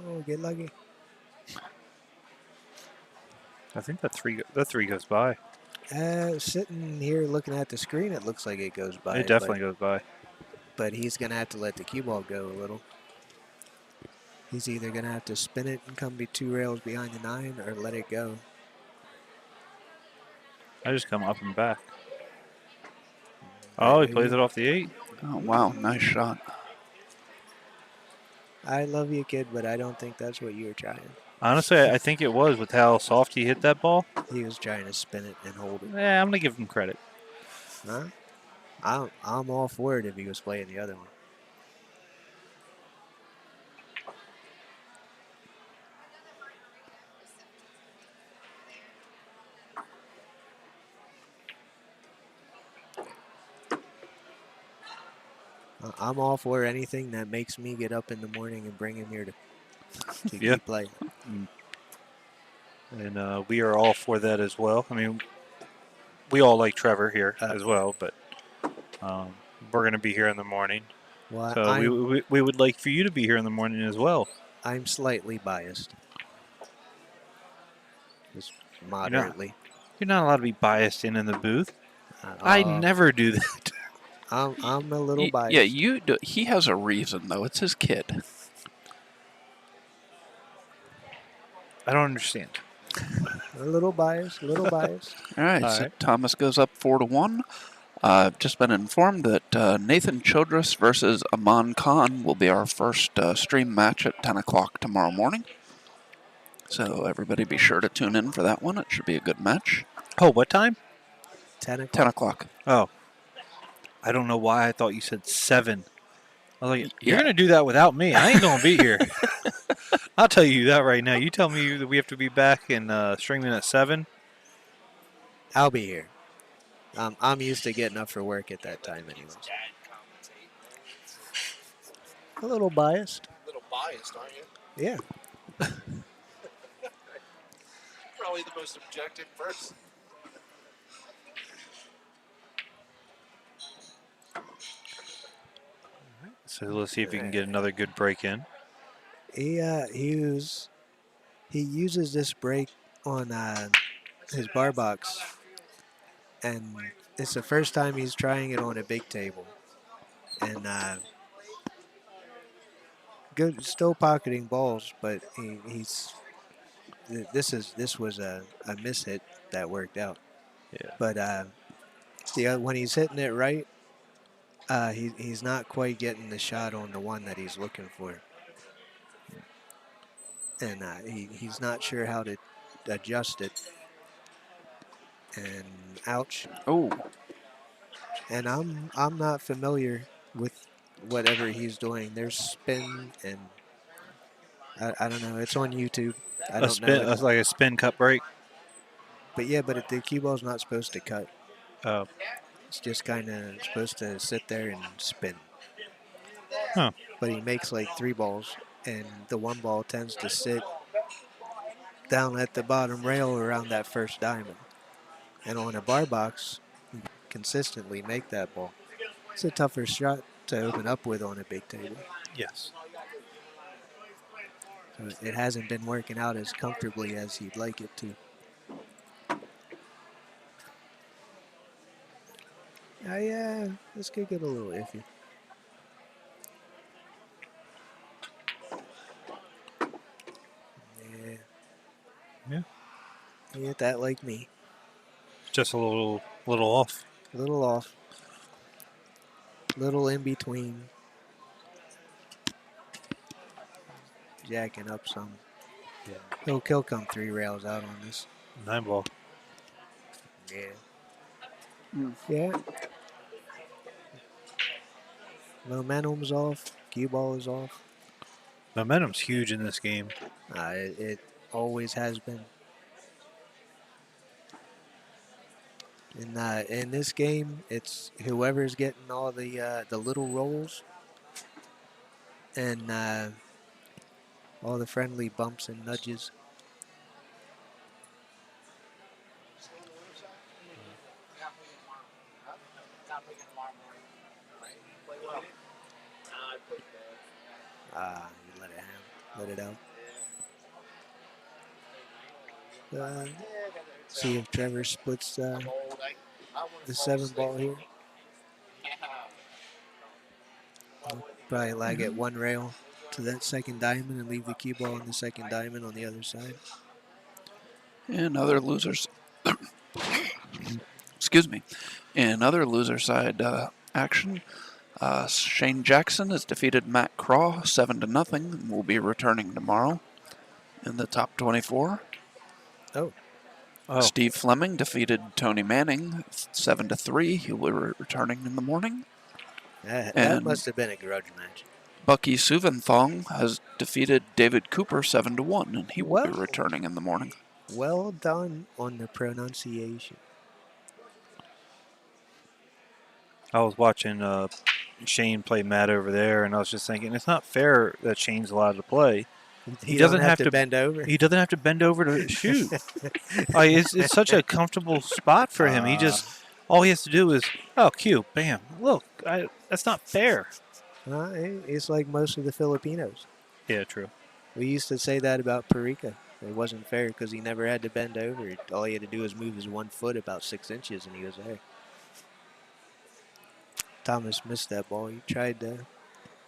Oh, get lucky. I think that 3 goes by. Sitting here looking at the screen, it looks like it goes by. It definitely goes by. But he's going to have to let the cue ball go a little. He's either going to have to spin it and come be 2 rails behind the 9 or let it go. I just come up and back. Oh, he There plays you it off the 8. Oh, wow. Nice shot. I love you, kid, but I don't think that's what you were trying. Honestly, I think it was with how soft he hit that ball. He was trying to spin it and hold it. Yeah, I'm going to give him credit. Huh? I'm all for it if he was playing the other one. I'm all for anything that makes me get up in the morning and bring him here to Yeah. keep playing. And we are all for that as well. I mean, we all like Trevor here as well, but we're going to be here in the morning. Well, So we would like for you to be here in the morning as well. I'm slightly biased. Just moderately. You're not allowed to be biased in the booth. I never do that. I'm a little biased. Yeah, you do. He has a reason, though. It's his kid. I don't understand. A little biased, All right, so Thomas goes up 4-1. I've just been informed that Nathan Chodris versus Aman Khan will be our first stream match at 10 o'clock tomorrow morning. So everybody be sure to tune in for that one. It should be a good match. Oh, what time? 10 o'clock. 10 o'clock. Oh. I don't know why I thought you said 7. I was like, you're Yeah. going to do that without me. I ain't going to be here. I'll tell you that right now. You tell me that we have to be back and streaming at 7. I'll be here. I'm used to getting up for work at that time anyways. A little biased. A little biased, aren't you? Yeah. Probably the most objective person. So let's see if we can get another good break in. He was he uses this brake on his bar box, and it's the first time he's trying it on a big table. And good, still pocketing balls, but he's this was a mishit that worked out. Yeah. But when he's hitting it right, he's not quite getting the shot on the one that he's looking for, and he's not sure how to adjust it. And ouch. Oh, And I'm not familiar with whatever he's doing. There's spin and I don't know. It's on YouTube. I A don't know spin, it. like a spin cut break. But yeah, but the cue ball's not supposed to cut. Oh, It's just kind of supposed to sit there and spin. Huh. But he makes like 3 balls, and the one ball tends to sit down at the bottom rail around that first diamond. And on a bar box, you consistently make that ball. It's a tougher shot to open up with on a big table. yes. So it hasn't been working out as comfortably as he'd like it to. Yeah, this could get a little iffy. Yeah. Yeah. You hit that like me. Just a little off. A little off. Little in between. Jacking up some. Yeah. He'll come 3 rails out on this. 9 ball. Yeah. Mm. Yeah. Momentum's off. Cue ball is off. Momentum's huge in this game. It always has been. In this game, it's whoever's getting all the little rolls and all the friendly bumps and nudges. You let it out. See if Trevor splits the 7 ball here. Probably lag at 1 rail to that second diamond and leave the cue ball on the second diamond on the other side. and other losers. Excuse me. In other loser side action, Shane Jackson has defeated Matt Craw 7-0 and will be returning tomorrow in the top 24. Oh. Steve Fleming defeated Tony Manning 7-3. He will be returning in the morning. That And must have been a grudge match. Bucky Suventhong has defeated David Cooper 7-1, and he will be Well- returning in the morning. Well done on the pronunciation. I was watching Shane play Matt over there, and I was just thinking it's not fair that Shane's allowed to play. He doesn't have to bend over. He doesn't have to bend over to shoot. It's such a comfortable spot for him. All he has to do is cue, bam, look. That's not fair. It's like most of the Filipinos. Yeah, true. We used to say that about Perica. It wasn't fair because he never had to bend over. All he had to do was move his 1 foot about 6 inches, and he was there. Thomas missed that ball. He tried to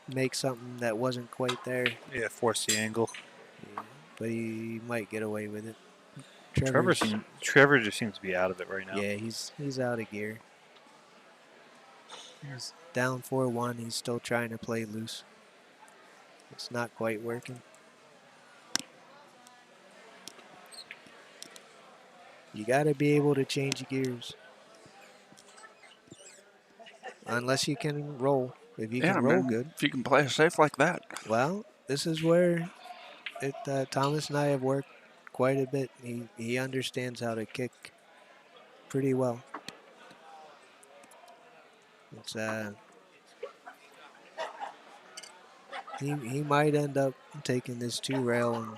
make something that wasn't quite there. Yeah, force the angle. Yeah, but he might get away with it. Trevor just seems to be out of it right now. Yeah, he's out of gear. He's down 4-1. He's still trying to play loose. It's not quite working. You got to be able to change gears. Unless you can roll. If you can roll good. If you can play safe like that. Well, this is where Thomas and I have worked quite a bit. He understands how to kick pretty well. It's he might end up taking this 2 rail and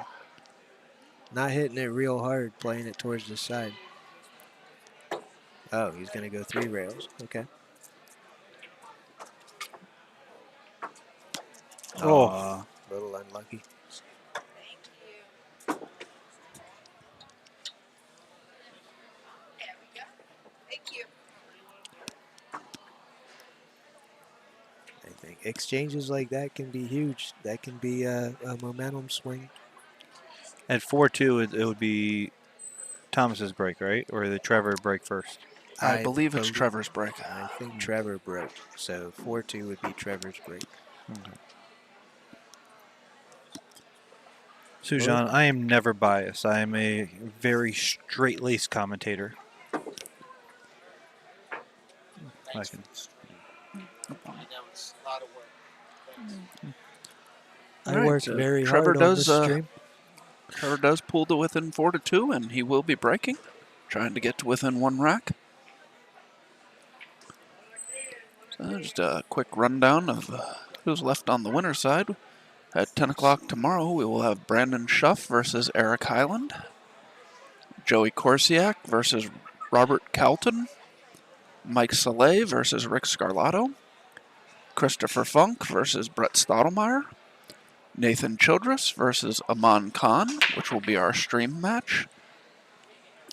not hitting it real hard, playing it towards the side. Oh, he's going to go 3 rails. Okay. Oh. A little unlucky. I think exchanges like that can be huge. That can be a momentum swing. At 4-2, it would be Thomas's break, right? Or the Trevor break first? I believe it's bel- Trevor's break. I think Trevor broke. So 4-2 would be Trevor's break. Sujan, I am never biased. I am a very straight-laced commentator. I can. I know it's a lot of work. Thanks. I All right, worked very Trevor hard on does, this stream. Trevor does pull to within 4-2, and he will be breaking, trying to get to within 1 rack. So just a quick rundown of who's left on the winner's side. At 10 o'clock tomorrow, we will have Brandon Schuff versus Eric Highland, Joey Corsiak versus Robert Calton, Mike Saleh versus Rick Scarlato, Christopher Funk versus Brett Stottlemyre, Nathan Childress versus Aman Khan, which will be our stream match,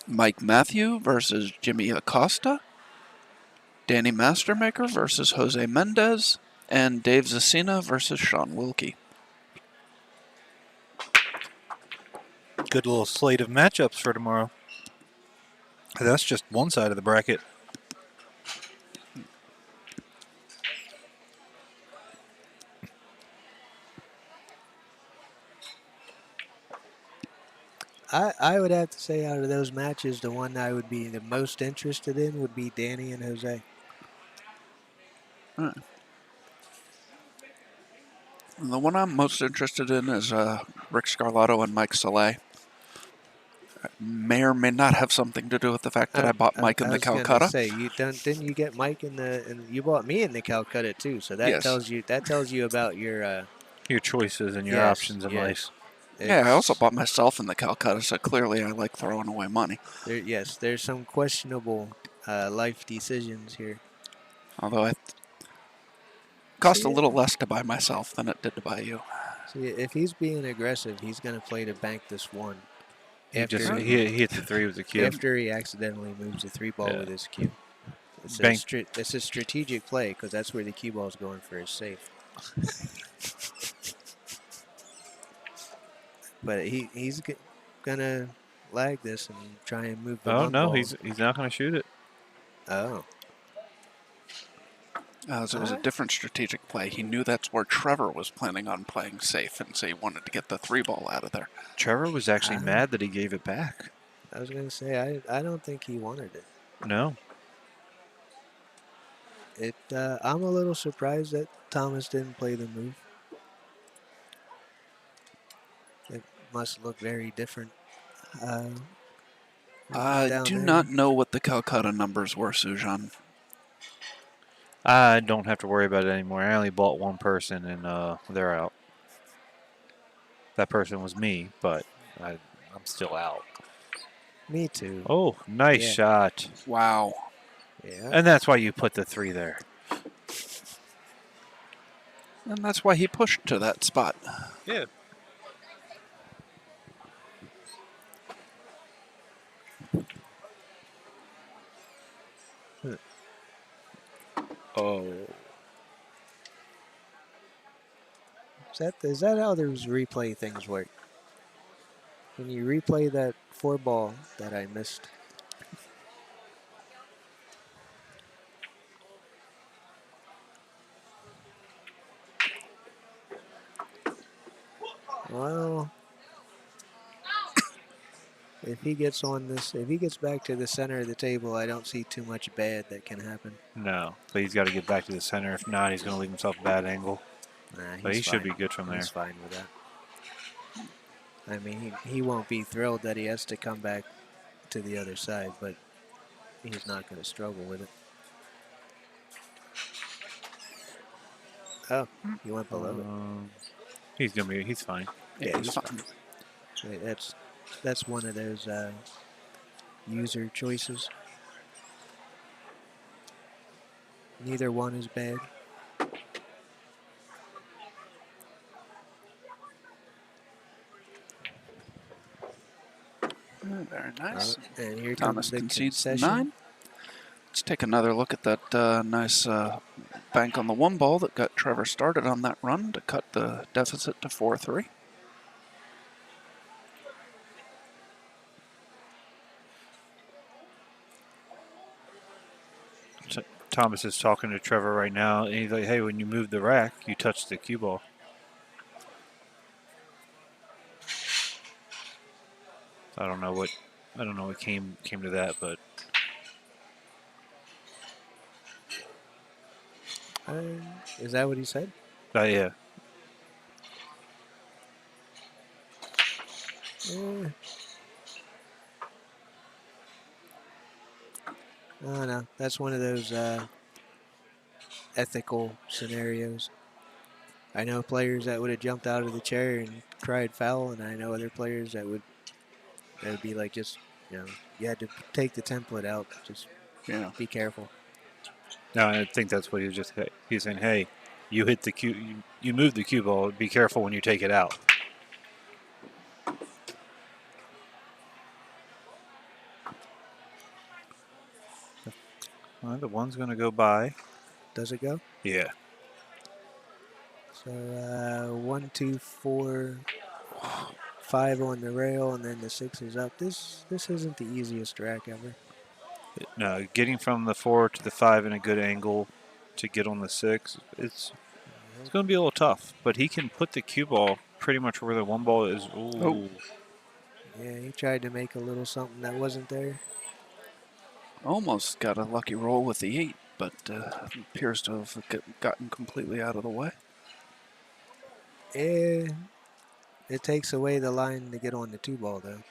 Mike Matthew versus Jimmy Acosta, Danny Mastermaker versus Jose Mendez, and Dave Zasina versus Sean Wilkie. Good little slate of matchups for tomorrow. That's just one side of the bracket. I would have to say out of those matches, the one I would be the most interested in would be Danny and Jose. And the one I'm most interested in is Rick Scarlato and Mike Saleh. May or may not have something to do with the fact that I bought Mike in the I was gonna Calcutta. say didn't you get Mike in the and you bought me in the Calcutta too? So that Yes. tells you about your choices and your yes, options in yes. life. Yeah, I also It's- bought myself in the Calcutta, so clearly I like throwing away money. yes, there's some questionable life decisions here. Although it cost See, a little less to buy myself than it did to buy you. See, if he's being aggressive, he's gonna play to bank this one. He After he hit the 3 with the cue. after he accidentally moves the 3-ball Yeah. with his cue. It's Bank. it's a strategic play because that's where the cue ball's going for his safe. But he's gonna lag this and try and move the Oh one no, ball. he's not going to shoot it. Oh. So it was a different strategic play. He knew that's where Trevor was planning on playing safe, and so he wanted to get the 3-ball out of there. Trevor was actually mad that he gave it back. I was gonna say I don't think he wanted it. No. I'm a little surprised that Thomas didn't play the move. It must look very different. I down do there. not know what the Calcutta numbers were, Sujan. I don't have to worry about it anymore. I only bought one person, and they're out. That person was me, but I'm still out. Me too. Oh, nice Yeah. shot. Wow. Yeah. And that's why you put the 3 there. And that's why he pushed to that spot. Yeah. Oh. Is that how those replay things work? When you replay that 4-ball that I missed. Well, if he gets back to the center of the table, I don't see too much bad that can happen. No, but he's got to get back to the center. If not, he's going to leave himself a bad angle. Nah, But he he's should fine. be good from there. He's fine with that. I mean, he won't be thrilled that he has to come back to the other side, but he's not going to struggle with it. Oh, he went below it. He's fine. Yeah, he's fine. Right, that's one of those user choices. Neither one is bad. Very nice. And here Thomas comes the concedes concession. 9. Let's take another look at that nice bank on the one ball that got Trevor started on that run to cut the deficit to 4-3. Thomas is talking to Trevor right now, and he's like, "Hey, when you move the rack, you touch the cue ball." I don't know what came to that, but Is that what he said? yeah. Eh, I don't know. That's one of those ethical scenarios. I know players that would have jumped out of the chair and cried foul, and I know other players that would be like, just, you had to take the template out. Just be careful. No, I think that's what he was just. He's saying, "Hey, you hit the cue, you move the cue ball. Be careful when you take it out." Well, the one's going to go by. Does it go? Yeah. So 1, 2, 4, 5 on the rail, and then the 6 is up. This isn't the easiest rack ever. No, getting from the 4 to the 5 in a good angle to get on the 6, it's going to be a little tough. But he can put the cue ball pretty much where the one ball is. Ooh. Oh. Yeah, he tried to make a little something that wasn't there. Almost got a lucky roll with the 8, but appears to have gotten completely out of the way. It takes away the line to get on the 2 ball, though.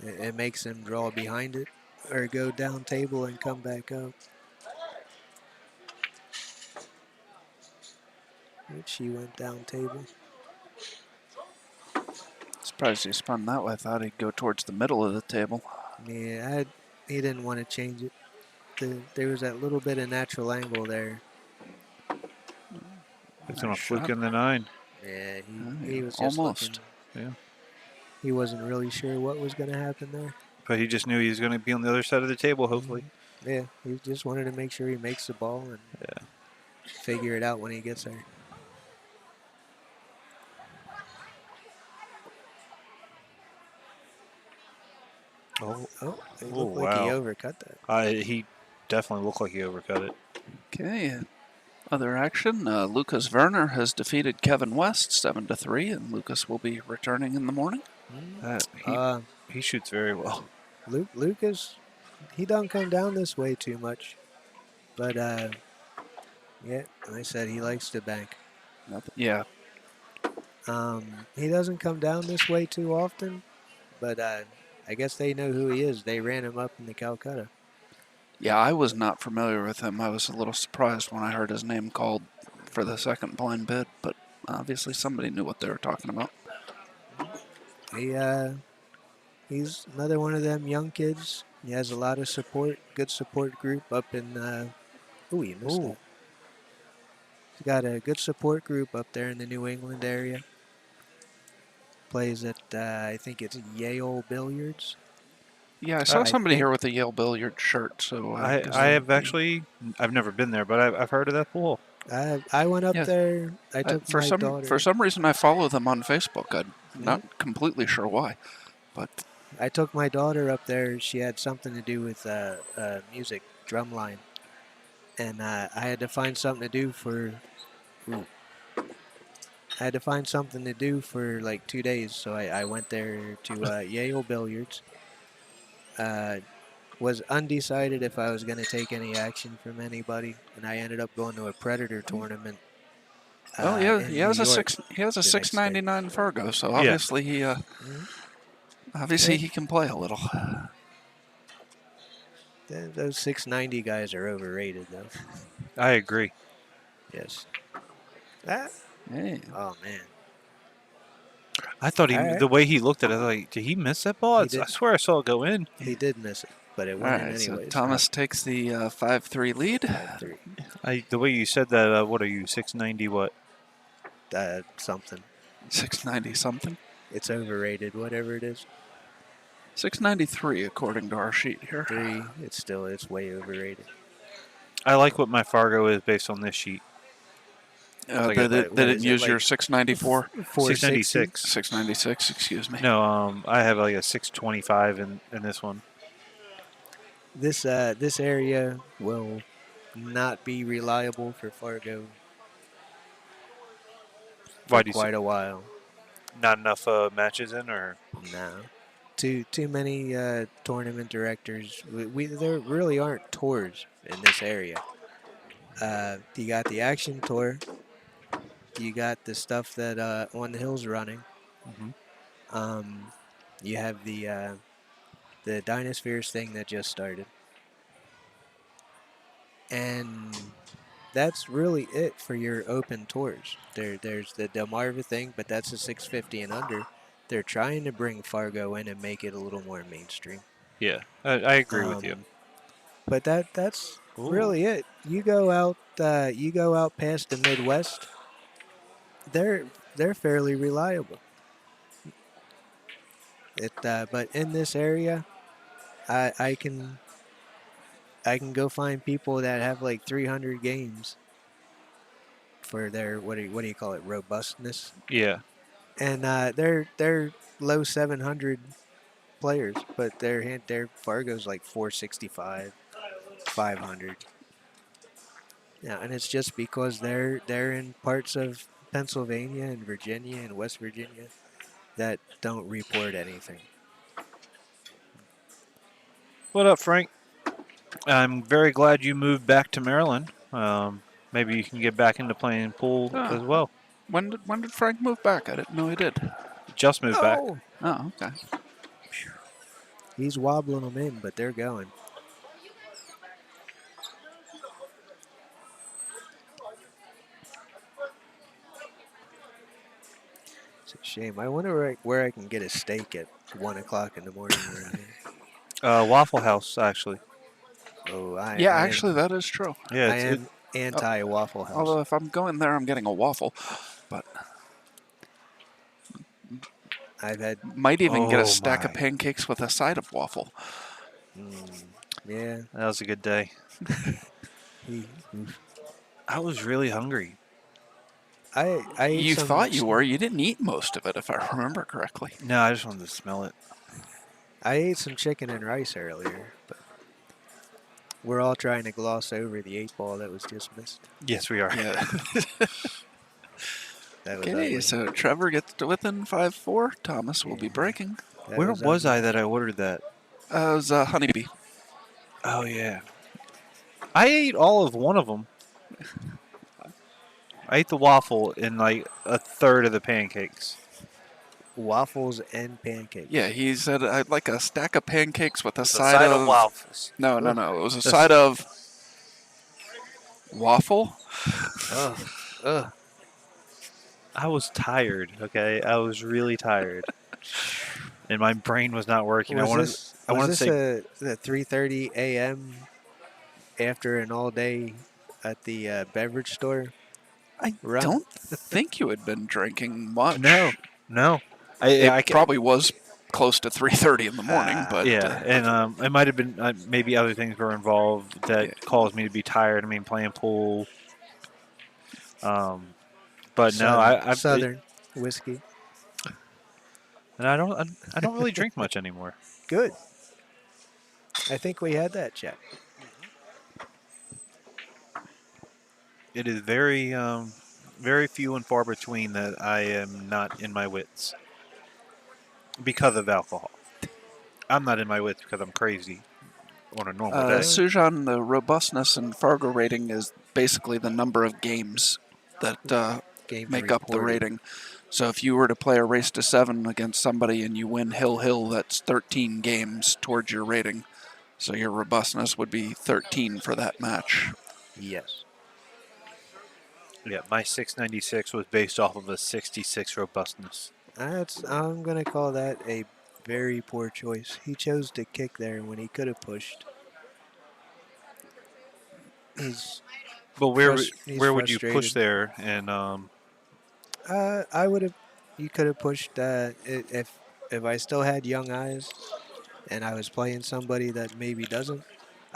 It makes him draw behind it or go down table and come back up. She went down table. Surprised he spun that way. I thought he'd go towards the middle of the table. Yeah, he didn't want to change it. There was that little bit of natural angle there. It's going to fluke in the 9. Yeah, he was just almost. Looking, he wasn't really sure what was going to happen there. But he just knew he was going to be on the other side of the table, hopefully. Yeah, he just wanted to make sure he makes the ball and figure it out when he gets there. It looked like he overcut that. He definitely looked like he overcut it. Okay, other action. Lucas Werner has defeated Kevin West 7-3, and Lucas will be returning in the morning. He shoots very well. Lucas, he don't come down this way too much, but yeah, I said he likes to bank. Yeah. He doesn't come down this way too often, but I guess they know who he is. They ran him up in the Calcutta. Yeah, I was not familiar with him. I was a little surprised when I heard his name called for the second blind bid, but obviously somebody knew what they were talking about. He's another one of them young kids. He has a lot of support, good support group up in. He missed it. He's got a good support group up there in the New England area. Plays at I think it's Yale Billiards. Yeah, I saw somebody here with a Yale Billiard shirt. So I've never been there, but I've heard of that pool. I went up there. I took my daughter. For some reason, I follow them on Facebook. I'm not completely sure why, but I took my daughter up there. She had something to do with music, drumline, and I had to find something to do for. I had to find something to do for like 2 days, so I went there to Yale Billiards. Was undecided if I was going to take any action from anybody, and I ended up going to a Predator tournament. He has a 699 Fargo, so obviously he can play a little. Those 690 guys are overrated, though. I agree. Yes. Hey. Oh man. I thought the way he looked at it, I was like, did he miss that ball? I swear I saw it go in. He did miss it, but it went in anyways. So Thomas takes the 5-3 lead. 5-3. The way you said that, what are you, 690 what? Something. 690 something? It's overrated, whatever it is. 693 according to our sheet here. 3, it's way overrated. I like what my Fargo is based on this sheet. Like They, a they What didn't is it, use your like 694, 460? 696. 696. Excuse me. No, I have like a 625 in this one. This area will not be reliable for Fargo Why for do you say quite a while. not enough matches in, or No. Too many tournament directors. There really aren't tours in this area. You got the Action Tour. You got the stuff that On the Hill's running. Mhm. You have the Dinospheres thing that just started, and that's really it for your open tours. There's the Delmarva thing, but that's a 650 and under. They're trying to bring Fargo in and make it a little more mainstream. yeah, I agree with you. But that's Ooh. really it. You go out past the Midwest. They're fairly reliable. But in this area, I can go find people that have like 300 games for their what do you call it, robustness, Yeah, and they're low 700 players, but their Fargo's like 465, 500. Yeah, and it's just because they're in parts of Pennsylvania and Virginia and West Virginia that don't report anything. what up, Frank? I'm very glad you moved back to Maryland. Maybe you can get back into playing pool Oh, as well. when did Frank move back? I didn't know he did. Just moved back. Oh, Oh, okay. he's wobbling them in, but they're going. It's a shame. I wonder where I can get a steak at 1 o'clock in the morning around here. Waffle House, actually. Oh, Yeah, actually, that is true. Yeah, I am anti Waffle House. Although if I'm going there, I'm getting a waffle. But I've had, might even get a Oh, stack my. of pancakes with a side of waffle. yeah. that was a good day. He, I was really hungry. I ate You some. thought you were. You didn't eat most of it, if I remember correctly. No, I just wanted to smell it. I ate some chicken and rice earlier, but we're all trying to gloss over the 8-ball that was just missed. Yes, we are. Yeah. That was Okay, ugly. so Trevor gets to within 5-4. Thomas will be breaking. That Where was ugly. I that I ordered that? It was Honeybee. Oh, yeah. I ate all of one of them. I ate the waffle and like a third of the pancakes. Waffles and pancakes. Yeah, he said I'd like a stack of pancakes with a With a side of waffles. No. It was a side of waffle. Ugh. Ugh. I was tired, okay? I was really tired. And my brain was not working. Was I wanted to this say the 3:30 a.m. after an all day at the beverage store? I Run. don't think you had been drinking much. no. It probably was close to 3:30 in the morning, but yeah, and it might have been maybe other things were involved that caused me to be tired. I mean, playing pool. But Southern whiskey. And I don't really drink much anymore. Good. I think we had that check. It is very very few and far between that I am not in my wits because of alcohol. I'm not in my wits because I'm crazy on a normal day. Sujan, the robustness and Fargo rating is basically the number of games that Games make up the reported. rating. So if you were to play a race to 7 against somebody and you win Hill, that's 13 games towards your rating. So your robustness would be 13 for that match. Yes. Yeah, my 696 was based off of a 66 robustness. I'm gonna call that a very poor choice. He chose to kick there when he could have pushed. But where he's would you push frustrated. there? And I would have. You could have pushed if I still had young eyes, and I was playing somebody that maybe doesn't.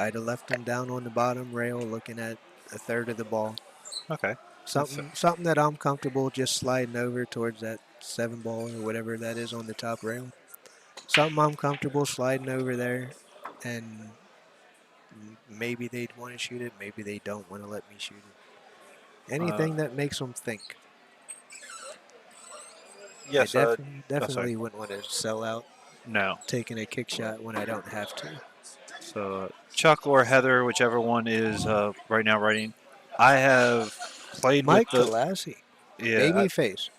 I'd have left him down on the bottom rail looking at a third of the ball. Okay. Something that I'm comfortable just sliding over towards that 7 ball or whatever that is on the top rail. Something I'm comfortable sliding over there, and maybe they'd want to shoot it, maybe they don't want to let me shoot it. Anything that makes them think. Yes. I Sorry. definitely wouldn't want to sell out No. taking a kick shot when I don't have to. So Chuck or Heather, whichever one is right now writing. I have played with Mike the Galassi, yeah. baby face.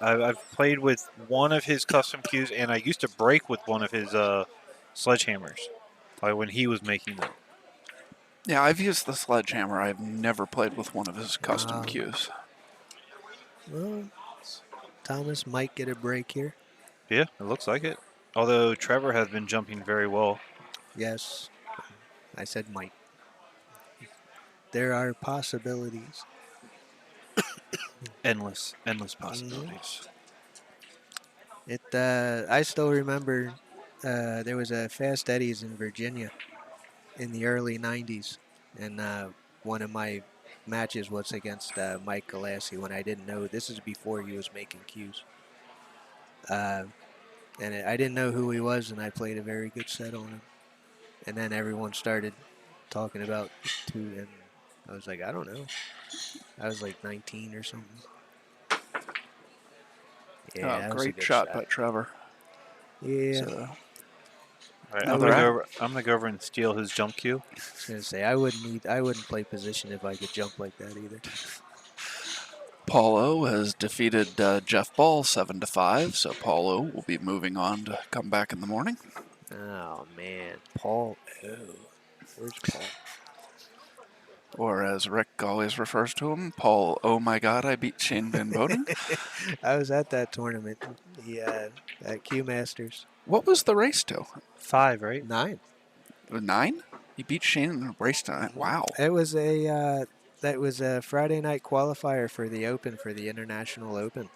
I've played with one of his custom cues, and I used to break with one of his sledgehammers, like when he was making them. Yeah, I've used the sledgehammer. I've never played with one of his custom Wow. cues. Well, Thomas might get a break here. Yeah, it looks like it. Although Trevor has been jumping very well. Yes, I said might. There are possibilities. Endless possibilities. I still remember there was a Fast Eddie's in Virginia in the early 90s, and one of my matches was against Mike Galassi when I didn't know. This is before he was making cues. I didn't know who he was, and I played a very good set on him. And then everyone started talking about two, and I was like, I don't know. I was like 19 or something. Yeah, that was a Great good shot shot. by Trevor. Yeah. So, All right, I I'm Another gonna go over and steal his jump cue. I was gonna say I wouldn't play position if I could jump like that either. Paulo has defeated Jeff Ball 7-5, so Paulo will be moving on to come back in the morning. Oh man, Paul. Oh, where's Paul? Or as Rick always refers to him, Paul, oh my god, I beat Shane Van Boden. I was at that tournament. Yeah, at Q Masters. What was the race to? 5, right? 9. 9? He beat Shane in the race to Wow. It was a that was a Friday night qualifier for the Open, for the International Open.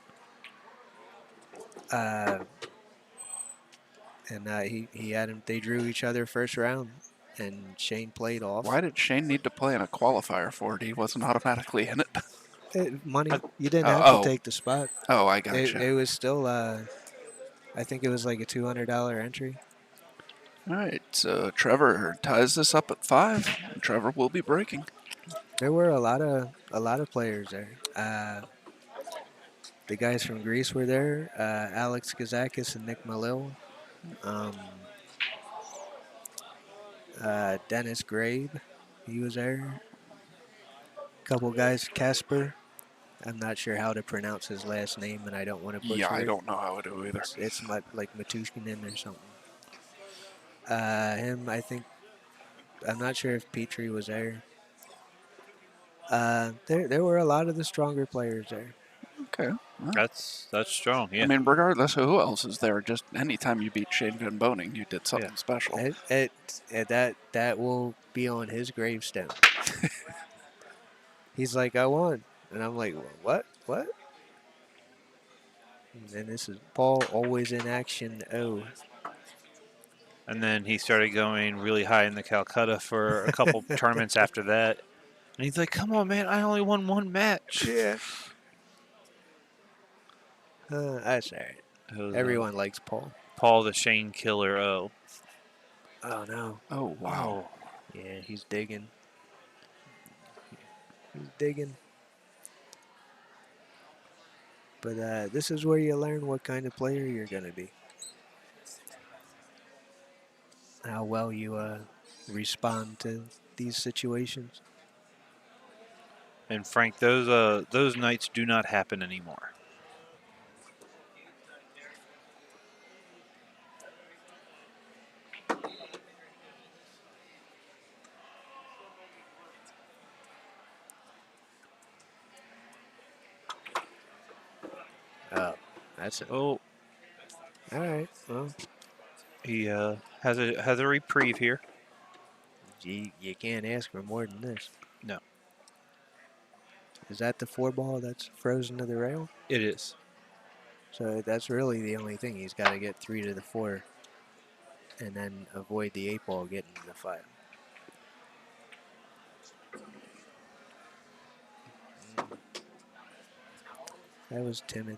He had him. They drew each other first round, and Shane played off. Why did Shane need to play in a qualifier for it? He wasn't automatically in it. Money. You didn't Oh, have to oh. take the spot. Oh, I gotcha. It was still. I think it was like a $200 entry. All right, so Trevor ties this up at 5. And Trevor will be breaking. There were a lot of players there. The guys from Greece were there. Alex Kazakis and Nick Malil. Dennis Grabe, he was there. A couple guys, Casper. I'm not sure how to pronounce his last name, and I don't want to butcher Yeah, I it. don't know how to do either. It's like Matushkinin or something. Him, I think. I'm not sure if Petrie was there. There were a lot of the stronger players there. Okay. Well, That's strong. Yeah. I mean, regardless of who else is there, just anytime you beat Shane Van Boning, you did something special. That will be on his gravestone. He's like, I won. And I'm like, what? What? And this is Paul, always in action. Oh. And then he started going really high in the Calcutta for a couple tournaments after that. And he's like, come on, man, I only won one match. Yeah. That's all right. It was, Everyone likes Paul. Paul the Shane Killer. Oh. Oh, no. Oh, wow. Yeah, he's digging. He's digging. But this is where you learn what kind of player you're going to be. How well you respond to these situations. And Frank, those nights do not happen anymore. Oh, that's it. Oh, All right. Well, he has a reprieve here. you can't ask for more than this. No, Is that the 4 ball that's frozen to the rail? it is. So that's really the only thing. He's got to get 3 to the 4 and then avoid the 8 ball getting to the 5. That was timid.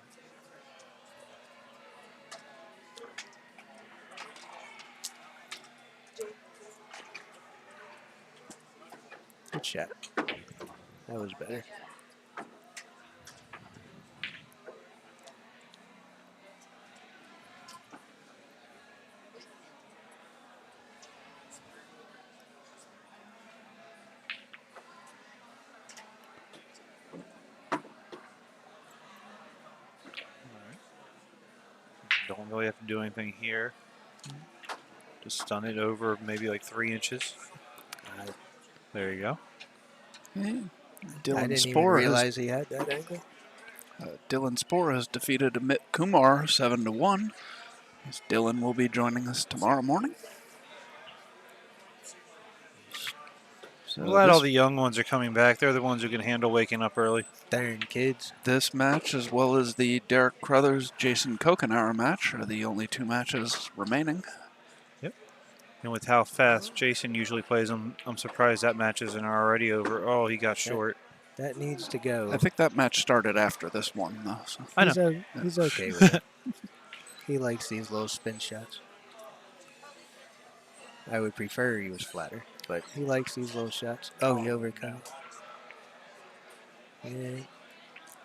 Good shot. That was better. Don't really have to do anything here. Just stun it over maybe like 3 inches. There you go. Hey, I Dylan didn't even Spore has realize he had that angle. Dylan Spore has defeated Amit Kumar 7-1. As Dylan will be joining us tomorrow morning. So I'm glad all the young ones are coming back. They're the ones who can handle waking up early. Darn kids. this match, as well as the Derek Crothers Jason Kokenauer match, are the only 2 matches remaining. And with how fast Jason usually plays them, I'm surprised that match isn't already over. Oh, he got short. That needs to go. I think that match started after this one, though. So. I know. He's okay with it. He likes these little spin shots. I would prefer he was flatter, but he likes these little shots. Oh, he overcut. Yeah,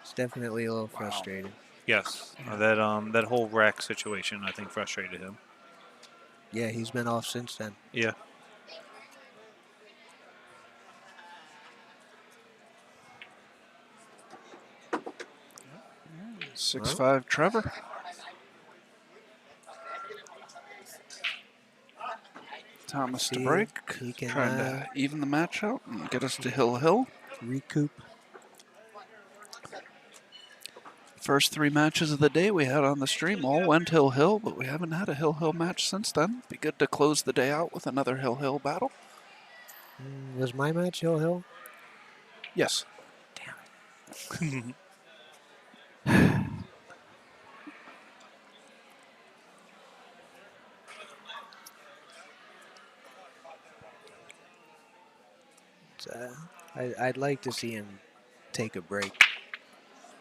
it's definitely a little frustrating. Yes. That whole rack situation, I think, frustrated him. Yeah, he's been off since then. Yeah. Yeah. 6-5 Trevor. Thomas to break. He can Trying to even the match out and get us to Hill. recoup. First 3 matches of the day we had on the stream all went Hill, but we haven't had a Hill Match since then. Be good to close the day out with another Hill battle. Was my match Hill? Yes. Damn it. I'd like to see him take a break.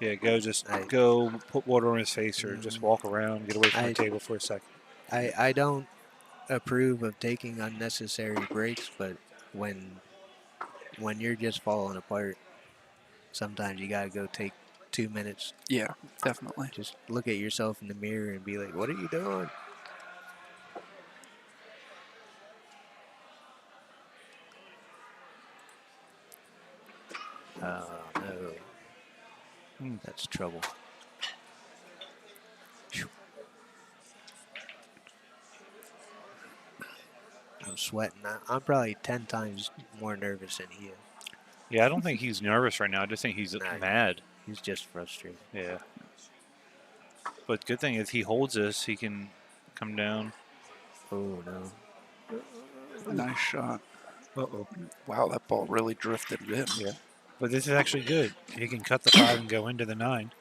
Yeah, go put water on his face or just walk around, get away from the table for a second. I don't approve of taking unnecessary breaks, but when you're just falling apart, sometimes you gotta go take 2 minutes. Yeah, definitely. Just look at yourself in the mirror and be like, what are you doing? Oh, no. That's trouble. Whew. I'm sweating. I'm probably 10 times more nervous than he is. Yeah, I don't think he's nervous right now. I just think he's mad. He's just frustrated. Yeah. But good thing is he holds this, he can come down. Oh, no. Nice shot. Uh-oh. Wow, that ball really drifted in. Yeah. But this is actually good. He can cut the 5 and go into the 9.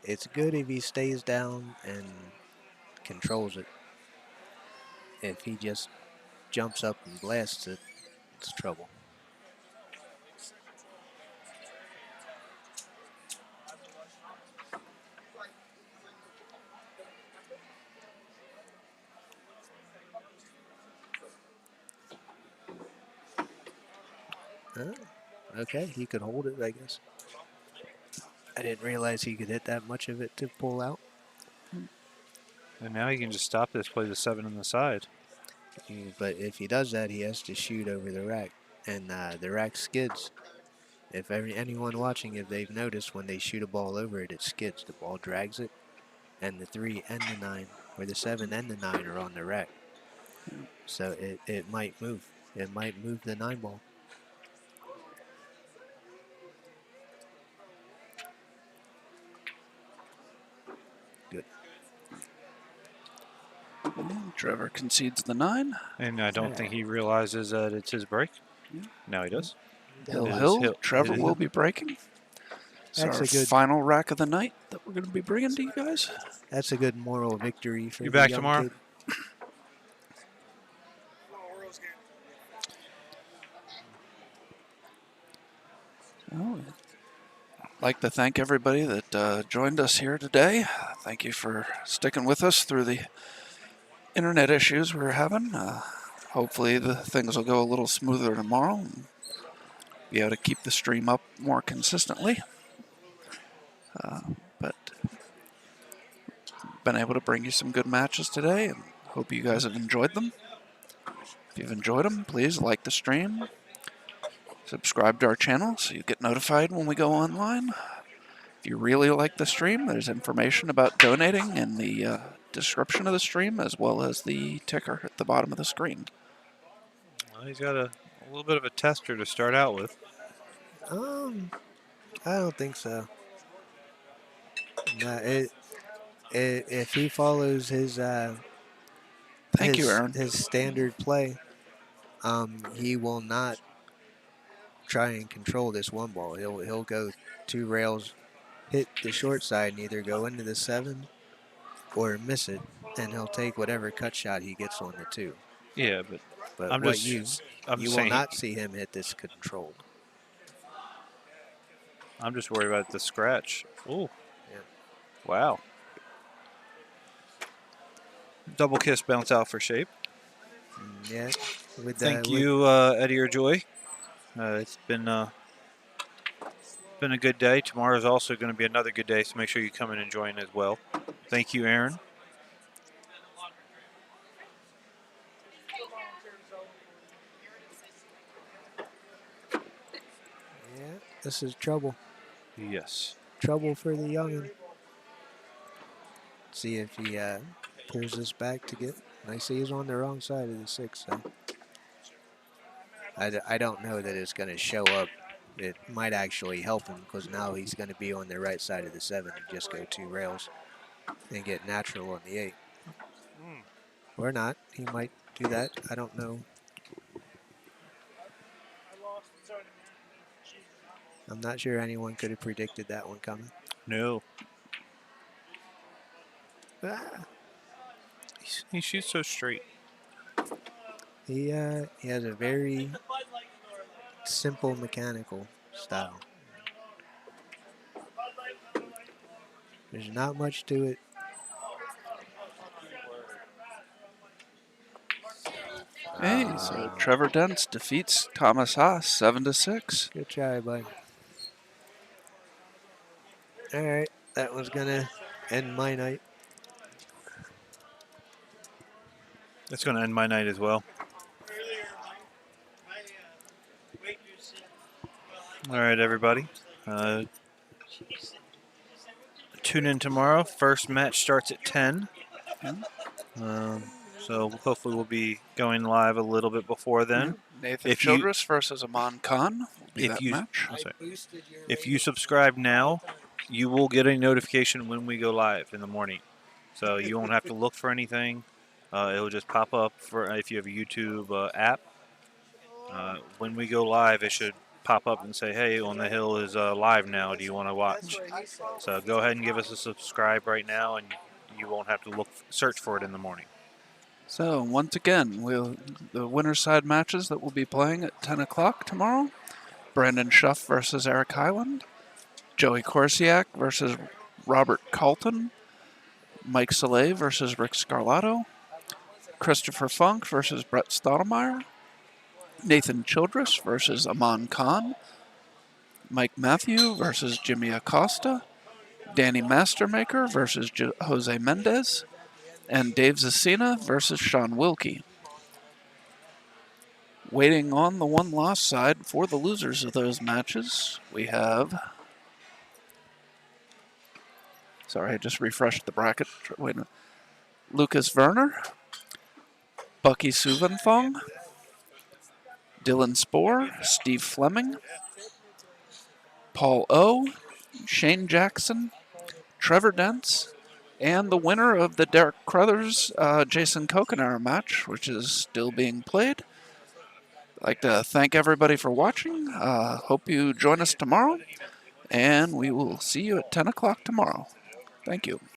It's good if he stays down and controls it. If he just jumps up and blasts it, it's trouble. Okay, he could hold it, I guess. I didn't realize he could hit that much of it to pull out. And now he can just stop this, play the 7 on the side. But if he does that, he has to shoot over the rack. And the rack skids. If anyone watching, if they've noticed, when they shoot a ball over it, it skids. The ball drags it. And the 3 and the 9, or the 7 and the 9 are on the rack. So it might move. It might move the 9 ball. Good. Trevor concedes the 9. And I don't think he realizes that it's his break. Yeah. Now he does. Hill. Trevor will be breaking. It's That's our a good final rack of the night that we're going to be bringing to you guys. That's a good moral victory for You the back young tomorrow? kid. Oh, like to thank everybody that joined us here today. Thank you for sticking with us through the internet issues we're having. Hopefully the things will go a little smoother tomorrow and be able to keep the stream up more consistently. But been able to bring you some good matches today, and hope you guys have enjoyed them. If you've enjoyed them, please like the stream, subscribe to our channel so you get notified when we go online. If you really like the stream, there's information about donating in the description of the stream, as well as the ticker at the bottom of the screen. Well, he's got a little bit of a tester to start out with. I don't think so. No, if he follows his Thank you, Aaron. his standard play, he will not try and control this one ball. He'll go 2 rails, hit the short side, and either go into the 7 or miss it, and he'll take whatever cut shot he gets on the 2. Yeah, but But you will saying not see him hit this controlled. I'm just worried about the scratch. Oh, Yeah. wow. Double kiss bounce out for shape. Yeah. Thank you, Eddie or Joy. It's been a good day. Tomorrow's also going to be another good day, so make sure you come in and join as well. Thank you, Aaron. Yeah, this is trouble. Yes. Trouble for the youngin. See if he pulls this back to get. I see he's on the wrong side of the 6, so I don't know that it's going to show up. It might actually help him because now he's going to be on the right side of the 7 and just go 2 rails and get natural on the 8. Or not. He might do that. I don't know. I'm not sure anyone could have predicted that one coming. No. Ah. He shoots so straight. He has a very simple mechanical style. There's not much to it. Hey, so Trevor Dents defeats Thomas Haas 7-6. Good try, bud. All right, that was gonna end my night. That's going to end my night as well. All right, everybody. Tune in tomorrow. First match starts at 10. So hopefully we'll be going live a little bit before then. Nathan Childress versus Aman Khan will be If that you- match. If you subscribe now, you will get a notification when we go live in the morning. So you won't have to look for anything. It'll just pop up for if you have a YouTube app. When we go live, it should pop up and say, hey, On the Hill is live now. Do you want to watch? So go ahead and give us a subscribe right now, and you won't have to search for it in the morning. So once again, the winner's side matches that we'll be playing at 10 o'clock tomorrow. Brandon Schuff versus Eric Highland. Joey Corsiak versus Robert Colton. Mike Soleil versus Rick Scarlato. Christopher Funk versus Brett Stottlemyre. Nathan Childress versus Aman Khan. Mike Matthew versus Jimmy Acosta. Danny Mastermaker versus Jose Mendez. And Dave Zacina versus Sean Wilkie. Waiting on the one loss side for the losers of those matches, we have... Sorry, I just refreshed the bracket. Wait a minute. Lucas Werner, Bucky Suvanthong, Dylan Spohr, Steve Fleming, Paul O, Shane Jackson, Trevor Dents, and the winner of the Derek Crothers Jason Kokenauer match, which is still being played. I'd like to thank everybody for watching. Hope you join us tomorrow, and we will see you at 10 o'clock tomorrow. Thank you.